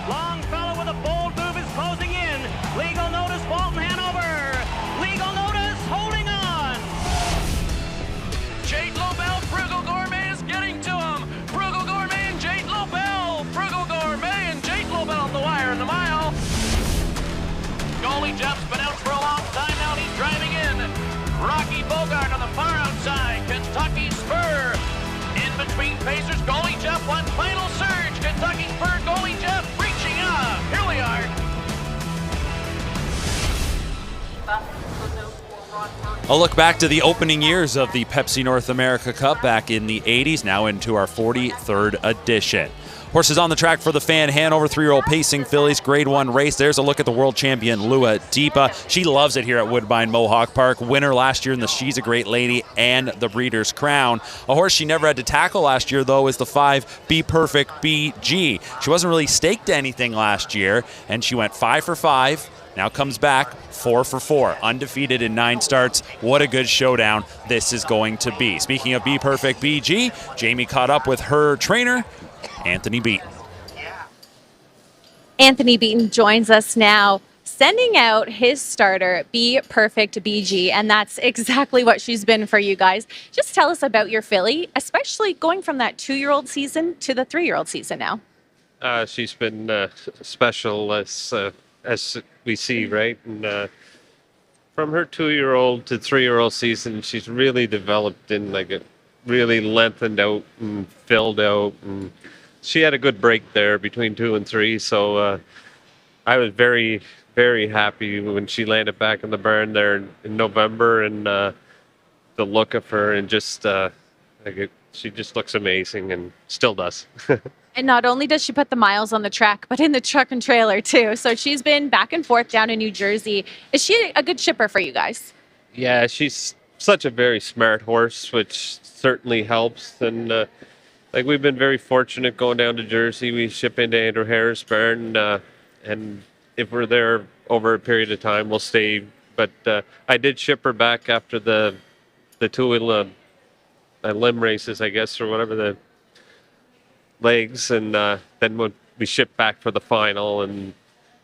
Longfellow with a bold move is closing in. Legal notice, Walton Hanover. Legal notice, holding on. Jade Lobel, Frugal Gourmet is getting to him. Frugal Gourmet and Jade Lobel. Frugal Gourmet and Jade Lobel on the wire in the mile. Goalie Jeff's been out for a long time now. He's driving in. Rocky Bogart on the far outside. Kentucky Spur. In between pacers, goalie Jeff, one final surge. Kentucky Spur, goalie Jeff reaching up. Here we are. A look back to the opening years of the Pepsi North America Cup back in the 80s, now into our 43rd edition. Horses on the track for the Fan Hanover 3-year-old pacing fillies Grade 1 race. There's a look at the world champion Luadipa. She loves it here at Woodbine Mohawk Park. Winner last year in the She's a Great Lady and the Breeders' Crown. A horse she never had to tackle last year, though, is the 5 Be Perfect BG. She wasn't really staked to anything last year, and she went 5 for 5. Now comes back 4 for 4, undefeated in 9 starts. What a good showdown this is going to be. Speaking of Be Perfect BG, Jamie caught up with her trainer, Anthony Beaton. Anthony Beaton joins us now, sending out his starter, Be Perfect BG, and that's exactly what she's been for you guys. Just tell us about your filly, especially going from that 2-year-old season to the 3-year-old season now. She's been special as we see, right? And from her 2-year-old to 3-year-old season, she's really developed in like a really lengthened out and filled out, and she had a good break there between 2 and 3. So I was very, very happy when she landed back in the barn there in November, and the look of her, and just she just looks amazing and still does. And not only does she put the miles on the track, but in the truck and trailer too. So she's been back and forth down in New Jersey. Is she a good shipper for you guys? Yeah, she's such a very smart horse, which certainly helps. And like, we've been very fortunate going down to Jersey. We ship into Andrew Harris' barn, and if we're there over a period of time, we'll stay. But I did ship her back after the two limb races, I guess, or whatever, the legs, and then when we shipped back for the final, and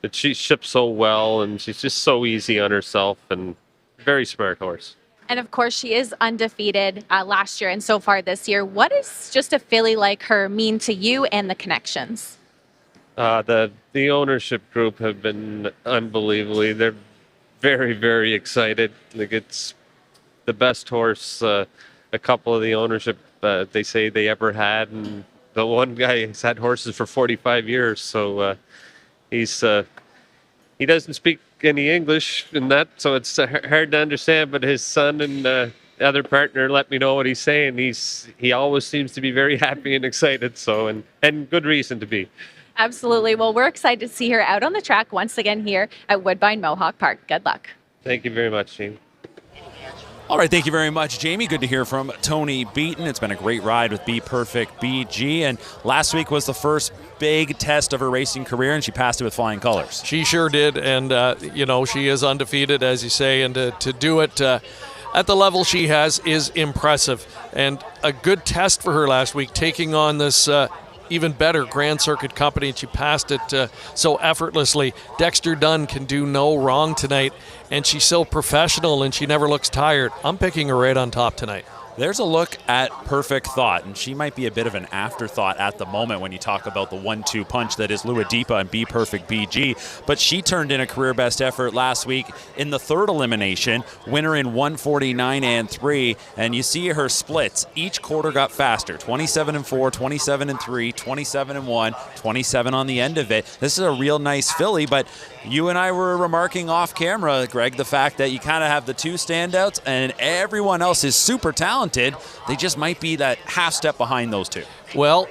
but she ships so well, and she's just so easy on herself, and very smart horse. And of course, she is undefeated last year and so far this year. What does just a filly like her mean to you and the connections? The ownership group have been unbelievably. They're very, very excited. Like, it's the best horse a couple of the ownership they say they ever had, and the one guy has had horses for 45 years, so he doesn't speak any English in that, so it's hard to understand. But his son and the other partner let me know what he's saying. He always seems to be very happy and excited. So and good reason to be. Absolutely. Well, we're excited to see her out on the track once again here at Woodbine Mohawk Park. Good luck. Thank you very much, Jamie. All right, thank you very much, Jamie. Good to hear from Tony Beaton. It's been a great ride with Be Perfect BG, and last week was the first big test of her racing career, and she passed it with flying colors. She sure did, and she is undefeated, as you say, and to do it at the level she has is impressive, and a good test for her last week, taking on this even better Grand Circuit company, and she passed it so effortlessly. Dexter Dunn can do no wrong tonight, and she's so professional, and she never looks tired. I'm picking her right on top tonight. There's a look at Perfect Thought, and she might be a bit of an afterthought at the moment when you talk about the 1-2 punch that is Lua Deepa and Be Perfect BG, but she turned in a career best effort last week in the third elimination, winner in 149 and 3, and you see her splits. Each quarter got faster, 27-4, 27-3, 27-1, 27 on the end of it. This is a real nice filly, but you and I were remarking off camera, Greg, the fact that you kind of have the two standouts and everyone else is super talented. They just might be that half step behind those two. Well,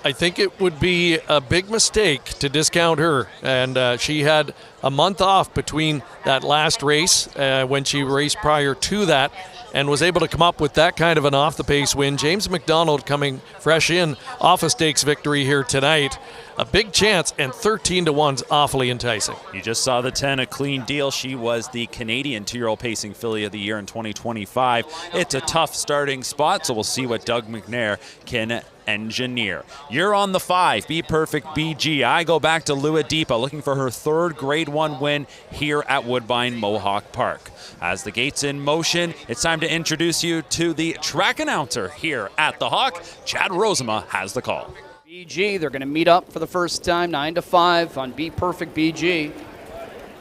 I think it would be a big mistake to discount her. And she had a month off between that last race when she raced prior to that, and was able to come up with that kind of an off-the-pace win. James McDonald coming fresh in off a stakes victory here tonight. A big chance, and 13-1's awfully enticing. You just saw the 10, a clean deal. She was the Canadian 2-year-old pacing filly of the year in 2025. It's a tough starting spot, so we'll see what Doug McNair can engineer. You're on the 5, Be Perfect BG. I go back to Lua Deepa, looking for her third Grade 1 win here at Woodbine Mohawk Park. As the gate's in motion, it's time to introduce you to the track announcer here at the Hawk. Chad Rosema has the call. BG, they're going to meet up for the first time, 9-5 on Be Perfect BG.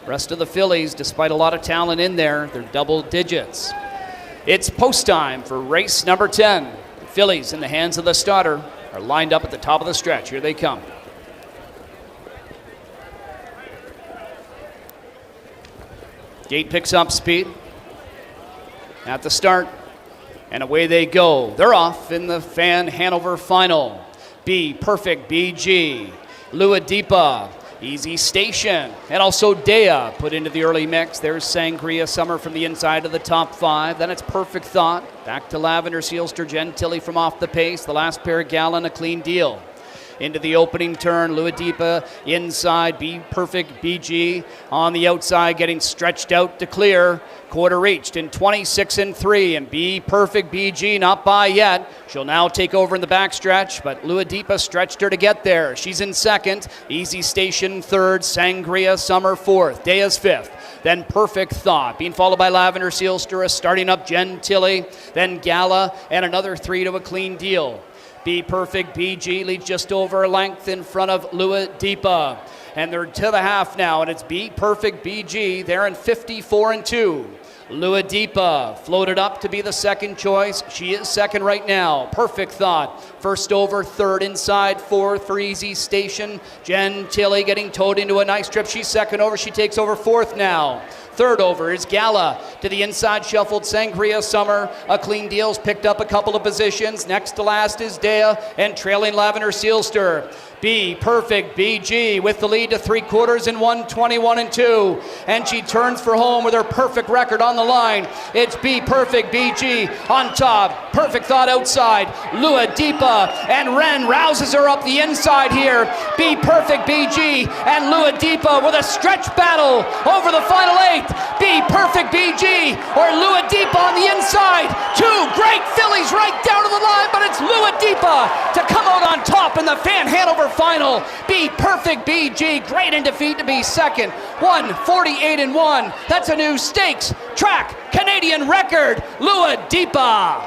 Rest of the fillies, despite a lot of talent in there, they're double digits. It's post time for race number 10. The fillies in the hands of the starter are lined up at the top of the stretch. Here they come. Gate picks up speed at the start, and away they go. They're off in the Fan Hanover final. Be Perfect BG, Lua Deepa, Easy Station, and also Dea put into the early mix. There's Sangria Summer from the inside of the top 5. Then it's Perfect Thought. Back to Lavender Sealster, Gentili from off the pace. The last pair, Gallon, a clean deal. Into the opening turn, Lua Deepa inside, Be Perfect BG on the outside, getting stretched out to clear. Quarter reached in 26-3, and Be Perfect BG not by yet. She'll now take over in the backstretch, but Lua Deepa stretched her to get there. She's in second, Easy Station third, Sangria Summer fourth, Dea's fifth. Then Perfect Thought, being followed by Lavender Sealster, starting up Gentili, then Gala, and another 3 to a clean deal. Be Perfect BG leads just over a length in front of Lua Deepa. And they're to the half now, and it's Be Perfect BG. They're in 54-2. Luadipa floated up to be the second choice. She is second right now. Perfect Thought. First over, third inside, fourth for Easy Station. Jen Tilley getting towed into a nice trip. She's second over. She takes over fourth now. Third over is Gala. To the inside shuffled Sangria Summer. A Clean Deal's picked up a couple of positions. Next to last is Dea and trailing Lavender Sealster. B Perfect BG with the lead to 3/4 in 1:21 and 2. And she turns for home with her perfect record on the line. It's B Perfect BG on top. Perfect Thought outside. Luadipa and Ren rouses her up the inside here. B Perfect BG and Luadipa with a stretch battle over the final 8. B Perfect BG or Luadipa on the inside. Two great fillies right down to the line, but it's Luadipa to come out on top in the Van Hanover final. Be Perfect BG, great in defeat to be second. 1:48 and 1. That's a new stakes track Canadian record. Luadipa.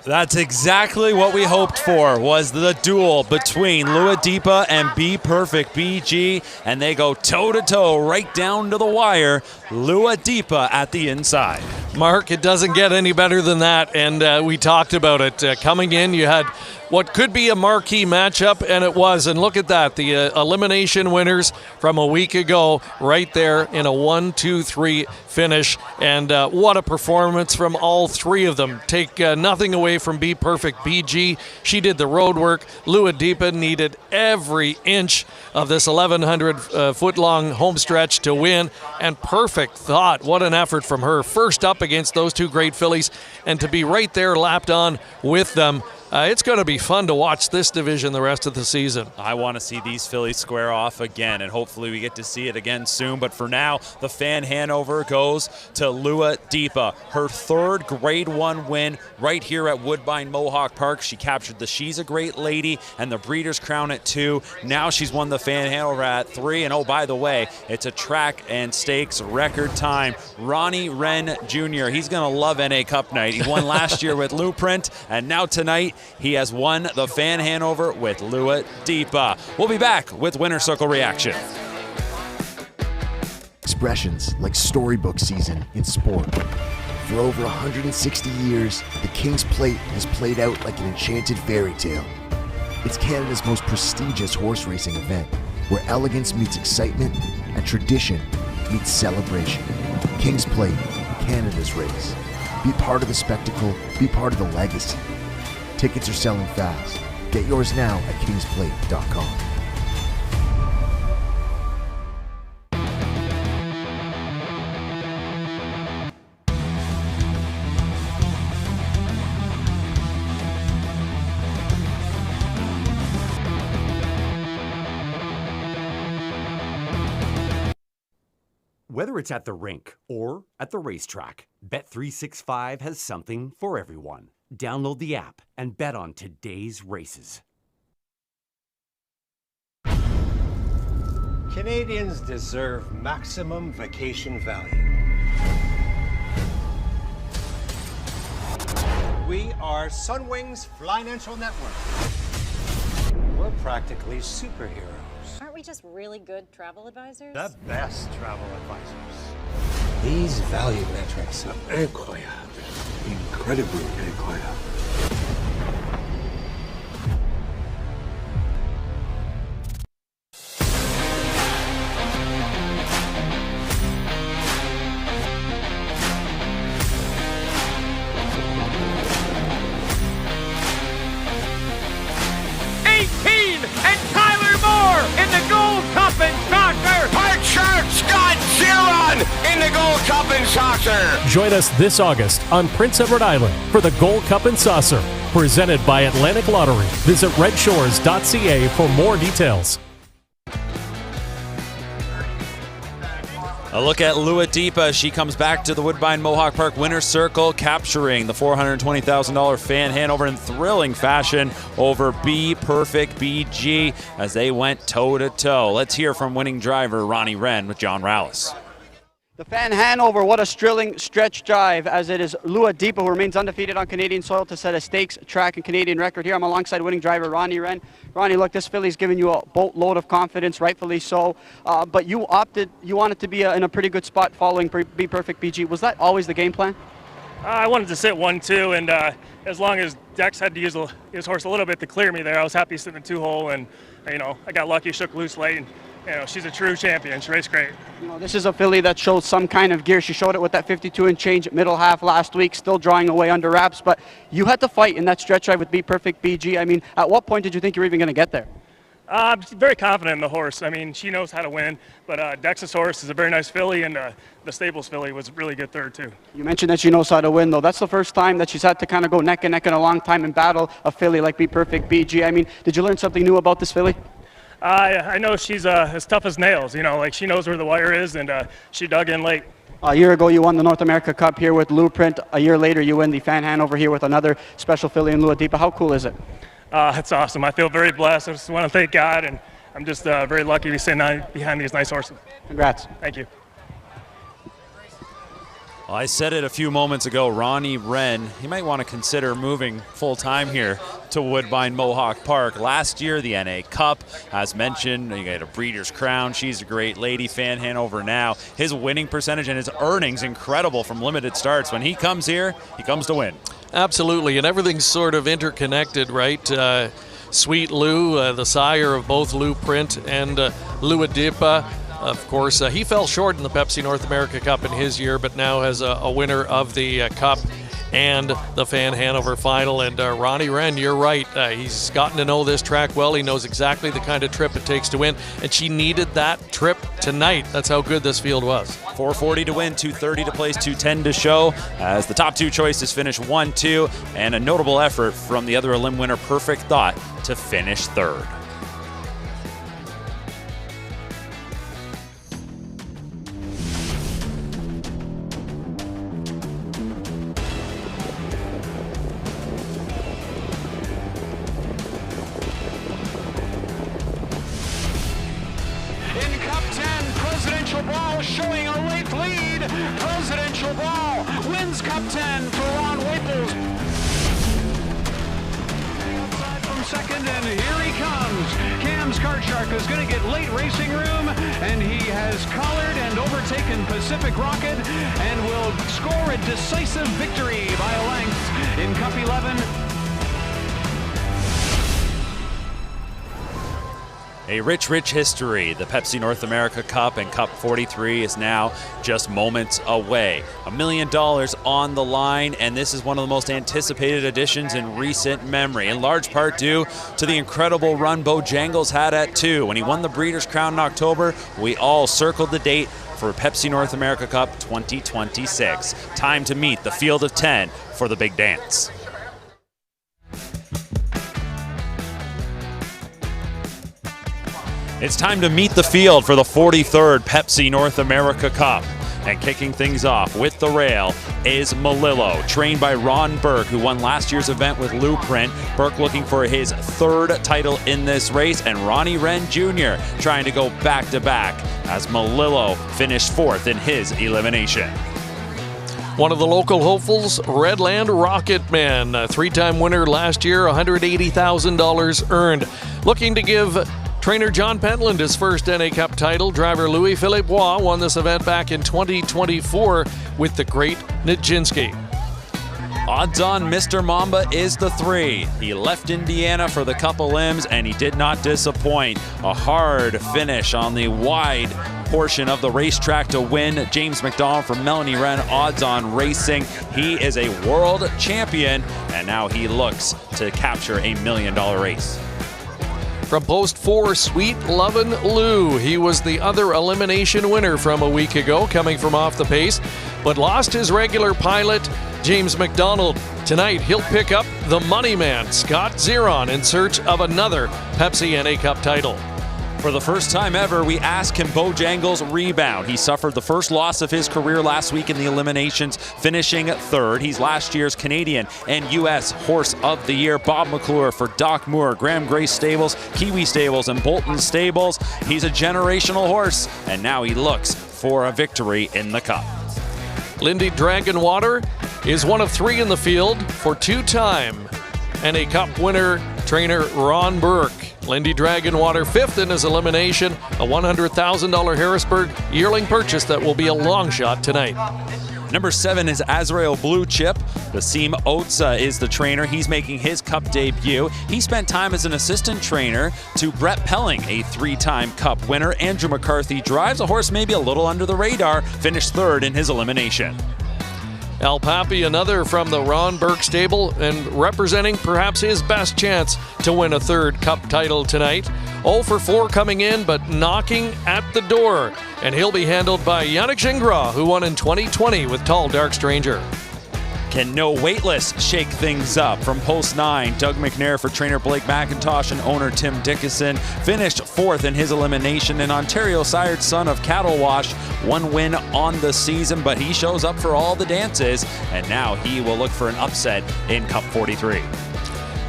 That's exactly what we hoped for, was the duel between Luadipa and Be Perfect BG, and they go toe-to-toe right down to the wire. Luadipa at the inside. Mark, it doesn't get any better than that, and we talked about it. Coming in, you had what could be a marquee matchup, and it was. And look at that, the elimination winners from a week ago right there in a 1-2-3 finish. And what a performance from all three of them. Take nothing away from Be Perfect BG. She did the road work. Luadipa needed every inch of this 1,100-foot-long home stretch to win. And Perfect Thought, what an effort from her. First up against those two great fillies, and to be right there lapped on with them. It's going to be fun to watch this division the rest of the season. I want to see these fillies square off again, and hopefully we get to see it again soon. But for now, the Van Hanover goes to Luadipa. Her third Grade 1 win right here at Woodbine Mohawk Park. She captured the She's a Great Lady and the Breeders' Crown at 2. Now she's won the Van Hanover at 3. And oh, by the way, it's a track and stakes record time. Ronnie Wren Jr., he's going to love NA Cup night. He won last year with Blueprint, and now tonight, he has won the Van Hanover with Luadipa. We'll be back with Winner Circle Reaction. Expressions like storybook season in sport. For over 160 years, the King's Plate has played out like an enchanted fairy tale. It's Canada's most prestigious horse racing event, where elegance meets excitement and tradition meets celebration. King's Plate, Canada's race. Be part of the spectacle, be part of the legacy. Tickets are selling fast. Get yours now at kingsplate.com. Whether it's at the rink or at the racetrack, Bet365 has something for everyone. Download the app and bet on today's races. Canadians deserve maximum vacation value. We are Sunwing's Financial Network. We're practically superheroes. Aren't we just really good travel advisors? The best travel advisors. These value metrics are incroyable. Incredibly incroyable. And Tyler Moore in the Gold Cup and Saucer. Archer Scott Giron in the Gold Cup and Saucer. Join us this August on Prince Edward Island for the Gold Cup and Saucer, presented by Atlantic Lottery. Visit redshores.ca for more details. A look at Luadipa. She comes back to the Woodbine Mohawk Park Winner's Circle, capturing the $420,000 Van Hanover in thrilling fashion over Be Perfect BG as they went toe-to-toe. Let's hear from winning driver Ronnie Wren with John Rallis. The Fan Hanover, what a thrilling stretch drive, as it is Lua Deepa who remains undefeated on Canadian soil to set a stakes, track, and Canadian record here. I'm alongside winning driver Ronnie Wren. Ronnie, look, this filly's given you a boatload of confidence, rightfully so, but you wanted to be in a pretty good spot following Be Perfect BG. Was that always the game plan? I wanted to sit 1-2, and as long as Dex had to use his horse a little bit to clear me there, I was happy sitting in 2-hole, and I got lucky, shook loose late, and she's a true champion. She raced great. This is a filly that showed some kind of gear. She showed it with that 52 and change middle half last week, still drawing away under wraps, but you had to fight in that stretch drive with Be Perfect BG. I mean, at what point did you think you were even going to get there? I'm very confident in the horse. I mean, she knows how to win, but Dex's horse is a very nice filly, and the Stables filly was really good third, too. You mentioned that she knows how to win, though. That's the first time that she's had to kind of go neck and neck in a long time and battle a filly like Be Perfect BG. I mean, did you learn something new about this filly? I know she's as tough as nails, like she knows where the wire is, and she dug in late. A year ago, you won the North America Cup here with Blueprint. A year later, you win the Fan Hanover here with another special filly in Lua Deepa. How cool is it? It's awesome. I feel very blessed. I just want to thank God, and I'm just very lucky to be sitting behind these nice horses. Congrats. Thank you. Well, I said it a few moments ago, Ronnie Wren, he might want to consider moving full-time here to Woodbine Mohawk Park. Last year, the NA Cup, as mentioned, you got a Breeders' Crown. She's a great lady. Fan Hanover now. His winning percentage and his earnings incredible from limited starts. When he comes here, he comes to win. Absolutely, and everything's sort of interconnected, right? Sweet Lou, the sire of both Blueprint and Lua Deepa. Of course, he fell short in the Pepsi North America Cup in his year, but now has a winner of the Cup and the Fan Hanover final. And Ronnie Wren, you're right. He's gotten to know this track well. He knows exactly the kind of trip it takes to win, and she needed that trip tonight. That's how good this field was. 440 to win, 230 to place, 210 to show, as the top two choices finish 1-2, and a notable effort from the other elim winner, Perfect Thought, to finish third. Showing a late lead. Presidential Ball wins Cup 10 for Ron Waples. Outside from second, and here he comes. Cam's Card Shark is going to get late racing room, and he has collared and overtaken Pacific Rocket and will score a decisive victory by a length in Cup 11. A rich, rich history. The Pepsi North America Cup and Cup 43 is now just moments away. $1 million on the line, and this is one of the most anticipated additions in recent memory, in large part due to the incredible run Bojangles had at 2. When he won the Breeders' Crown in October, we all circled the date for Pepsi North America Cup 2026. Time to meet the field of 10 for the big dance. It's time to meet the field for the 43rd Pepsi North America Cup. And kicking things off with the rail is Malillo, trained by Ron Burke, who won last year's event with Blueprint. Burke looking for his third title in this race, and Ronnie Wren Jr. trying to go back-to-back as Malillo finished fourth in his elimination. One of the local hopefuls, Redland Rocketman, a three-time winner last year, $180,000 earned. Looking to give trainer John Pentland his first NA Cup title. Driver Louis-Philippe Bois won this event back in 2024 with the great Nijinsky. Odds on Mr. Mamba is the 3. He left Indiana for the couple limbs, and he did not disappoint. A hard finish on the wide portion of the racetrack to win. James McDonald from Melanie Wren, Odds on Racing. He is a world champion, and now he looks to capture $1 million race. From Post 4, Sweet Lovin' Lou. He was the other elimination winner from a week ago, coming from off the pace, but lost his regular pilot, James McDonald. Tonight, he'll pick up the money man, Scott Zeron, in search of another Pepsi NA Cup title. For the first time ever, we ask, can Bojangles rebound? He suffered the first loss of his career last week in the eliminations, finishing third. He's last year's Canadian and U.S. Horse of the Year. Bob McClure for Doc Moore, Graham Grace Stables, Kiwi Stables, and Bolton Stables. He's a generational horse, and now he looks for a victory in the Cup. Lindy Dragonwater is one of 3 in the field for 2-time NA Cup winner trainer Ron Burke. Lindy Dragonwater 5th in his elimination, a $100,000 Harrisburg yearling purchase that will be a long shot tonight. Number 7 is Azrael Blue Chip. Basim Otsa is the trainer. He's making his Cup debut. He spent time as an assistant trainer to Brett Pelling, a 3-time Cup winner. Andrew McCarthy drives a horse maybe a little under the radar, finished 3rd in his elimination. El Papi, another from the Ron Burke stable, and representing perhaps his best chance to win a 3rd Cup title tonight. 0 for 4 coming in, but knocking at the door. And he'll be handled by Yannick Gingras, who won in 2020 with Tall Dark Stranger. Can No Weightless shake things up? From post 9, Doug McNair for trainer Blake McIntosh and owner Tim Dickinson finished 4th in his elimination. And Ontario sired son of Cattle Wash, 1 win on the season, but he shows up for all the dances, and now he will look for an upset in Cup 43.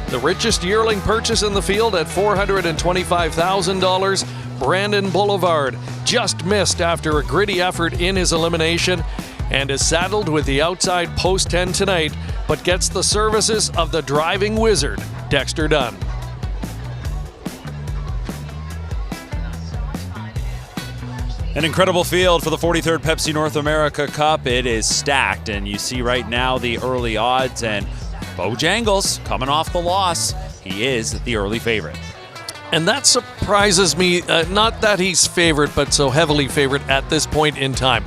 The richest yearling purchase in the field at $425,000. Brandon Boulevard just missed after a gritty effort in his elimination, and is saddled with the outside post 10 tonight, but gets the services of the driving wizard, Dexter Dunn. An incredible field for the 43rd Pepsi North America Cup. It is stacked, and you see right now the early odds, and Bojangles coming off the loss. He is the early favorite. And that surprises me, not that he's favored, but so heavily favored at this point in time.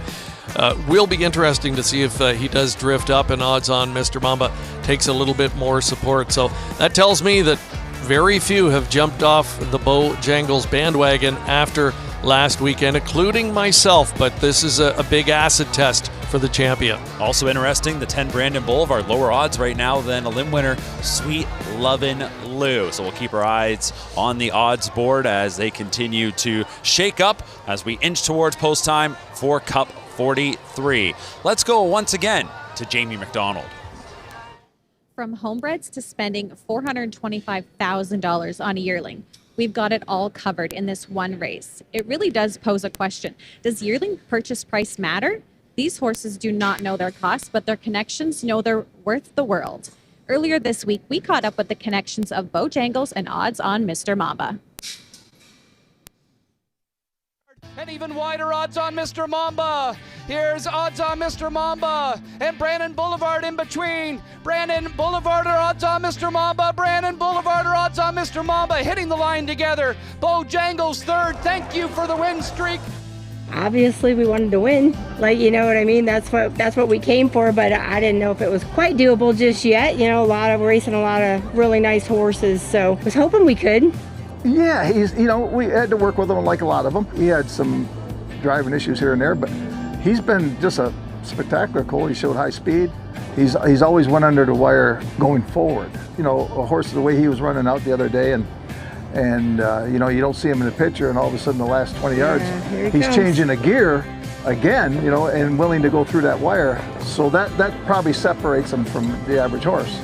Will be interesting to see if he does drift up and odds on Mr. Mamba takes a little bit more support. So that tells me that very few have jumped off the Bojangles bandwagon after last weekend, including myself, but this is a big acid test for the champion. Also interesting, the 10 Brandon Boulevard, lower odds right now than a limb winner, Sweet Lovin' Lou. So we'll keep our eyes on the odds board as they continue to shake up as we inch towards post time for Cup 43. Let's go once again to Jamie McDonald. From homebreds to spending $425,000 on a yearling, we've got it all covered in this one race. It really does pose a question. Does yearling purchase price matter? These horses do not know their costs, but their connections know they're worth the world. Earlier this week, we caught up with the connections of Bojangles and odds on Mr. Mamba. And even wider odds on Mr. Mamba. Here's odds on Mr. Mamba and Brandon Boulevard in between. Brandon Boulevard are odds on Mr. Mamba. Brandon Boulevard are odds on Mr. Mamba, hitting the line together. Bojangles 3rd. Thank you for the win streak. Obviously we wanted to win, like, you know what I mean, that's what we came for, but I didn't know if it was quite doable just yet. You know, racing a lot of really nice horses, so I was hoping we could. Yeah, we had to work with him like a lot of them. He had some driving issues here and there, but he's been just a spectacular colt. He showed high speed. He's always went under the wire going forward. You know, a horse the way he was running out the other day, and you know, you don't see him in the picture, and all of a sudden the last 20 yards, he's changing a gear again, you know, and willing to go through that wire. So that probably separates him from the average horse.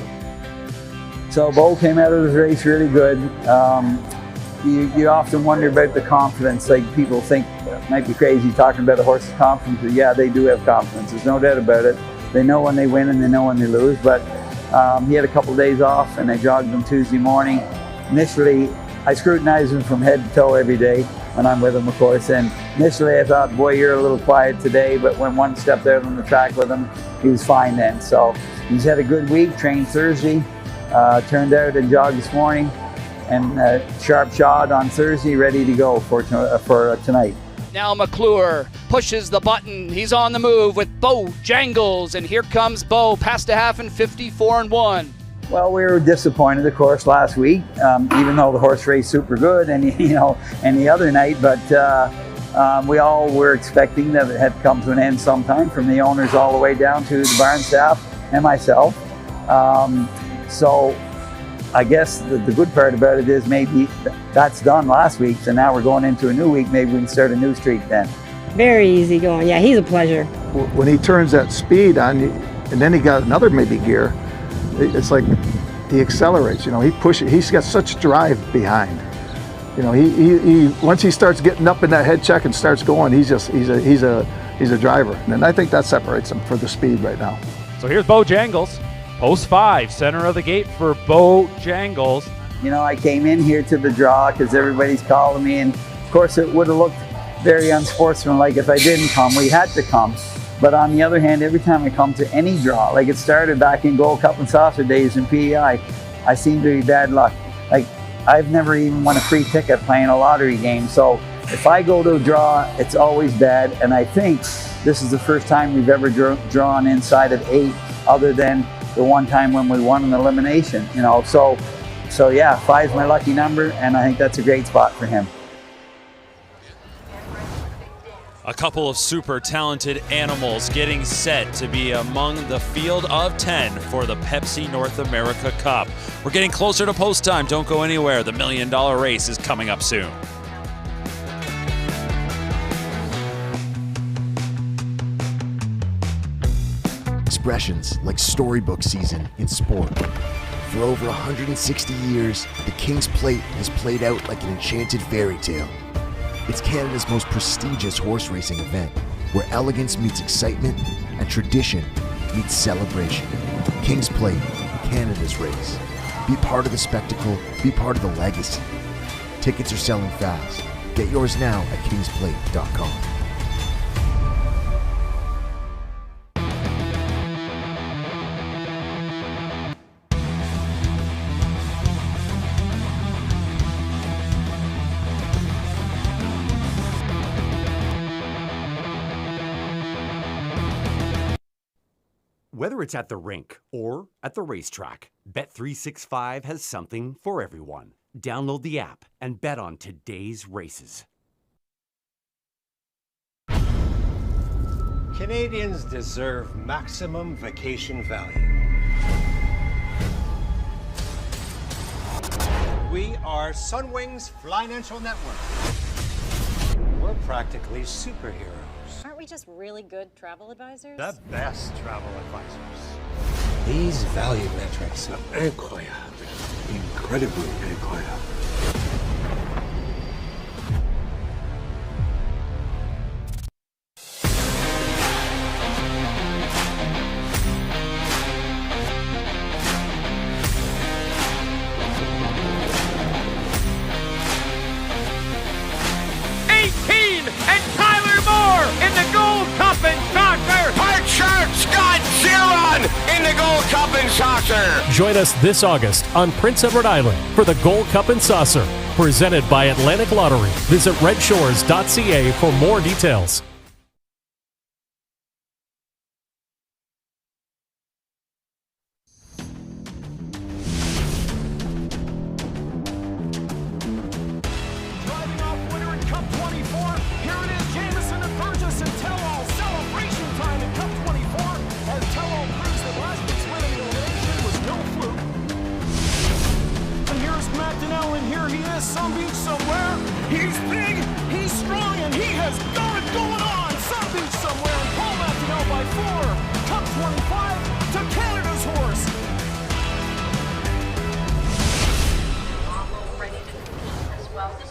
So Bo came out of this race really good. You often wonder about the confidence. Like, people think it might be crazy talking about a horse's confidence, but yeah, they do have confidence. There's no doubt about it. They know when they win and they know when they lose, but he had a couple of days off, and I jogged him Tuesday morning. Initially, I scrutinize him from head to toe every day when I'm with him, of course, and initially I thought, boy, you're a little quiet today, but when one stepped out on the track with him, he was fine then. So he's had a good week, trained Thursday, turned out and jogged this morning, and sharp shod on Thursday, ready to go for tonight. Now McClure pushes the button. He's on the move with Bojangles, and here comes Bo, past a half and 54-1. Well, we were disappointed, of course, last week, even though the horse raced super good any other night, but we all were expecting that it had come to an end sometime, from the owners all the way down to the barn staff and myself. So I guess the good part about it is maybe that's done last week, so now we're going into a new week. Maybe we can start a new streak then. Very easy going. Yeah, he's a pleasure. When he turns that speed on, and then he got another maybe gear, it's like he accelerates. You know, he pushes. He's got such drive behind, You know, he once he starts getting up in that head check and starts going, he's a driver, and I think that separates him for the speed right now. So here's Bojangles, post 5, center of the gate for Bojangles. You know, I came in here to the draw because everybody's calling me, and of course it would have looked very unsportsmanlike if I didn't come. We had to come. But on the other hand, every time I come to any draw, like it started back in Gold Cup and Saucer days in PEI, I seem to be bad luck. Like, I've never even won a free ticket playing a lottery game. So if I go to a draw, it's always bad. And I think this is the first time we've ever drawn inside of 8, other than the one time when we won an elimination, you know. So yeah, 5 is my lucky number, and I think that's a great spot for him. A couple of super talented animals getting set to be among the field of 10 for the Pepsi North America Cup. We're getting closer to post time. Don't go anywhere. The $1 million race is coming up soon. Expressions like storybook season in sport. For over 160 years, the King's Plate has played out like an enchanted fairy tale. It's Canada's most prestigious horse racing event, where elegance meets excitement and tradition meets celebration. King's Plate, Canada's race. Be part of the spectacle, be part of the legacy. Tickets are selling fast. Get yours now at kingsplate.com. Whether it's at the rink or at the racetrack, Bet365 has something for everyone. Download the app and bet on today's races. Canadians deserve maximum vacation value. We are Sunwing's Financial Network. We're practically superheroes. Aren't we just really good travel advisors? The best travel advisors. These value metrics are incroyable. Incredibly incroyable. In the Gold Cup and Saucer! Park Shark Scott Zeron in the Gold Cup and Saucer! Join us this August on Prince Edward Island for the Gold Cup and Saucer, presented by Atlantic Lottery. Visit redshores.ca for more details. Some beach somewhere. He's big, he's strong, and he has got it going on. Some beach somewhere, and Paul Martinell by 4. Cup 25 to Canada's horse.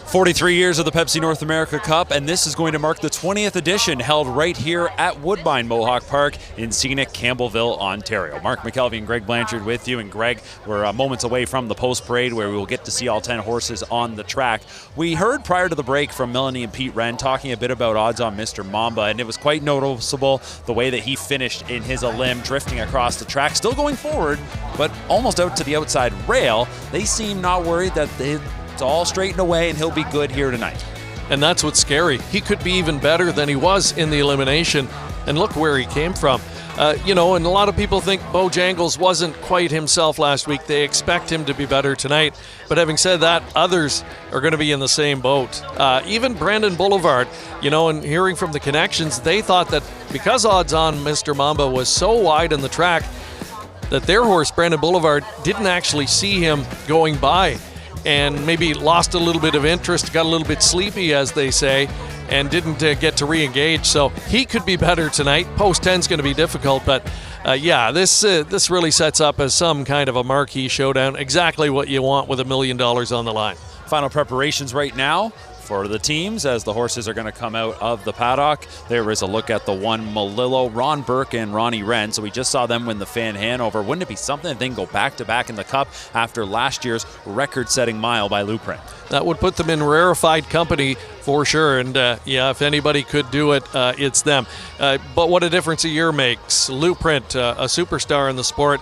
43 years of the Pepsi North America Cup, and this is going to mark the 20th edition, held right here at Woodbine Mohawk Park in scenic Campbellville, Ontario. Mark McKelvey and Greg Blanchard with you, and Greg, we're moments away from the post-parade where we will get to see all 10 horses on the track. We heard prior to the break from Melanie and Pete Wren talking a bit about odds on Mr. Mamba, and it was quite noticeable the way that he finished in his elim, drifting across the track, still going forward, but almost out to the outside rail. They seem not worried that it's all straightened away and he'll be good here tonight. And that's what's scary. He could be even better than he was in the elimination. And look where he came from. And a lot of people think Bojangles wasn't quite himself last week. They expect him to be better tonight. But having said that, others are going to be in the same boat. Even Brandon Boulevard, and hearing from the connections, they thought that because odds on Mr. Mamba was so wide in the track that their horse, Brandon Boulevard, didn't actually see him going by, and maybe lost a little bit of interest, got a little bit sleepy, as they say, and didn't get to re-engage. So he could be better tonight. Post 10 is going to be difficult, but this really sets up as some kind of a marquee showdown. Exactly what you want with $1 million on the line. Final preparations right now for the teams as the horses are going to come out of the paddock. There is a look at the one Malillo, Ron Burke and Ronnie Wren. So we just saw them win the Fan Hanover. Wouldn't it be something if they can go back-to-back in the Cup after last year's record-setting mile by Luprint? That would put them in rarefied company for sure. And yeah, if anybody could do it, it's them. But what a difference a year makes. Luprint, a superstar in the sport,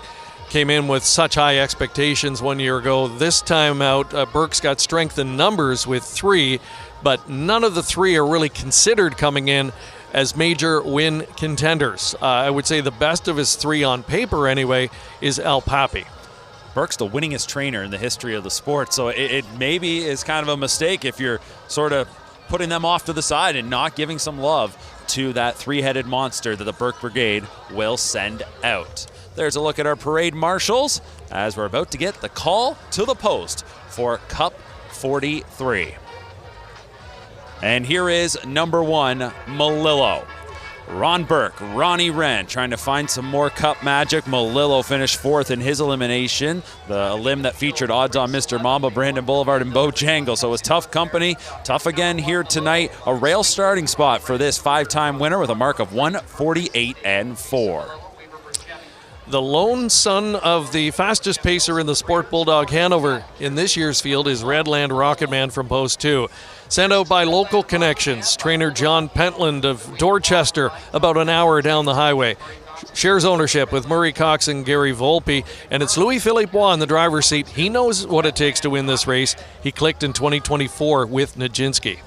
came in with such high expectations 1 year ago. This time out, Burke's got strength in numbers with 3, but none of the 3 are really considered coming in as major win contenders. I would say the best of his 3 on paper anyway is El Papi. Burke's the winningest trainer in the history of the sport, so it maybe is kind of a mistake if you're sort of putting them off to the side and not giving some love to that 3-headed monster that the Burke Brigade will send out. There's a look at our parade marshals as we're about to get the call to the post for Cup 43. And here is number 1, Malillo. Ron Burke, Ronnie Wren trying to find some more Cup magic. Malillo finished 4th in his elimination. The limb that featured odds on Mr. Mamba, Brandon Boulevard, and Bojangles. So it was tough company. Tough again here tonight. A rail starting spot for this 5-time winner with a mark of 1:48.4. The lone son of the fastest pacer in the Sport Bulldog Hanover in this year's field is Redland Rocketman from Post 2. Sent out by local connections, trainer John Pentland of Dorchester, about an hour down the highway. Shares ownership with Murray Cox and Gary Volpe, and it's Louis-Philippe Bois in the driver's seat. He knows what it takes to win this race. He clicked in 2024 with Nijinsky.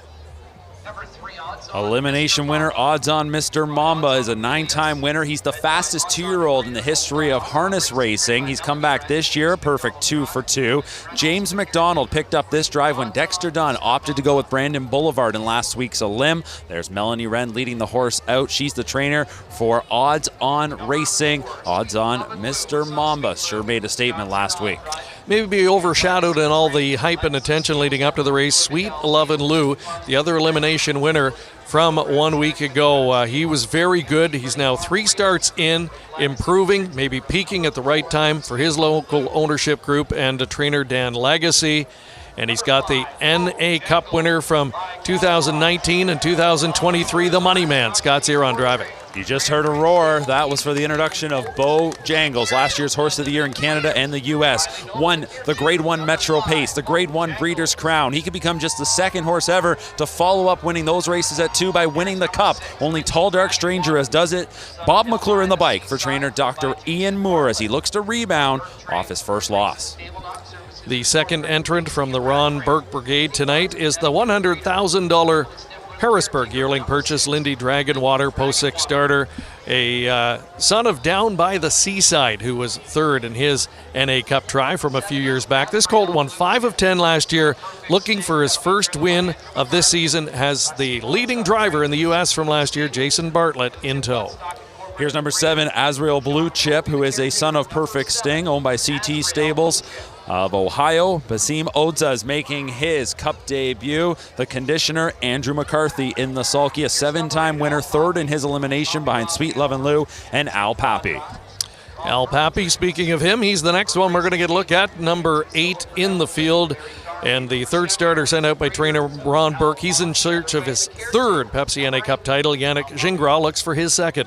Elimination winner, odds on Mr. Mamba, is a 9-time winner. He's the fastest 2-year-old in the history of harness racing. He's come back this year, perfect 2 for 2. James McDonald picked up this drive when Dexter Dunn opted to go with Brandon Boulevard in last week's limb. There's Melanie Wren leading the horse out. She's the trainer for Odds On Racing. Odds on Mr. Mamba sure made a statement last week. Maybe be overshadowed in all the hype and attention leading up to the race. Sweet Lovin' Lou, the other elimination winner from 1 week ago. He was very good. He's now 3 starts in, improving, maybe peaking at the right time for his local ownership group and trainer Dan Legacy. And he's got the NA Cup winner from 2019 and 2023, the Money Man, Scott Zeron driving. You just heard a roar. That was for the introduction of Bojangles, last year's Horse of the Year in Canada and the U.S. Won the Grade 1 Metro Pace, the Grade 1 Breeders' Crown. He could become just the 2nd horse ever to follow up winning those races at 2 by winning the Cup. Only Tall Dark Stranger as does it. Bob McClure in the bike for trainer Dr. Ian Moore as he looks to rebound off his first loss. The second entrant from the Ron Burke Brigade tonight is the $100,000 Harrisburg yearling purchase, Lindy Dragonwater, Post 6 starter, a son of Down by the Seaside, who was 3rd in his NA Cup try from a few years back. This colt won 5 of 10 last year, looking for his first win of this season, has the leading driver in the U.S. from last year, Jason Bartlett, in tow. Here's number 7, Azrael Blue Chip, who is a son of Perfect Sting, owned by CT Stables of Ohio. Basim Odza is making his Cup debut. The conditioner, Andrew McCarthy in the sulky, a 7-time winner, 3rd in his elimination behind Sweet Lovin' Lou and Al Papi. Al Papi, speaking of him, he's the next one we're going to get a look at, number 8 in the field. And the 3rd starter sent out by trainer Ron Burke. He's in search of his 3rd Pepsi NA Cup title. Yannick Gingras looks for his 2nd.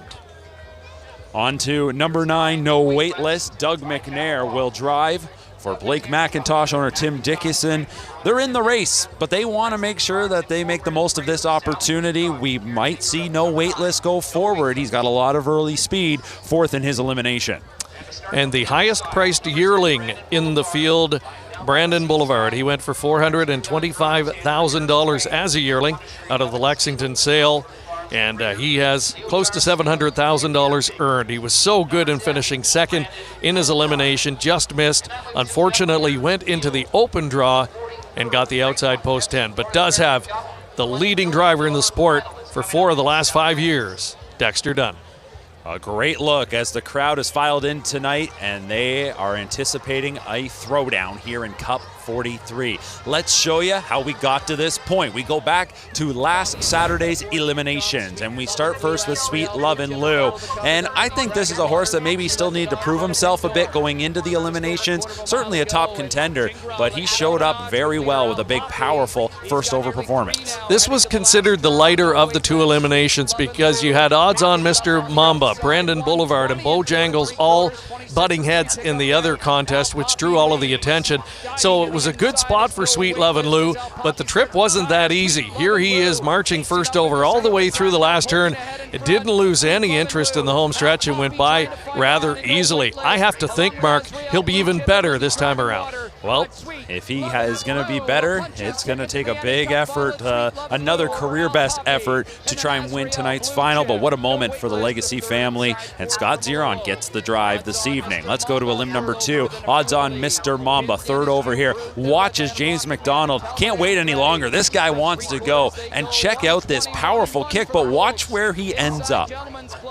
On to number 9, No Waitlist. Doug McNair will drive for Blake McIntosh, owner Tim Dickinson. They're in the race, but they want to make sure that they make the most of this opportunity. We might see No Waitlist go forward. He's got a lot of early speed, 4th in his elimination. And the highest priced yearling in the field, Brandon Boulevard. He went for $425,000 as a yearling out of the Lexington sale. And he has close to $700,000 earned. He was so good in finishing 2nd in his elimination, just missed. Unfortunately, went into the open draw and got the outside post 10, but does have the leading driver in the sport for 4 of the last 5 years, Dexter Dunn. A great look as the crowd has filed in tonight, and they are anticipating a throwdown here in Cup 43. Let's show you how we got to this point. We go back to last Saturday's eliminations, and we start first with Sweet Lovin' Lou. And I think this is a horse that maybe still needed to prove himself a bit going into the eliminations. Certainly a top contender, but he showed up very well with a big, powerful first over performance. This was considered the lighter of the two eliminations because you had odds on Mr. Mamba, Brandon Boulevard, and Bojangles all butting heads in the other contest, which drew all of the attention. So it was a good spot for Sweet Lovin' Lou, but the trip wasn't that easy. Here he is marching first over all the way through the last turn. It didn't lose any interest in the home stretch and went by rather easily. I have to think, Mark, he'll be even better this time around. Well, if he is going to be better, it's going to take a big effort, another career best effort to try and win tonight's final. But what a moment for the Legacy family. And Scott Zeron gets the drive this evening. Let's go to elim number 2. Odds on Mr. Mamba, third over here. Watches James McDonald. Can't wait any longer. This guy wants to go. And check out this powerful kick, but watch where he ends up.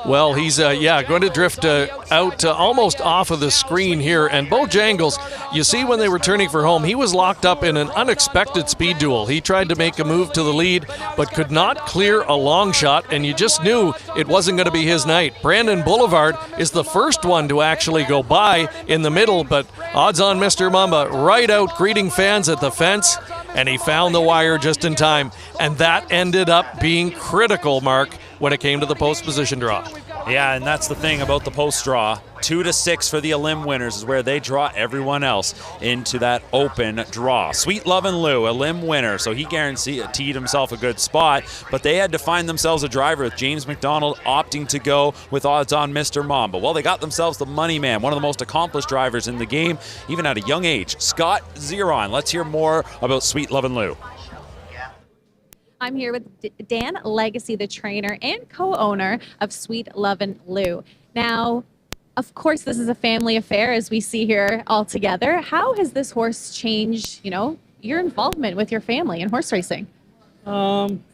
Well, he's going to drift out almost off of the screen here. And Bojangles, you see when they were turning for home, he was locked up in an unexpected speed duel. He tried to make a move to the lead, but could not clear a long shot, and you just knew it wasn't going to be his night. Brandon Boulevard is the first one to actually go by in the middle, but odds on Mr. Mamba right out greeting fans at the fence, and he found the wire just in time, and that ended up being critical, Mark, when it came to the post position draw. Yeah, and that's the thing about the post draw. 2 to 6 for the elim winners is where they draw everyone else into that open draw. Sweet Lovin' Lou, elim winner, so he guaranteed himself a good spot, but they had to find themselves a driver with James McDonald opting to go with odds on Mr. Mamba. Well, they got themselves the money man, one of the most accomplished drivers in the game, even at a young age, Scott Zeron. Let's hear more about Sweet Lovin' Lou. I'm here with Dan Legacy, the trainer and co-owner of Sweet Lovin' Lou. Now, of course, this is a family affair, as we see here all together. How has this horse changed, your involvement with your family in horse racing?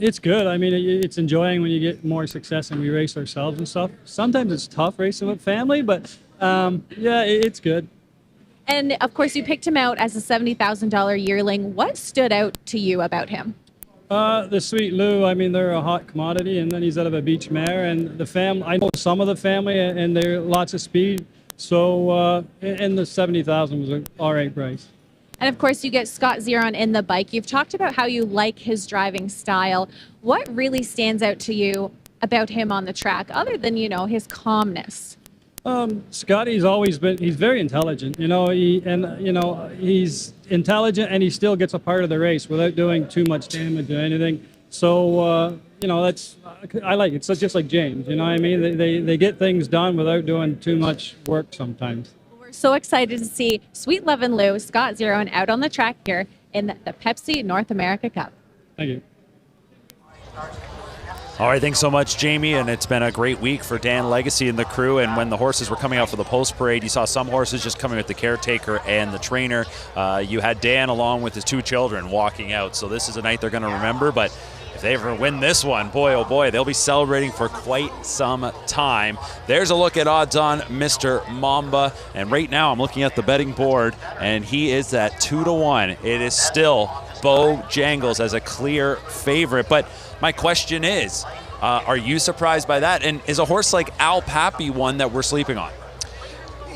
It's good. I mean, it's enjoying when you get more success and we race ourselves and stuff. Sometimes it's tough racing with family, but it's good. And of course, you picked him out as a $70,000 yearling. What stood out to you about him? The Sweet Lou, I mean, they're a hot commodity, and then he's out of a beach mare, and I know some of the family, and they're lots of speed, so, and the $70,000 was an all right price. And of course, you get Scott Zeron in the bike. You've talked about how you like his driving style. What really stands out to you about him on the track, other than, his calmness? Scotty's always been, he's very intelligent, he's intelligent and he still gets a part of the race without doing too much damage or anything. So, I like it. So it's just like James, you know what I mean? They get things done without doing too much work sometimes. We're so excited to see Sweet Lovin' Lou, Scott Zeron out on the track here in the Pepsi North America Cup. Thank you. All right, thanks so much, Jamie, and it's been a great week for Dan Legacy and the crew. And when the horses were coming out for the post parade, you saw some horses just coming with the caretaker and the trainer. You had Dan along with his 2 children walking out, so this is a night they're going to remember. But if they ever win this one, boy, oh boy, they'll be celebrating for quite some time. There's a look at odds on Mr. Mamba, and right now I'm looking at the betting board, and he is at 2 to 1. It is still Bojangles as a clear favorite, but my question is, are you surprised by that? And is a horse like Al Pappy one that we're sleeping on?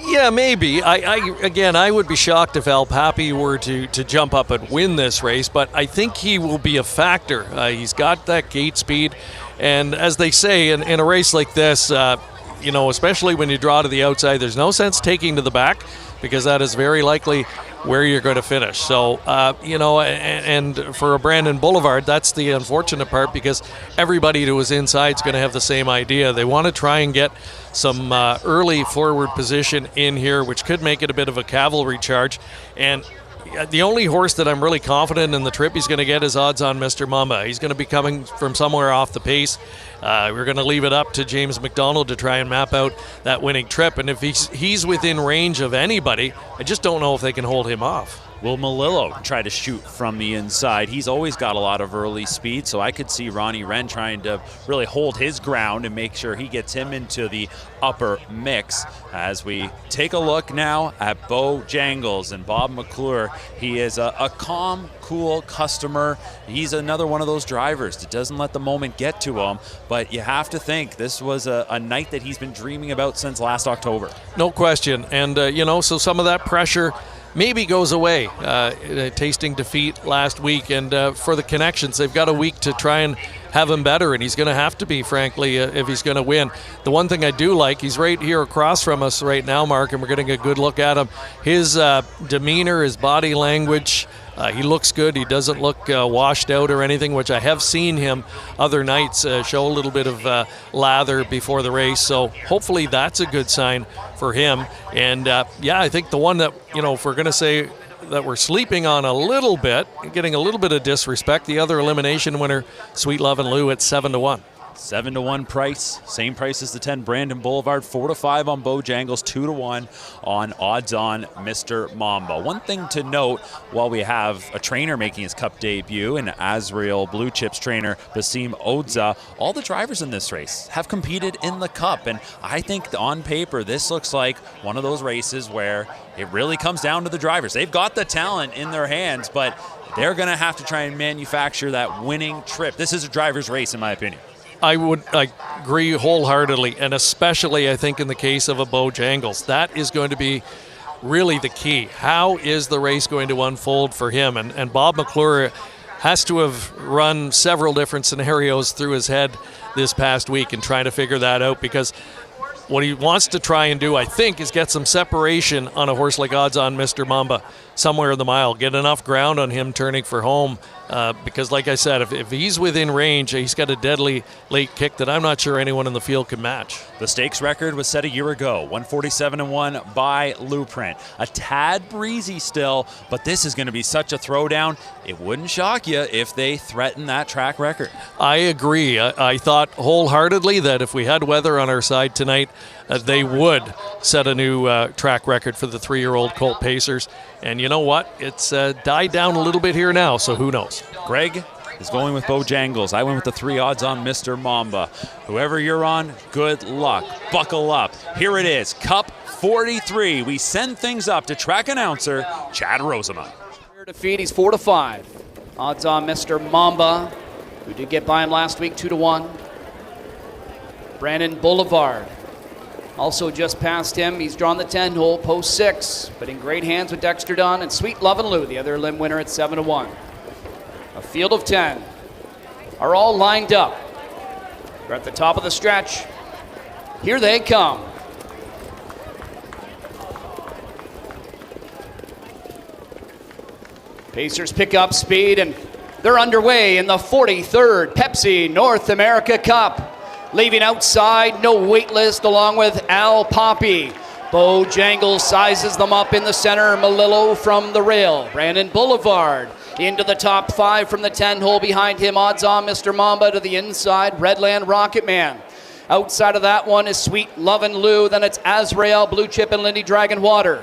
Yeah, maybe. I would be shocked if Al Pappy were to jump up and win this race, but I think he will be a factor. He's got that gate speed, and as they say in a race like this, especially when you draw to the outside, there's no sense taking to the back because that is very likely where you're going to finish. So, and for a Brandon Boulevard, that's the unfortunate part because everybody who is inside is going to have the same idea. They want to try and get some early forward position in here, which could make it a bit of a cavalry charge. And the only horse that I'm really confident in the trip he's going to get is odds on Mr. Mamba. He's going to be coming from somewhere off the pace. We're going to leave it up to James McDonald to try and map out that winning trip. And if he's within range of anybody, I just don't know if they can hold him off. Will Melillo try to shoot from the inside? He's always got a lot of early speed, so I could see Ronnie Wren trying to really hold his ground and make sure he gets him into the upper mix. As we take a look now at Bo Jangles and Bob McClure, he is a calm, cool customer. He's another one of those drivers that doesn't let the moment get to him, but you have to think this was a night that he's been dreaming about since last October. No question. And, so some of that pressure maybe goes away. Tasting defeat last week, and for the Connections, they've got a week to try and have him better, and he's going to have to be, frankly, if he's going to win. The one thing I do like, he's right here across from us right now, Mark, and we're getting a good look at him. His demeanor, his body language, he looks good. He doesn't look washed out or anything, which I have seen him other nights show a little bit of lather before the race. So hopefully that's a good sign for him. And I think the one that, if we're going to say that we're sleeping on a little bit, getting a little bit of disrespect, the other elimination winner, Sweet Love and Lou at 7-1. 7-1 price, same price as the 10 Brandon Boulevard, 4-5 on Bojangles, 2-1 on odds on Mr. Mamba. One thing to note while we have a trainer making his Cup debut, and Azrael Blue Chips trainer Basim Odza, all the drivers in this race have competed in the Cup, and I think on paper this looks like one of those races where it really comes down to the drivers. They've got the talent in their hands, but they're going to have to try and manufacture that winning trip. This is a driver's race, in my opinion. I would agree wholeheartedly, and especially I think in the case of a Bojangles. That is going to be really the key. How is the race going to unfold for him? And Bob McClure has to have run several different scenarios through his head this past week and trying to figure that out, because what he wants to try and do, I think, is get some separation on a horse like Odds on Mr. Mamba somewhere in the mile, get enough ground on him turning for home, because like I said, if he's within range, he's got a deadly late kick that I'm not sure anyone in the field can match. The stakes record was set a year ago, 147-1 by Blueprint. A tad breezy still, but this is going to be such a throwdown, it wouldn't shock you if they threaten that track record. I agree. I thought wholeheartedly that if we had weather on our side tonight, they would set a new track record for the 3-year-old Colt Pacers. And you know what? It's died down a little bit here now, so who knows? Greg is going with Bojangles. I went with the 3 odds on Mr. Mamba. Whoever you're on, good luck. Buckle up. Here it is, Cup 43. We send things up to track announcer Chad Rosamond. Defeat, he's 4-5. Odds on Mr. Mamba, who did get by him last week, 2-1. Brandon Boulevard, also just past him. He's drawn the 10 hole, post 6, but in great hands with Dexter Dunn. And Sweet Love and Lou, the other limb winner, at 7-1. A field of 10 are all lined up. We're at the top of the stretch. Here they come. Pacers pick up speed, and they're underway in the 43rd Pepsi North America Cup. Leaving outside, no wait list, along with Al Poppy. Bojangles sizes them up in the center. Melillo from the rail. Brandon Boulevard into the top 5 from the 10 hole. Behind him, odds on Mr. Mamba to the inside. Redland Rocket Man. Outside of that one is Sweet Love and Lou. Then it's Azrael, Blue Chip, and Lindy Dragon Water.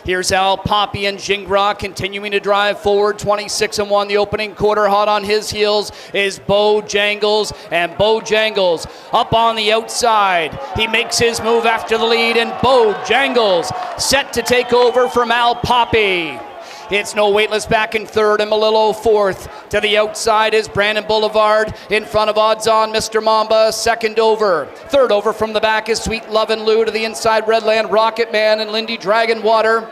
Here's Al Poppy and Jingra continuing to drive forward, 26-1 the opening quarter. Hot on his heels is Bojangles, and Bojangles up on the outside. He makes his move after the lead, and Bojangles set to take over from Al Poppy. It's no waitlist back in third, and Melillo fourth. To the outside is Brandon Boulevard. In front of odds on Mr. Mamba, second over. Third over from the back is Sweet Love and Lou. To the inside, Redland Rocket Man and Lindy Dragon Water.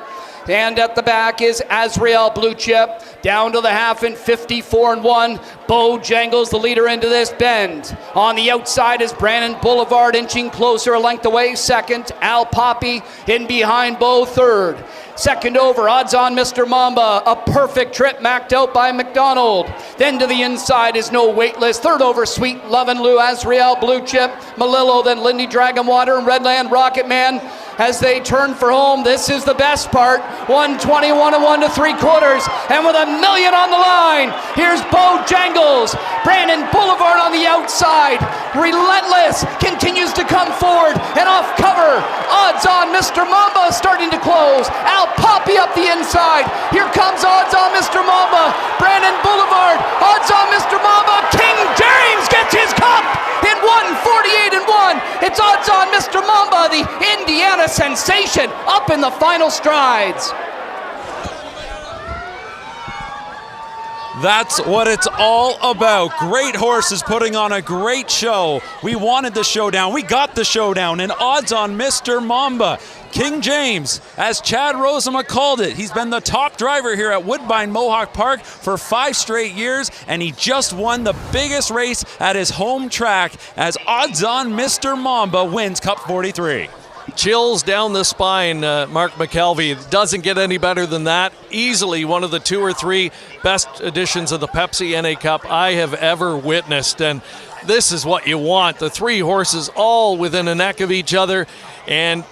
And at the back is Azrael Blue Chip. Down to the half in 54-1. Bojangles, the leader into this bend. On the outside is Brandon Boulevard, inching closer, a length away second. Al Poppy in behind Bo third. Second over, odds on Mr. Mamba. A perfect trip macked out by McDonald. Then to the inside is no wait list. Third over, Sweet Love and Lou, Azrael Blue Chip, Melillo, then Lindy Dragon Water and Redland Rocket Man. As they turn for home, this is the best part. 121 1 3/4, and with $1 million on the line, here's Bojangles. Brandon Boulevard on the outside, relentless, continues to come forward and off cover. Odds on Mr. Mamba starting to close. Al Poppy up the inside. Here comes It's odds on Mr. Mamba, the Indiana sensation, up in the final strides. That's what it's all about. Great horses putting on a great show. We wanted the showdown. We got the showdown. And odds on Mr. Mamba. King James, as Chad Rosema called it, he's been the top driver here at Woodbine Mohawk Park for 5 straight years, and he just won the biggest race at his home track as odds on Mr. Mamba wins Cup 43. Chills down the spine, Mark McKelvey. Doesn't get any better than that. Easily one of the 2 or 3 best editions of the Pepsi NA Cup I have ever witnessed. And this is what you want. The 3 horses all within a neck of each other. And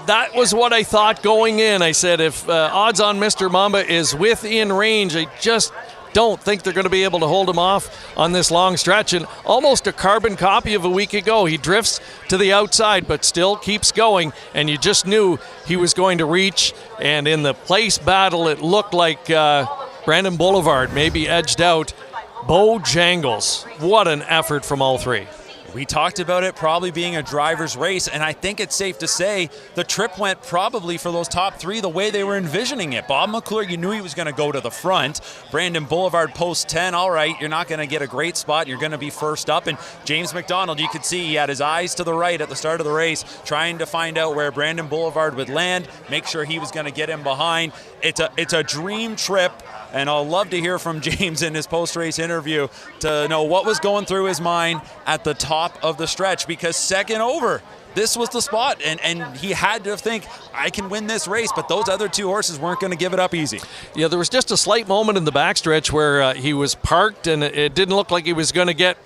that was what I thought going in. I said, if odds on Mr. Mamba is within range, I just don't think they're going to be able to hold him off on this long stretch. And almost a carbon copy of a week ago. He drifts to the outside, but still keeps going. And you just knew he was going to reach. And in the place battle, it looked like Brandon Boulevard maybe edged out Bojangles. What an effort from all 3. We talked about it probably being a driver's race, and I think it's safe to say the trip went probably for those top 3 the way they were envisioning it. Bob McClure, you knew he was going to go to the front. Brandon Boulevard post 10, all right, you're not going to get a great spot. You're going to be first up. And James McDonald, you could see he had his eyes to the right at the start of the race, trying to find out where Brandon Boulevard would land, make sure he was going to get him behind. It's a dream trip. And I'll love to hear from James in his post-race interview to know what was going through his mind at the top of the stretch, because second over, this was the spot, and he had to think, I can win this race, but those other 2 horses weren't going to give it up easy. Yeah, there was just a slight moment in the backstretch where he was parked, and it didn't look like he was going to get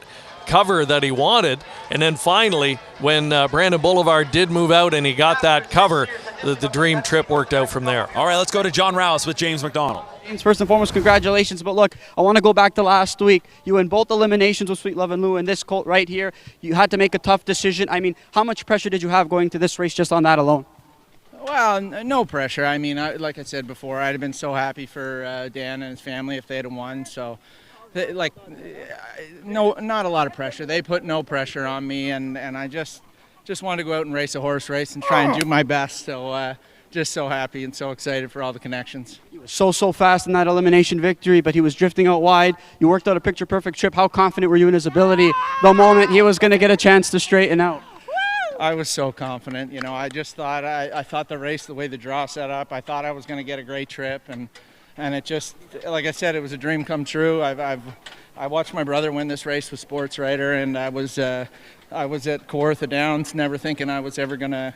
cover that he wanted. And then finally, when Brandon Boulevard did move out and he got that cover, the dream trip worked out from there. All right, let's go to John Rouse with James McDonald. James, first and foremost, congratulations. But look, I want to go back to last week. You win both eliminations with Sweet Love and Lou, and this colt right here, you had to make a tough decision. I mean, how much pressure did you have going to this race just on that alone? Well, no pressure. I mean, like I said before, I'd have been so happy for Dan and his family if they had won. So, not a lot of pressure. They put no pressure on me, and I just wanted to go out and race a horse race and try and do my best. So, just so happy and so excited for all the connections. He was so fast in that elimination victory, but he was drifting out wide. You worked out a picture-perfect trip. How confident were you in his ability the moment he was going to get a chance to straighten out? I was so confident. You know, I just thought I thought the race, the way the draw set up, I thought I was going to get a great trip, and it just, like I said, it was a dream come true. I watched my brother win this race with Sports Writer, and I was at Kawartha Downs, never thinking I was ever gonna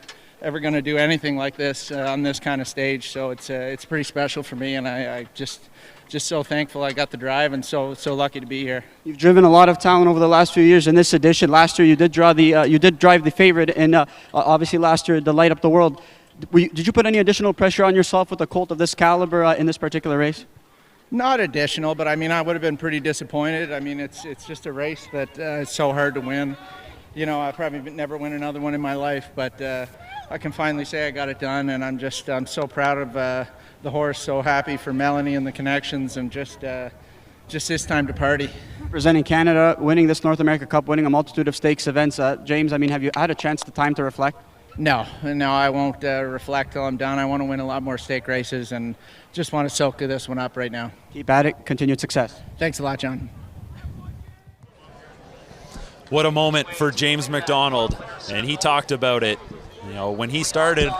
do anything like this on this kind of stage. So it's pretty special for me, and I just so thankful I got the drive, and so lucky to be here. You've driven a lot of talent over the last few years. In this edition, last year you did drive the favorite, and obviously last year the Light Up the World. Did you put any additional pressure on yourself with a colt of this caliber in this particular race? Not additional, but I mean, I would have been pretty disappointed. I mean, it's just a race that it's so hard to win. You know, I probably never win another one in my life, but I can finally say I got it done, and I'm so proud of the horse, so happy for Melanie and the connections, and just this time to party. Representing Canada, winning this North America Cup, winning a multitude of stakes events. James, I mean, have you had a chance to reflect? No, I won't reflect till I'm done. I want to win a lot more stake races, and just want to soak this one up right now. Keep at it. Continued success. Thanks a lot, John. What a moment for James McDonald, and he talked about it. You know, when he started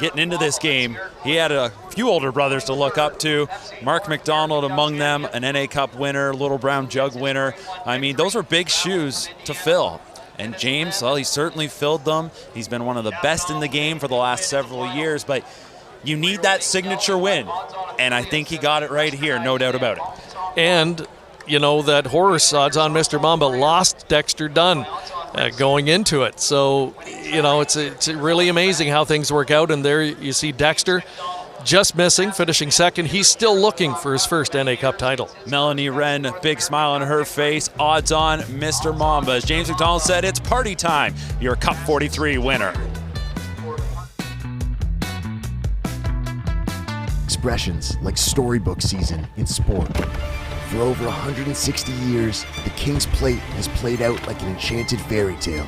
getting into this game, he had a few older brothers to look up to. Mark McDonald among them, an NA Cup winner, Little Brown Jug winner. I mean, those were big shoes to fill. And James, well, he certainly filled them. He's been one of the best in the game for the last several years, but you need that signature win. And I think he got it right here, no doubt about it. And, you know, that horse, odds on Mr. Mamba, lost Dexter Dunn going into it. So, you know, it's really amazing how things work out. And there you see Dexter just missing, finishing second. He's still looking for his first NA Cup title. Melanie Wren, big smile on her face. Odds on Mr. Mamba. As James McDonald said, it's party time. Your Cup 43 winner. Expressions like storybook season in sport. For over 160 years, the King's Plate has played out like an enchanted fairy tale.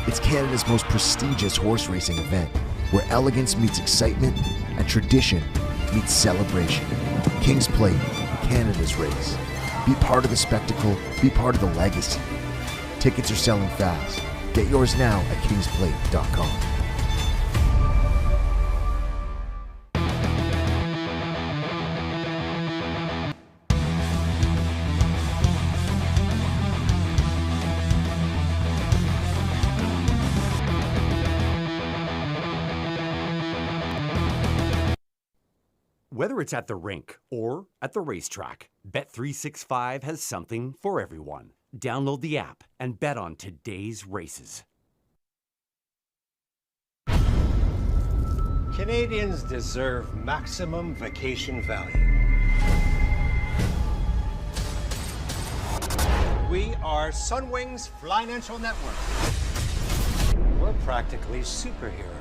It's Canada's most prestigious horse racing event, where elegance meets excitement and tradition meets celebration. King's Plate, Canada's race. Be part of the spectacle, be part of the legacy. Tickets are selling fast. Get yours now at kingsplate.com. Whether it's at the rink or at the racetrack, Bet365 has something for everyone. Download the app and bet on today's races. Canadians deserve maximum vacation value. We are Sunwing's Financial Network. We're practically superheroes.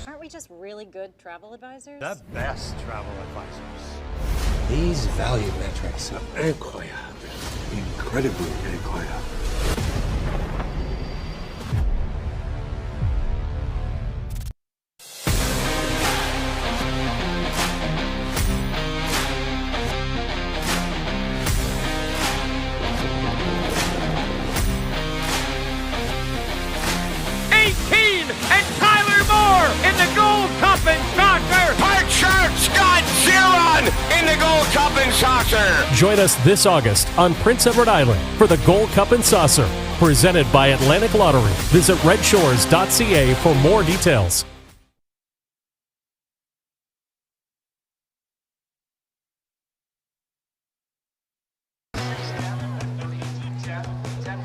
Aren't we just really good travel advisors? The best travel advisors. These value metrics are incroyable. Incredibly incroyable. In the Gold Cup and Soccer! Art Sharp Scott Giron in the Gold Cup and Saucer! Join us this August on Prince Edward Island for the Gold Cup and Saucer, presented by Atlantic Lottery. Visit redshores.ca for more details.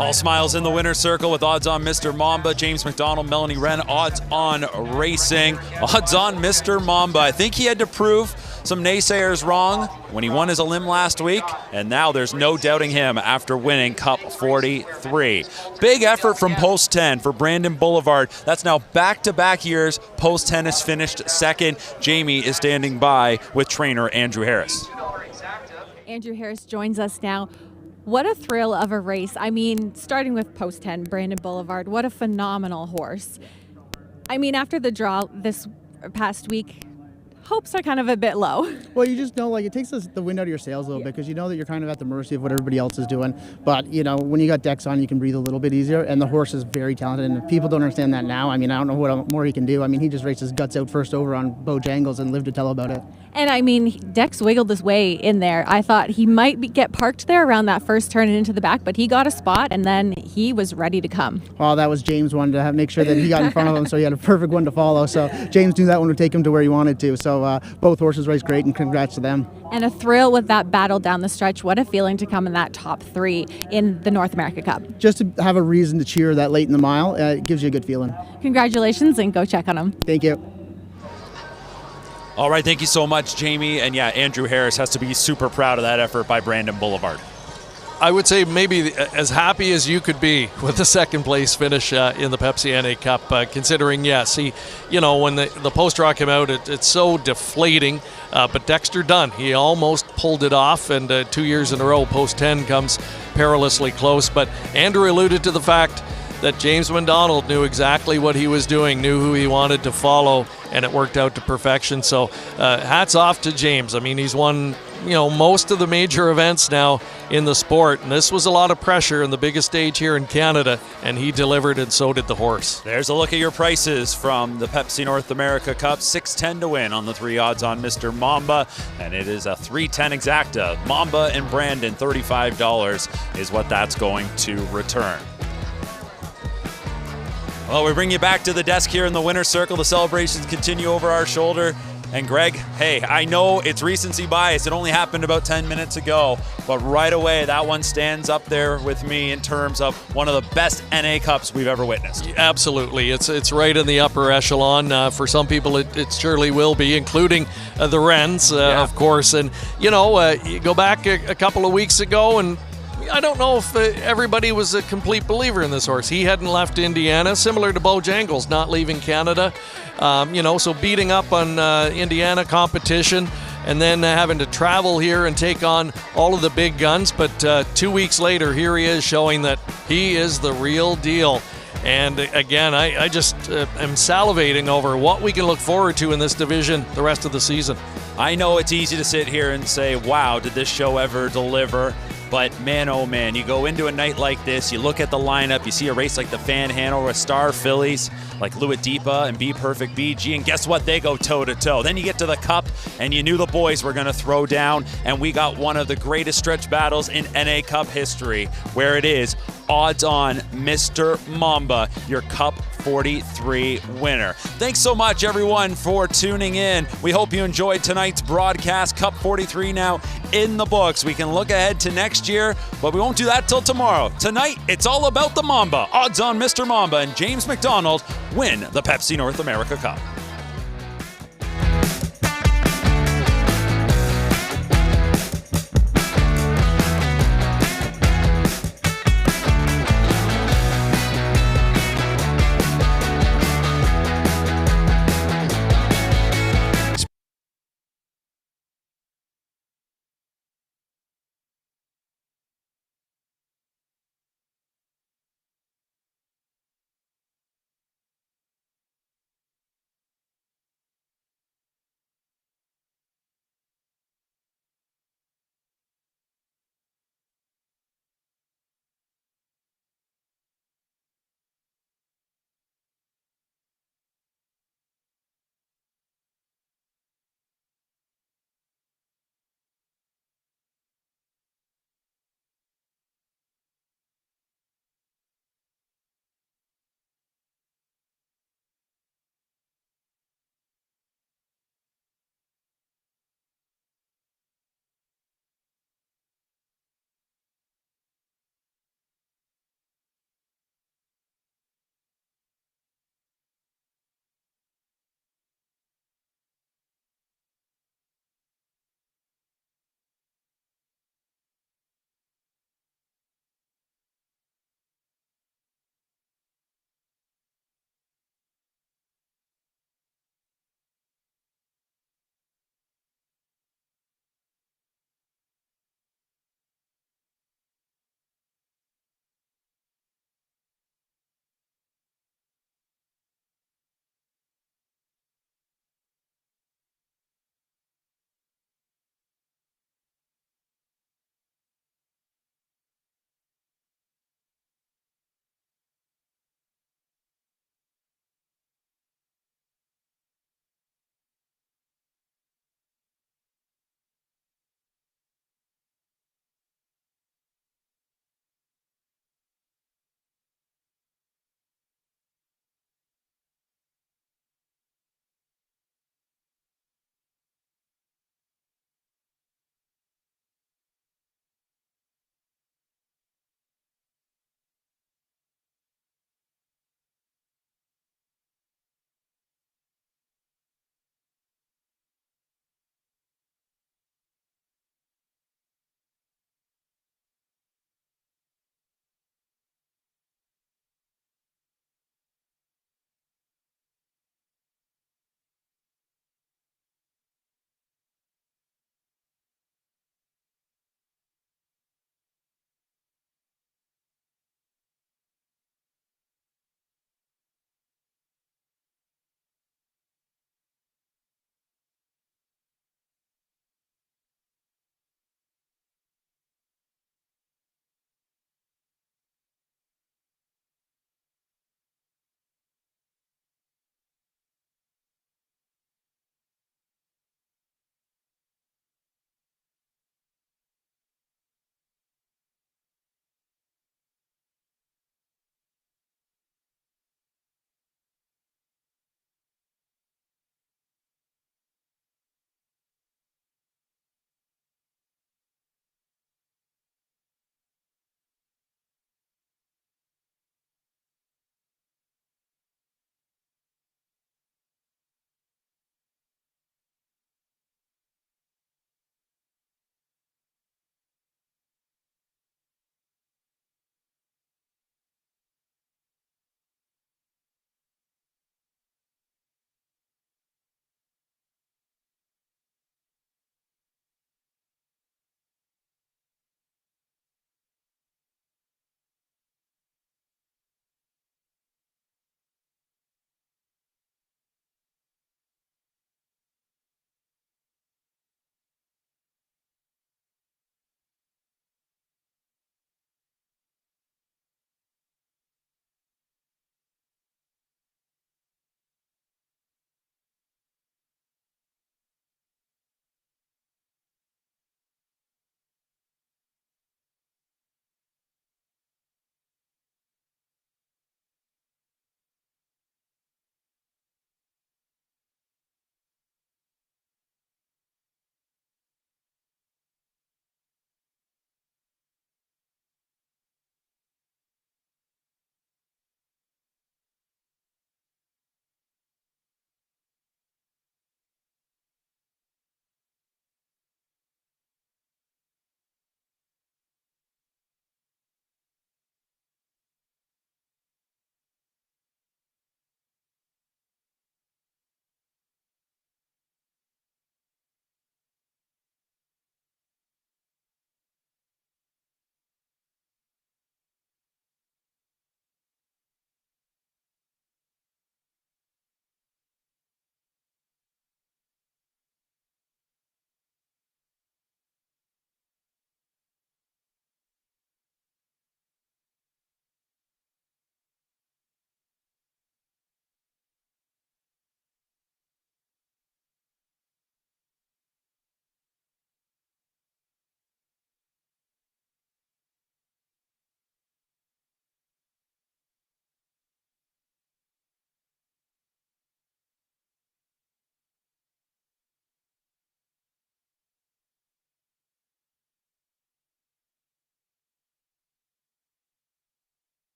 All smiles in the winner's circle with odds on Mr. Mamba, James McDonald, Melanie Wren, odds on racing, odds on Mr. Mamba. I think he had to prove some naysayers wrong when he won his Elim last week, and now there's no doubting him after winning Cup 43. Big effort from Post 10 for Brandon Boulevard. That's now back-to-back years Post 10 has finished second. Jamie is standing by with trainer Andrew Harris. Andrew Harris joins us now. What a thrill of a race. I mean, starting with Post 10, Brandon Boulevard, what a phenomenal horse. I mean, after the draw this past week, hopes are kind of a bit low. Well, you just know, like, it takes the wind out of your sails a little bit, because you know that you're kind of at the mercy of what everybody else is doing. But, you know, when you got decks on, you can breathe a little bit easier, and the horse is very talented, and if people don't understand that now, I mean, I don't know what more he can do. I mean, he just raced his guts out first over on Bojangles and lived to tell about it. And I mean, Dex wiggled his way in there. I thought he might get parked there around that first turn and into the back, but he got a spot, and then he was ready to come. Well, that was James wanted to make sure that he got in front of him, so he had a perfect one to follow. So James knew that one would take him to where he wanted to. So both horses raced great, and congrats to them. And a thrill with that battle down the stretch. What a feeling to come in that top three in the North America Cup. Just to have a reason to cheer that late in the mile, it gives you a good feeling. Congratulations, and go check on him. Thank you. All right, thank you so much, Jamie. And yeah, Andrew Harris has to be super proud of that effort by Brandon Boulevard. I would say maybe as happy as you could be with the second place finish in the Pepsi NA Cup, considering, yes, he, you know, when the post-draw came out, it's so deflating, but Dexter Dunn, he almost pulled it off, and 2 years in a row, Post 10 comes perilously close. But Andrew alluded to the fact that James McDonald knew exactly what he was doing, knew who he wanted to follow, and it worked out to perfection. So hats off to James. I mean, he's won, you know, most of the major events now in the sport, and this was a lot of pressure in the biggest stage here in Canada, and he delivered, and so did the horse. There's a look at your prices from the Pepsi North America Cup. 610 to win on the 3 odds on Mr. Mamba, and it is a 310 exacta. Mamba and Brandon, $35 is what that's going to return. Well, we bring you back to the desk here in the winner's circle. The celebrations continue over our shoulder. And Greg, hey, I know it's recency bias. It only happened about 10 minutes ago, but right away, that one stands up there with me in terms of one of the best NA Cups we've ever witnessed. Absolutely. It's right in the upper echelon. For some people, it surely will be, including the Wrens, of course. And, you know, you go back a couple of weeks ago, and I don't know if everybody was a complete believer in this horse. He hadn't left Indiana, similar to Bojangles, not leaving Canada. You know, so beating up on Indiana competition, and then having to travel here and take on all of the big guns. But 2 weeks later, here he is showing that he is the real deal. And again, I just am salivating over what we can look forward to in this division the rest of the season. I know it's easy to sit here and say, wow, did this show ever deliver? But man, oh man, you go into a night like this, you look at the lineup, you see a race like the Fan Handle with star fillies like Luadipa and Be Perfect BG, and guess what? They go toe-to-toe. Then you get to the Cup, and you knew the boys were going to throw down, and we got one of the greatest stretch battles in NA Cup history, where it is odds on Mr. Mamba, your Cup 43 winner. Thanks so much, everyone, for tuning in. We hope you enjoyed tonight's broadcast. Cup 43 now in the books. We can look ahead to next year, but we won't do that till tomorrow. Tonight, it's all about the Mamba. Odds on Mr. Mamba and James McDonald win the Pepsi North America Cup.